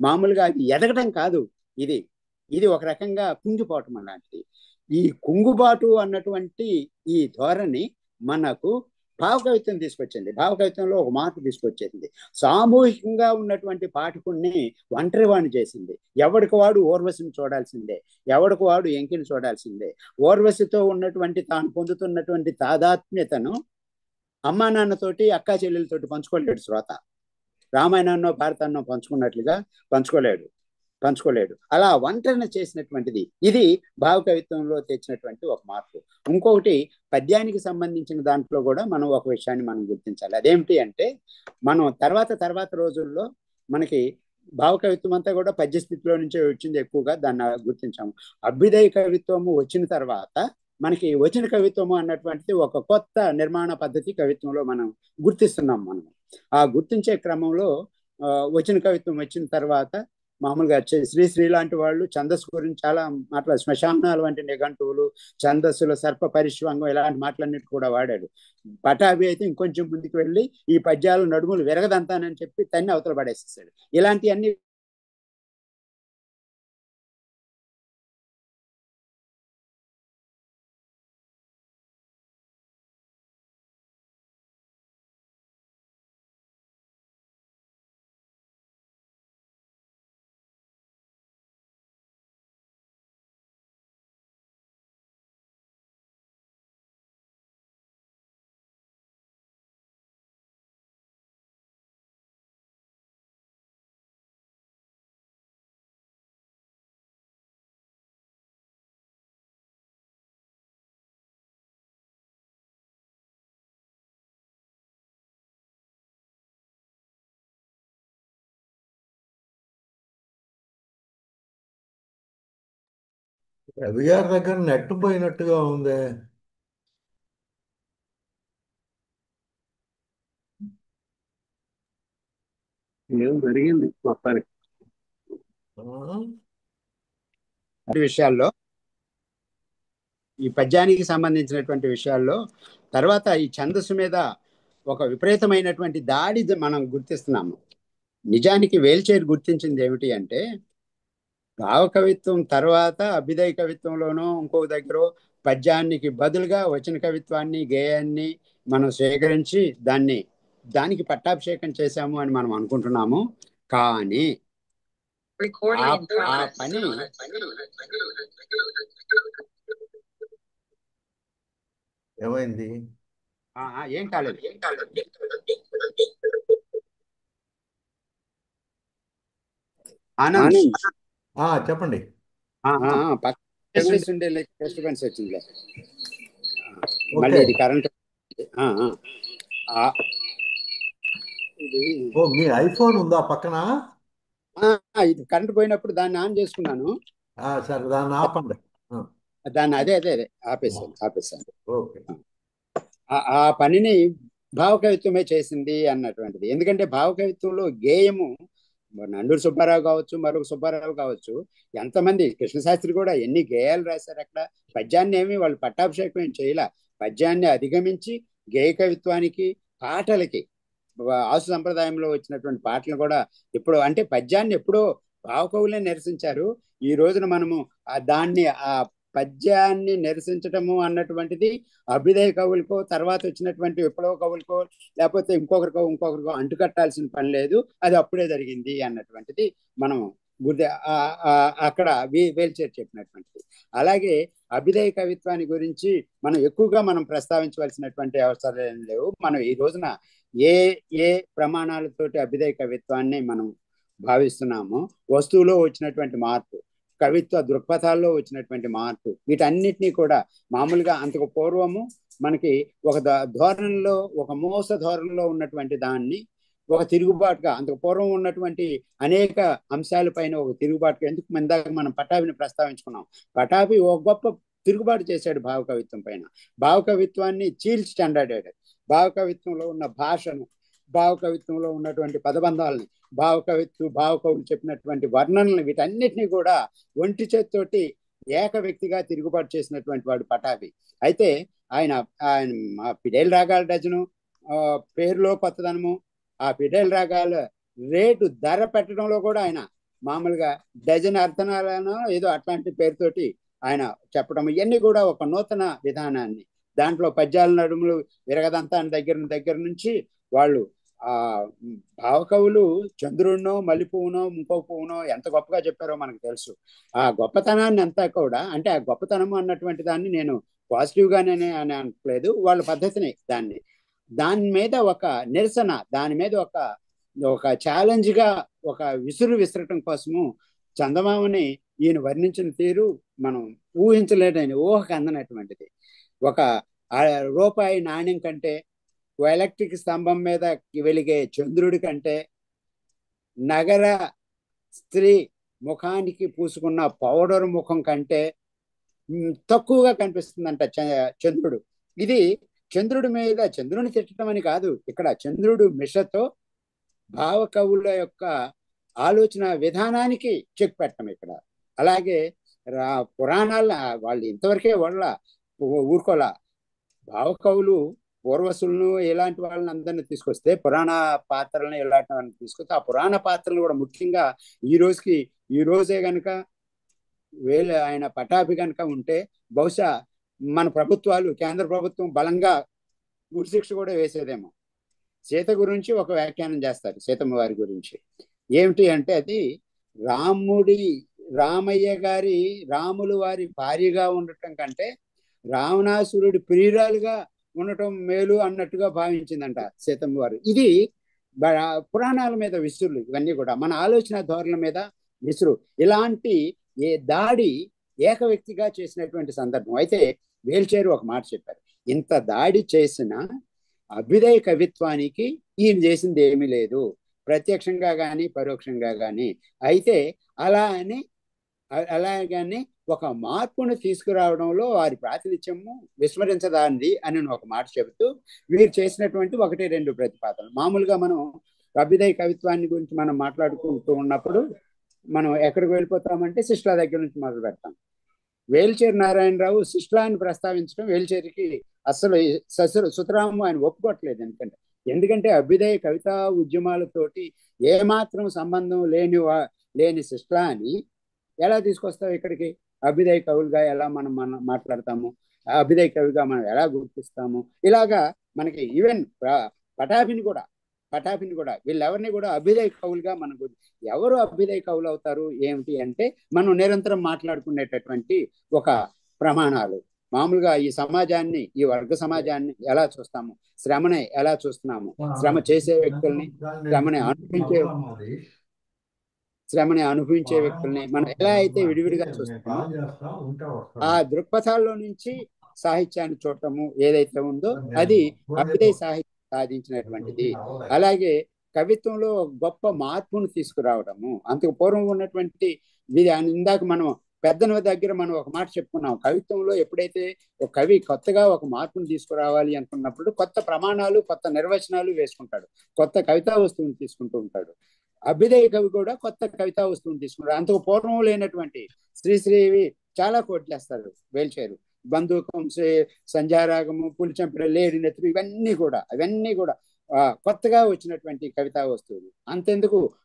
మామూలుగా ఎదగడం కాదు, ఇది ఒక రకంగా కుంగిపోవటం అలాంటిది. ఈ కుంగుబాటు అన్నటువంటి ఈ ధోరణి మనకు భావకవిత్వం తీసుకొచ్చింది. భావకవిత్వంలో ఒక మార్పు తీసుకొచ్చేసింది. సామూహికంగా ఉన్నటువంటి పాఠకుణ్ణి ఒంటరివాణి చేసింది. ఎవడికి వాడు ఓర్వశిని చూడాల్సిందే, ఎవడికి వాడు ఎంకిని చూడాల్సిందే. ఓర్వశితో ఉన్నటువంటి తాను పొందుతున్నటువంటి తాదాత్మ్యతను అమ్మా నాన్నతోటి, అక్కా చెల్లెలతోటి పంచుకోలేడు శ్రోత. రామాయణాన్నో భారతాన్నో పంచుకున్నట్లుగా పంచుకోలేడు. అలా ఒంటరిని చేసినటువంటిది ఇది భావకవిత్వంలో తెచ్చినటువంటి ఒక మార్పు. ఇంకొకటి, పద్యానికి సంబంధించిన దాంట్లో కూడా మనం ఒక విషయాన్ని మనం గుర్తించాలి. అదేమిటి అంటే, మనం తర్వాత రోజుల్లో మనకి భావకవిత్వం అంతా కూడా పద్యస్థితిలో నుంచే వచ్చింది, ఎక్కువగా దాన్ని గుర్తించాము. అభ్యుదయ కవిత్వము వచ్చిన తర్వాత మనకి వచన కవిత్వము అన్నటువంటిది ఒక కొత్త నిర్మాణ పద్ధతి కవిత్వంలో మనం గుర్తిస్తున్నాం. మనం ఆ గుర్తించే క్రమంలో వచన కవిత్వం వచ్చిన తర్వాత మామూలుగా శ్రీశ్రీ లాంటి వాళ్ళు ఛందస్సు గురించి చాలా మాట్లాడు, శ్మశానాలు వంటి నిఘంటువులు, ఛందస్సులో సర్ప పరిష్వంగం ఇలాంటి మాటలన్నిటి కూడా వాడాడు. పటాభి అయితే ఇంకొంచెం ముందుకు వెళ్ళి ఈ పద్యాలు నడుములు విరగదంతానని చెప్పి తన్ని అవతల పడేసేసాడు. ఇలాంటివన్నీ రవి గారి దగ్గర నెట్ పోయినట్టుగా ఉంది. ఏం జరిగింది మొత్తానికి విషయాల్లో, ఈ పద్యానికి సంబంధించినటువంటి విషయాల్లో తర్వాత ఈ ఛందస్సు మీద ఒక విపరీతమైనటువంటి దాడి మనం గుర్తిస్తున్నాము. నిజానికి వేల్చేరు గుర్తించింది ఏమిటి అంటే, భావకవిత్వం తర్వాత అభ్యుదయ కవిత్వంలోనో ఇంకో దగ్గర పద్యానికి బదులుగా వచన కవిత్వాన్ని, గేయాన్ని మనం స్వీకరించి దానికి పట్టాభిషేకం చేశాము అని మనం అనుకుంటున్నాము. కానీ ఆ పని ఏమైంది? ఏం కాలేదు. ఆనంద్ చెప్పండి. డిస్టర్బెన్స్ వచ్చింది. మళ్ళీ ఇది కరెంట్. మీ ఐఫోన్ ఉందా పక్కన? ఇది కరెంట్ పోయినప్పుడు దాన్ని ఆన్ చేసుకున్నాను. సరే, దాన్ని ఆపండి. దాన్ని అదే ఆపేసాను. ఓకే. ఆ పనిని భావకవిత్వమే చేసింది అన్నటువంటిది. ఎందుకంటే భావకవిత్వంలో గేయము నండూరు సుబ్బారావు కావచ్చు, మరొక సుబ్బారావు కావచ్చు, ఎంతమంది, కృష్ణశాస్త్రి కూడా ఎన్ని గేయాలు రాశారు. అక్కడ పద్యాన్ని ఏమి వాళ్ళు పట్టాభిషేకం ఏం చేయలే. పద్యాన్ని అధిగమించి గేయ కవిత్వానికి, పాటలకి, ఆసు సంప్రదాయంలో వచ్చినటువంటి పాటలు కూడా ఇప్పుడు అంటే పద్యాన్ని ఎప్పుడో భావకవులే నిరసించారు. ఈ రోజున మనము ఆ పద్యాన్ని నిరసించటము అన్నటువంటిది అభ్యుదయ కవులకో, తర్వాత వచ్చినటువంటి విప్లవ కవులకో, లేకపోతే ఇంకొకరికో అంటుకట్టాల్సిన పని లేదు. అది అప్పుడే జరిగింది అన్నటువంటిది మనం అక్కడ వేల్చేరు చెప్పినటువంటిది. అలాగే అభ్యుదయ కవిత్వాన్ని గురించి మనం ఎక్కువగా ప్రస్తావించవలసినటువంటి అవసరాలు లేవు. మనం ఈ రోజున ఏ ప్రమాణాలతోటి అభ్యుదయ కవిత్వాన్ని మనం భావిస్తున్నామో, వస్తువులో వచ్చినటువంటి మార్పు, కవిత్వ దృక్పథాల్లో వచ్చినటువంటి మార్పు, వీటన్నిటినీ కూడా మామూలుగా అంతకు పూర్వము మనకి ఒక ధోరణిలో, ఒక మోస ధోరణిలో ఉన్నటువంటి దాన్ని ఒక తిరుగుబాటుగా, అంతకు పూర్వం ఉన్నటువంటి అనేక అంశాల పైన ఒక తిరుగుబాటుగా, ఎందుకు ఇందాక మనం పటాభిని ప్రస్తావించుకున్నాం. పటాభి ఒక గొప్ప తిరుగుబాటు చేశాడు భావకవిత్వం పైన. భావకవిత్వాన్ని చీల్చి చెండాడాడు. భావకవిత్వంలో ఉన్న భాషను, భావకవిత్వంలో ఉన్నటువంటి పదబంధాలని, భావకవులు చెప్పినటువంటి వర్ణనలు, వీటన్నిటినీ కూడా ఒంటి చేతితోటి ఏక వ్యక్తిగా తిరుగుబాటు చేసినటువంటి వాడు పటాభి. అయితే ఆయన పిడేల్ రాగాల డజను, పేరులో కొత్తదనము, ఆ పిడేల్ రాగాల ధర పెట్టడంలో కూడా ఆయన మామూలుగా డజన్ అర్థనాలను ఏదో అట్లాంటి పేరుతోటి ఆయన చెప్పడం, ఇవన్నీ కూడా ఒక నూతన విధానాన్ని, దాంట్లో పద్యాల నడుములు విరగదంతా దగ్గర నుంచి వాళ్ళు భావకవులు చంద్రుడినో, మల్లెపువ్వునో, ఇంకో పువ్వునో ఎంత గొప్పగా చెప్పారో మనకు తెలుసు. ఆ గొప్పతనాన్ని అంతా కూడా, అంటే ఆ గొప్పతనం అన్నటువంటి దాన్ని నేను పాజిటివ్ గానే అని అనట్లేదు, వాళ్ళ పద్ధతిని, దాని మీద ఒక నిరసన, దాని మీద ఒక ఛాలెంజ్ గా ఒక విసరటం కోసము చందమామని ఈయన వర్ణించిన తీరు మనం ఊహించలేదని, ఊహకు అందనటువంటిది. ఒక రూపాయి నాణ్యం కంటే, ఎలక్ట్రిక్ స్తంభం మీద వెలిగే చంద్రుడి కంటే, నగర స్త్రీ ముఖానికి పూసుకున్న పౌడర్ ముఖం కంటే తక్కువగా కనిపిస్తుందంట చంద్రుడు. ఇది చంద్రుడిని తిట్టడం అని కాదు, ఇక్కడ చంద్రుడు మిషతో భావకవుల యొక్క ఆలోచన విధానానికి చెక్ పెట్టడం ఇక్కడ. అలాగే పురాణాల వాళ్ళు ఇంతవరకే వాళ్ళ ఊరుకోలా. భావకవులు పూర్వసులను ఇలాంటి వాళ్ళని అందరినీ తీసుకొస్తే, పురాణ పాత్రలను ఇలాంటి వాళ్ళని తీసుకొస్తే, ఆ పురాణ పాత్రలు కూడా ముఖ్యంగా ఈ రోజే గనక ఆయన పటాభి కనుక ఉంటే బహుశా మన ప్రభుత్వాలు, కేంద్ర ప్రభుత్వం బలంగా ఉరిశిక్ష కూడా వేసేదేమో. సీత గురించి ఒక వ్యాఖ్యానం చేస్తారు, సీతమ్మ వారి గురించి. ఏమిటి అంటే, అది రామయ్య గారి రాములు వారి భార్యగా ఉండటం కంటే రావణాసురుడి ప్రియురాలుగా ఉండటం మేలు అన్నట్టుగా భావించిందంట సీతమ్మ వారు. ఇది పురాణాల మీద విసురులు, ఇవన్నీ కూడా మన ఆలోచన ధోరణుల మీద విసురు. ఇలాంటి దాడి ఏక వ్యక్తిగా చేసినటువంటి సందర్భం. అయితే వేల్చేరు ఒక మాట చెప్పారు, ఇంత దాడి చేసిన అభ్యుదయ కవిత్వానికి ఈయన చేసింది ఏమీ లేదు, ప్రత్యక్షంగా కానీ పరోక్షంగా కానీ. అయితే అలాగని ఒక మార్పును తీసుకురావడంలో వారి ప్రాతినిధ్యము విస్మరించదాంది అని ఒక మాట చెబుతూ వీరు చేసినటువంటి 1-2 ప్రతిపాదనలు. మామూలుగా మనం అభ్యుదయ కవిత్వాన్ని గురించి మనం మాట్లాడుకుంటూ ఉన్నప్పుడు మనం ఎక్కడికి వెళ్ళిపోతామంటే శిష్లా దగ్గర నుంచి మొదలు పెడతాం. వేల్చేరి నారాయణరావు శిష్లాన్ని ప్రస్తావించడం వేల్చేరికి అసలు సుతరాము ఆయన ఒప్పుకోవట్లేదు. ఎందుకంటే అభ్యుదయ కవితా ఉద్యమాలతోటి ఏమాత్రం సంబంధం లేని శిష్లాని ఎలా తీసుకొస్తావు ఇక్కడికి? అభ్యుదయ కవులుగా ఎలా మనం మాట్లాడతాము, అభ్యుదయ కవిగా మనం ఎలా గుర్తిస్తాము? ఇలాగా మనకి ఈవెన్ పటాభిని కూడా వీళ్ళెవరిని కూడా అభ్యుదయ కవులుగా మనకు ఎవరు అభ్యుదయ కవులు అవుతారు ఏమిటి అంటే, మనం నిరంతరం మాట్లాడుకునేటటువంటి ఒక ప్రమాణాలు. మామూలుగా ఈ సమాజాన్ని, ఈ వర్గ సమాజాన్ని ఎలా చూస్తాము, శ్రమని ఎలా చూస్తున్నాము, శ్రమ చేసే వ్యక్తుల్ని, శ్రమని అనుభవించే వ్యక్తుల్ని మనం ఎలా అయితే విడివిడిగా చూస్తామో, ఆ దృక్పథాల్లో నుంచి సాహిత్యాన్ని చూడటము ఏదైతే ఉందో అది అభ్యుదయ సాహిత్యం సాధించినటువంటిది. అలాగే కవిత్వంలో గొప్ప మార్పును తీసుకురావడము. అంతకు పూర్వం ఉన్నటువంటి ఇందాక మనం పెద్దల దగ్గర మనం ఒక మాట చెప్పుకున్నాం, కవిత్వంలో ఎప్పుడైతే ఒక కవి కొత్తగా ఒక మార్పును తీసుకురావాలి అనుకున్నప్పుడు కొత్త ప్రమాణాలు, కొత్త నిర్వచనాలు వేసుకుంటాడు, కొత్త కవితా వస్తువుని తీసుకుంటూ ఉంటాడు. అభ్యుదయ కవి కూడా కొత్త కవితా వస్తువుని తీసుకుంటాడు. అంతకు పూర్వం లేనటువంటి శ్రీశ్రీవి చాలా కోట్ చేస్తారు వేల్చేరు. బంధూకం, సంధ్యారాగము, పులిచంపిడ, లేడి నెత్తురు, అవన్నీ కూడా కొత్తగా వచ్చినటువంటి కవితా వస్తువులు.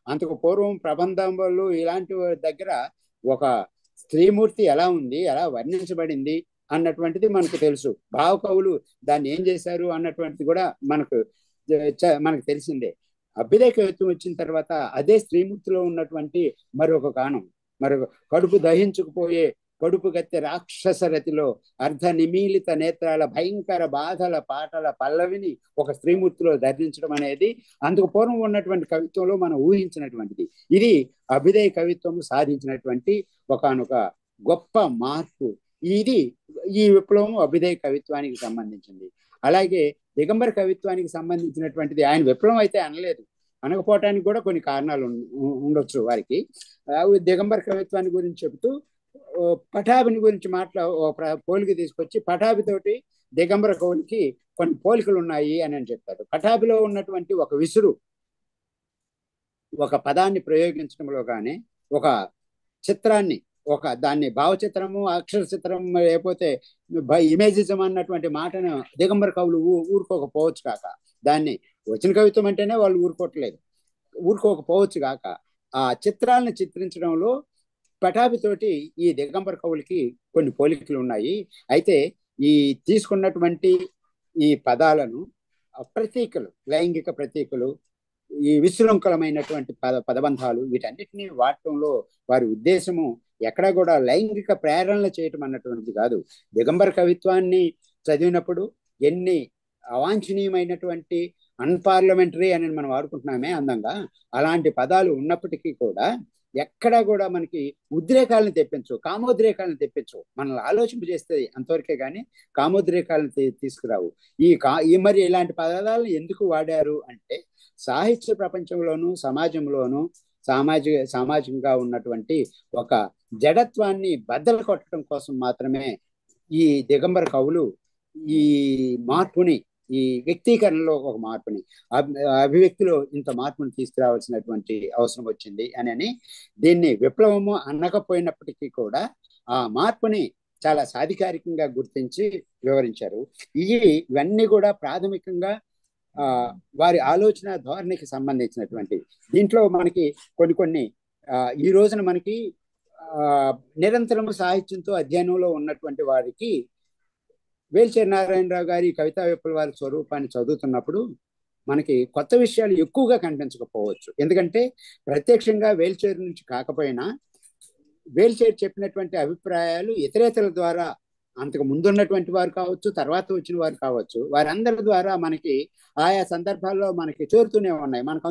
అంతకు పూర్వం ప్రబంధములు ఇలాంటి దగ్గర ఒక స్త్రీమూర్తి ఎలా ఉంది, ఎలా వర్ణించబడింది అన్నటువంటిది మనకు తెలుసు. భావకవులు దాన్ని ఏం చేశారు అన్నటువంటిది కూడా మనకు తెలిసిందే. అభ్యుదయ కవిత్వం వచ్చిన తర్వాత అదే స్త్రీమూర్తిలో ఉన్నటువంటి మరొక కడుపు దహించుకుపోయే కడుపు గత్తె రాక్షస రతిలో అర్ధ నిమీలిత నేత్రాల భయంకర బాధల పాటల పల్లవిని ఒక స్త్రీమూర్తిలో ధరించడం అనేది అందుకు పూర్వం ఉన్నటువంటి కవిత్వంలో మనం ఊహించినటువంటిది. ఇది అభ్యుదయ కవిత్వం సాధించినటువంటి ఒకనొక గొప్ప మార్పు. ఈ విప్లవం అభ్యుదయ కవిత్వానికి సంబంధించింది. అలాగే దిగంబర కవిత్వానికి సంబంధించినటువంటిది ఆయన విప్లవం అయితే అనకపోవటానికి కూడా కొన్ని కారణాలు ఉండొచ్చు వారికి. దిగంబర కవిత్వాన్ని గురించి చెబుతూ పటాభిని గురించి పోలిక తీసుకొచ్చి పటాభితోటి దిగంబర కవులకి కొన్ని పోలికలు ఉన్నాయి అని చెప్తారు. పటాభిలో ఉన్నటువంటి ఒక విసురు, ఒక పదాన్ని ప్రయోగించడంలో కానీ, ఒక చిత్రాన్ని, దాన్ని భావచిత్రము, అక్షర చిత్రం, లేకపోతే ఇమేజిజం అన్నటువంటి మాటను దిగంబర కవులు ఊరుకోకపోవచ్చు కాక, దాన్ని వచ్చిన కవిత్వం అంటేనే వాళ్ళు ఊరుకోకపోవచ్చు కాక, ఆ చిత్రాలను చిత్రించడంలో పటాభితోటి ఈ దిగంబర కవులకి కొన్ని పోలికలు ఉన్నాయి. అయితే ఈ తీసుకున్నటువంటి ఈ పదాలను ప్రతీకలు, లైంగిక ప్రతీకలు, ఈ విశృంఖలమైనటువంటి పదబంధాలు, వీటన్నిటినీ వాడటంలో వారి ఉద్దేశము ఎక్కడా కూడా లైంగిక ప్రేరణలు చేయటం అన్నటువంటిది కాదు. దిగంబర కవిత్వాన్ని చదివినప్పుడు ఎన్ని అవాంఛనీయమైనటువంటి అన్పార్లమెంటరీ అని మనం వాడుకుంటున్నామే అందంగా, అలాంటి పదాలు ఉన్నప్పటికీ కూడా ఎక్కడా కూడా మనకి ఉద్రేకాలను తెప్పించవు, కామోద్రేకాలను తెప్పించవు. మనల్ని ఆలోచింప చేస్తుంది అంతవరకే కానీ కామోద్రేకాలను తీసుకురావు. మరి ఇలాంటి పదాలను ఎందుకు వాడారు అంటే, సాహిత్య ప్రపంచంలోనూ సమాజంలోనూ సామాజికంగా ఉన్నటువంటి ఒక జడత్వాన్ని బద్దలు కొట్టడం కోసం మాత్రమే ఈ దిగంబర కవులు ఈ మార్పుని ఈ వ్యక్తీకరణలో ఒక మార్పుని, అభివ్యక్తిలో ఇంత మార్పుని తీసుకురావాల్సినటువంటి అవసరం వచ్చింది అని దీన్ని విప్లవము అనకపోయినప్పటికీ కూడా ఆ మార్పుని చాలా సాధికారికంగా గుర్తించి వివరించారు. ఇవన్నీ కూడా ప్రాథమికంగా వారి ఆలోచన ధోరణికి సంబంధించినటువంటి. దీంట్లో మనకి కొన్ని ఈ రోజున మనకి నిరంతరం సాహిత్యంతో అధ్యయనంలో ఉన్నటువంటి వారికి వేల్చేరి నారాయణరావు గారి కవితా విప్లవాల స్వరూపాన్ని చదువుతున్నప్పుడు మనకి కొత్త విషయాలు ఎక్కువగా కనిపించకపోవచ్చు. ఎందుకంటే ప్రత్యక్షంగా వేల్చేరి నుంచి కాకపోయినా వేల్చేరి చెప్పినటువంటి అభిప్రాయాలు ఇతరేతరుల ద్వారా, అంతకు ముందున్నటువంటి వారు కావచ్చు, తర్వాత వచ్చిన వారు కావచ్చు, వారందరి ద్వారా మనకి ఆయా సందర్భాల్లో మనకి చేరుతూనే ఉన్నాయి, మనకు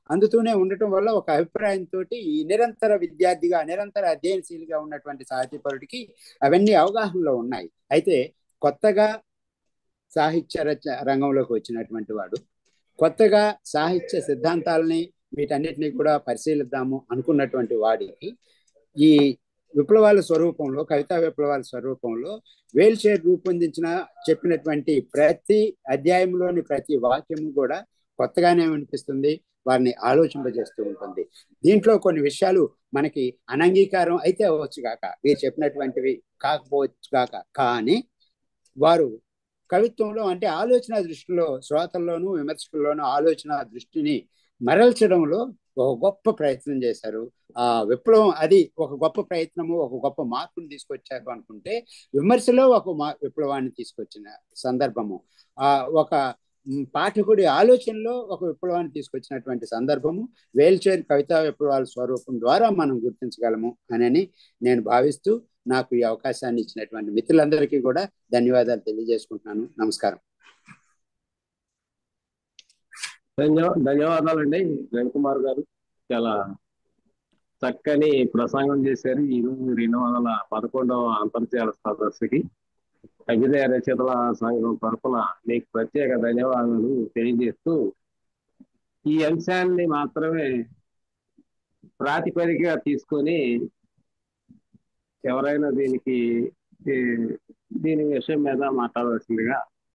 అందుతూనే ఉండటం వల్ల ఒక అభిప్రాయంతో ఈ నిరంతర విద్యార్థిగా, నిరంతర అధ్యయనశీలిగా ఉన్నటువంటి సాహితీపరుడికి అవన్నీ అవగాహనలో ఉన్నాయి. అయితే కొత్తగా సాహిత్య రంగంలోకి వచ్చినటువంటి వాడు, కొత్తగా సాహిత్య సిద్ధాంతాలని వీటన్నిటినీ కూడా పరిశీలిద్దాము అనుకున్నటువంటి వాడికి ఈ విప్లవాల స్వరూపంలో, కవితా విప్లవాల స్వరూపంలో వేల్చేరి రూపొందించిన చెప్పినటువంటి ప్రతి అధ్యాయంలోని ప్రతి వాక్యము కూడా కొత్తగానే అనిపిస్తుంది, వారిని ఆలోచింపజేస్తూ ఉంటుంది. దీంట్లో కొన్ని విషయాలు మనకి అనంగీకారం అయితే అవ్వచ్చు కాక, వీరు చెప్పినటువంటివి కాకపోవచ్చు కాక, కానీ వారు కవిత్వంలో అంటే ఆలోచన దృష్టిలో, శ్రోతల్లోనూ విమర్శకుల్లోనూ ఆలోచన దృష్టిని మరల్చడంలో ఒక గొప్ప ప్రయత్నం చేశారు. ఆ విప్లవం అది ఒక గొప్ప ప్రయత్నము, ఒక గొప్ప మార్పుని తీసుకొచ్చారు అనుకుంటే, విమర్శలో ఒక విప్లవాన్ని తీసుకొచ్చిన సందర్భము, ఒక పాఠకుడి ఆలోచనలో ఒక విప్లవాన్ని తీసుకొచ్చినటువంటి సందర్భము వేల్చేరి కవితా విప్లవాల స్వరూపం ద్వారా మనం గుర్తించగలము అని నేను భావిస్తూ, నాకు ఈ అవకాశాన్ని ఇచ్చినటువంటి మిత్రులందరికీ కూడా ధన్యవాదాలు తెలియజేసుకుంటున్నాను. నమస్కారం. ధన్యవాదాలండి రవికుమార్ గారు, చాలా చక్కని ప్రసంగం చేశారు. ఈరోజు 211వ అంతర్జాల సదస్సుకి అభ్యుదయ రచయితల సంఘం తరఫున మీకు ప్రత్యేక ధన్యవాదాలు తెలియజేస్తూ, ఈ అంశాన్ని మాత్రమే ప్రాతిపదికగా తీసుకొని ఎవరైనా దీని విషయం మీద మాట్లాడవలసిందిగా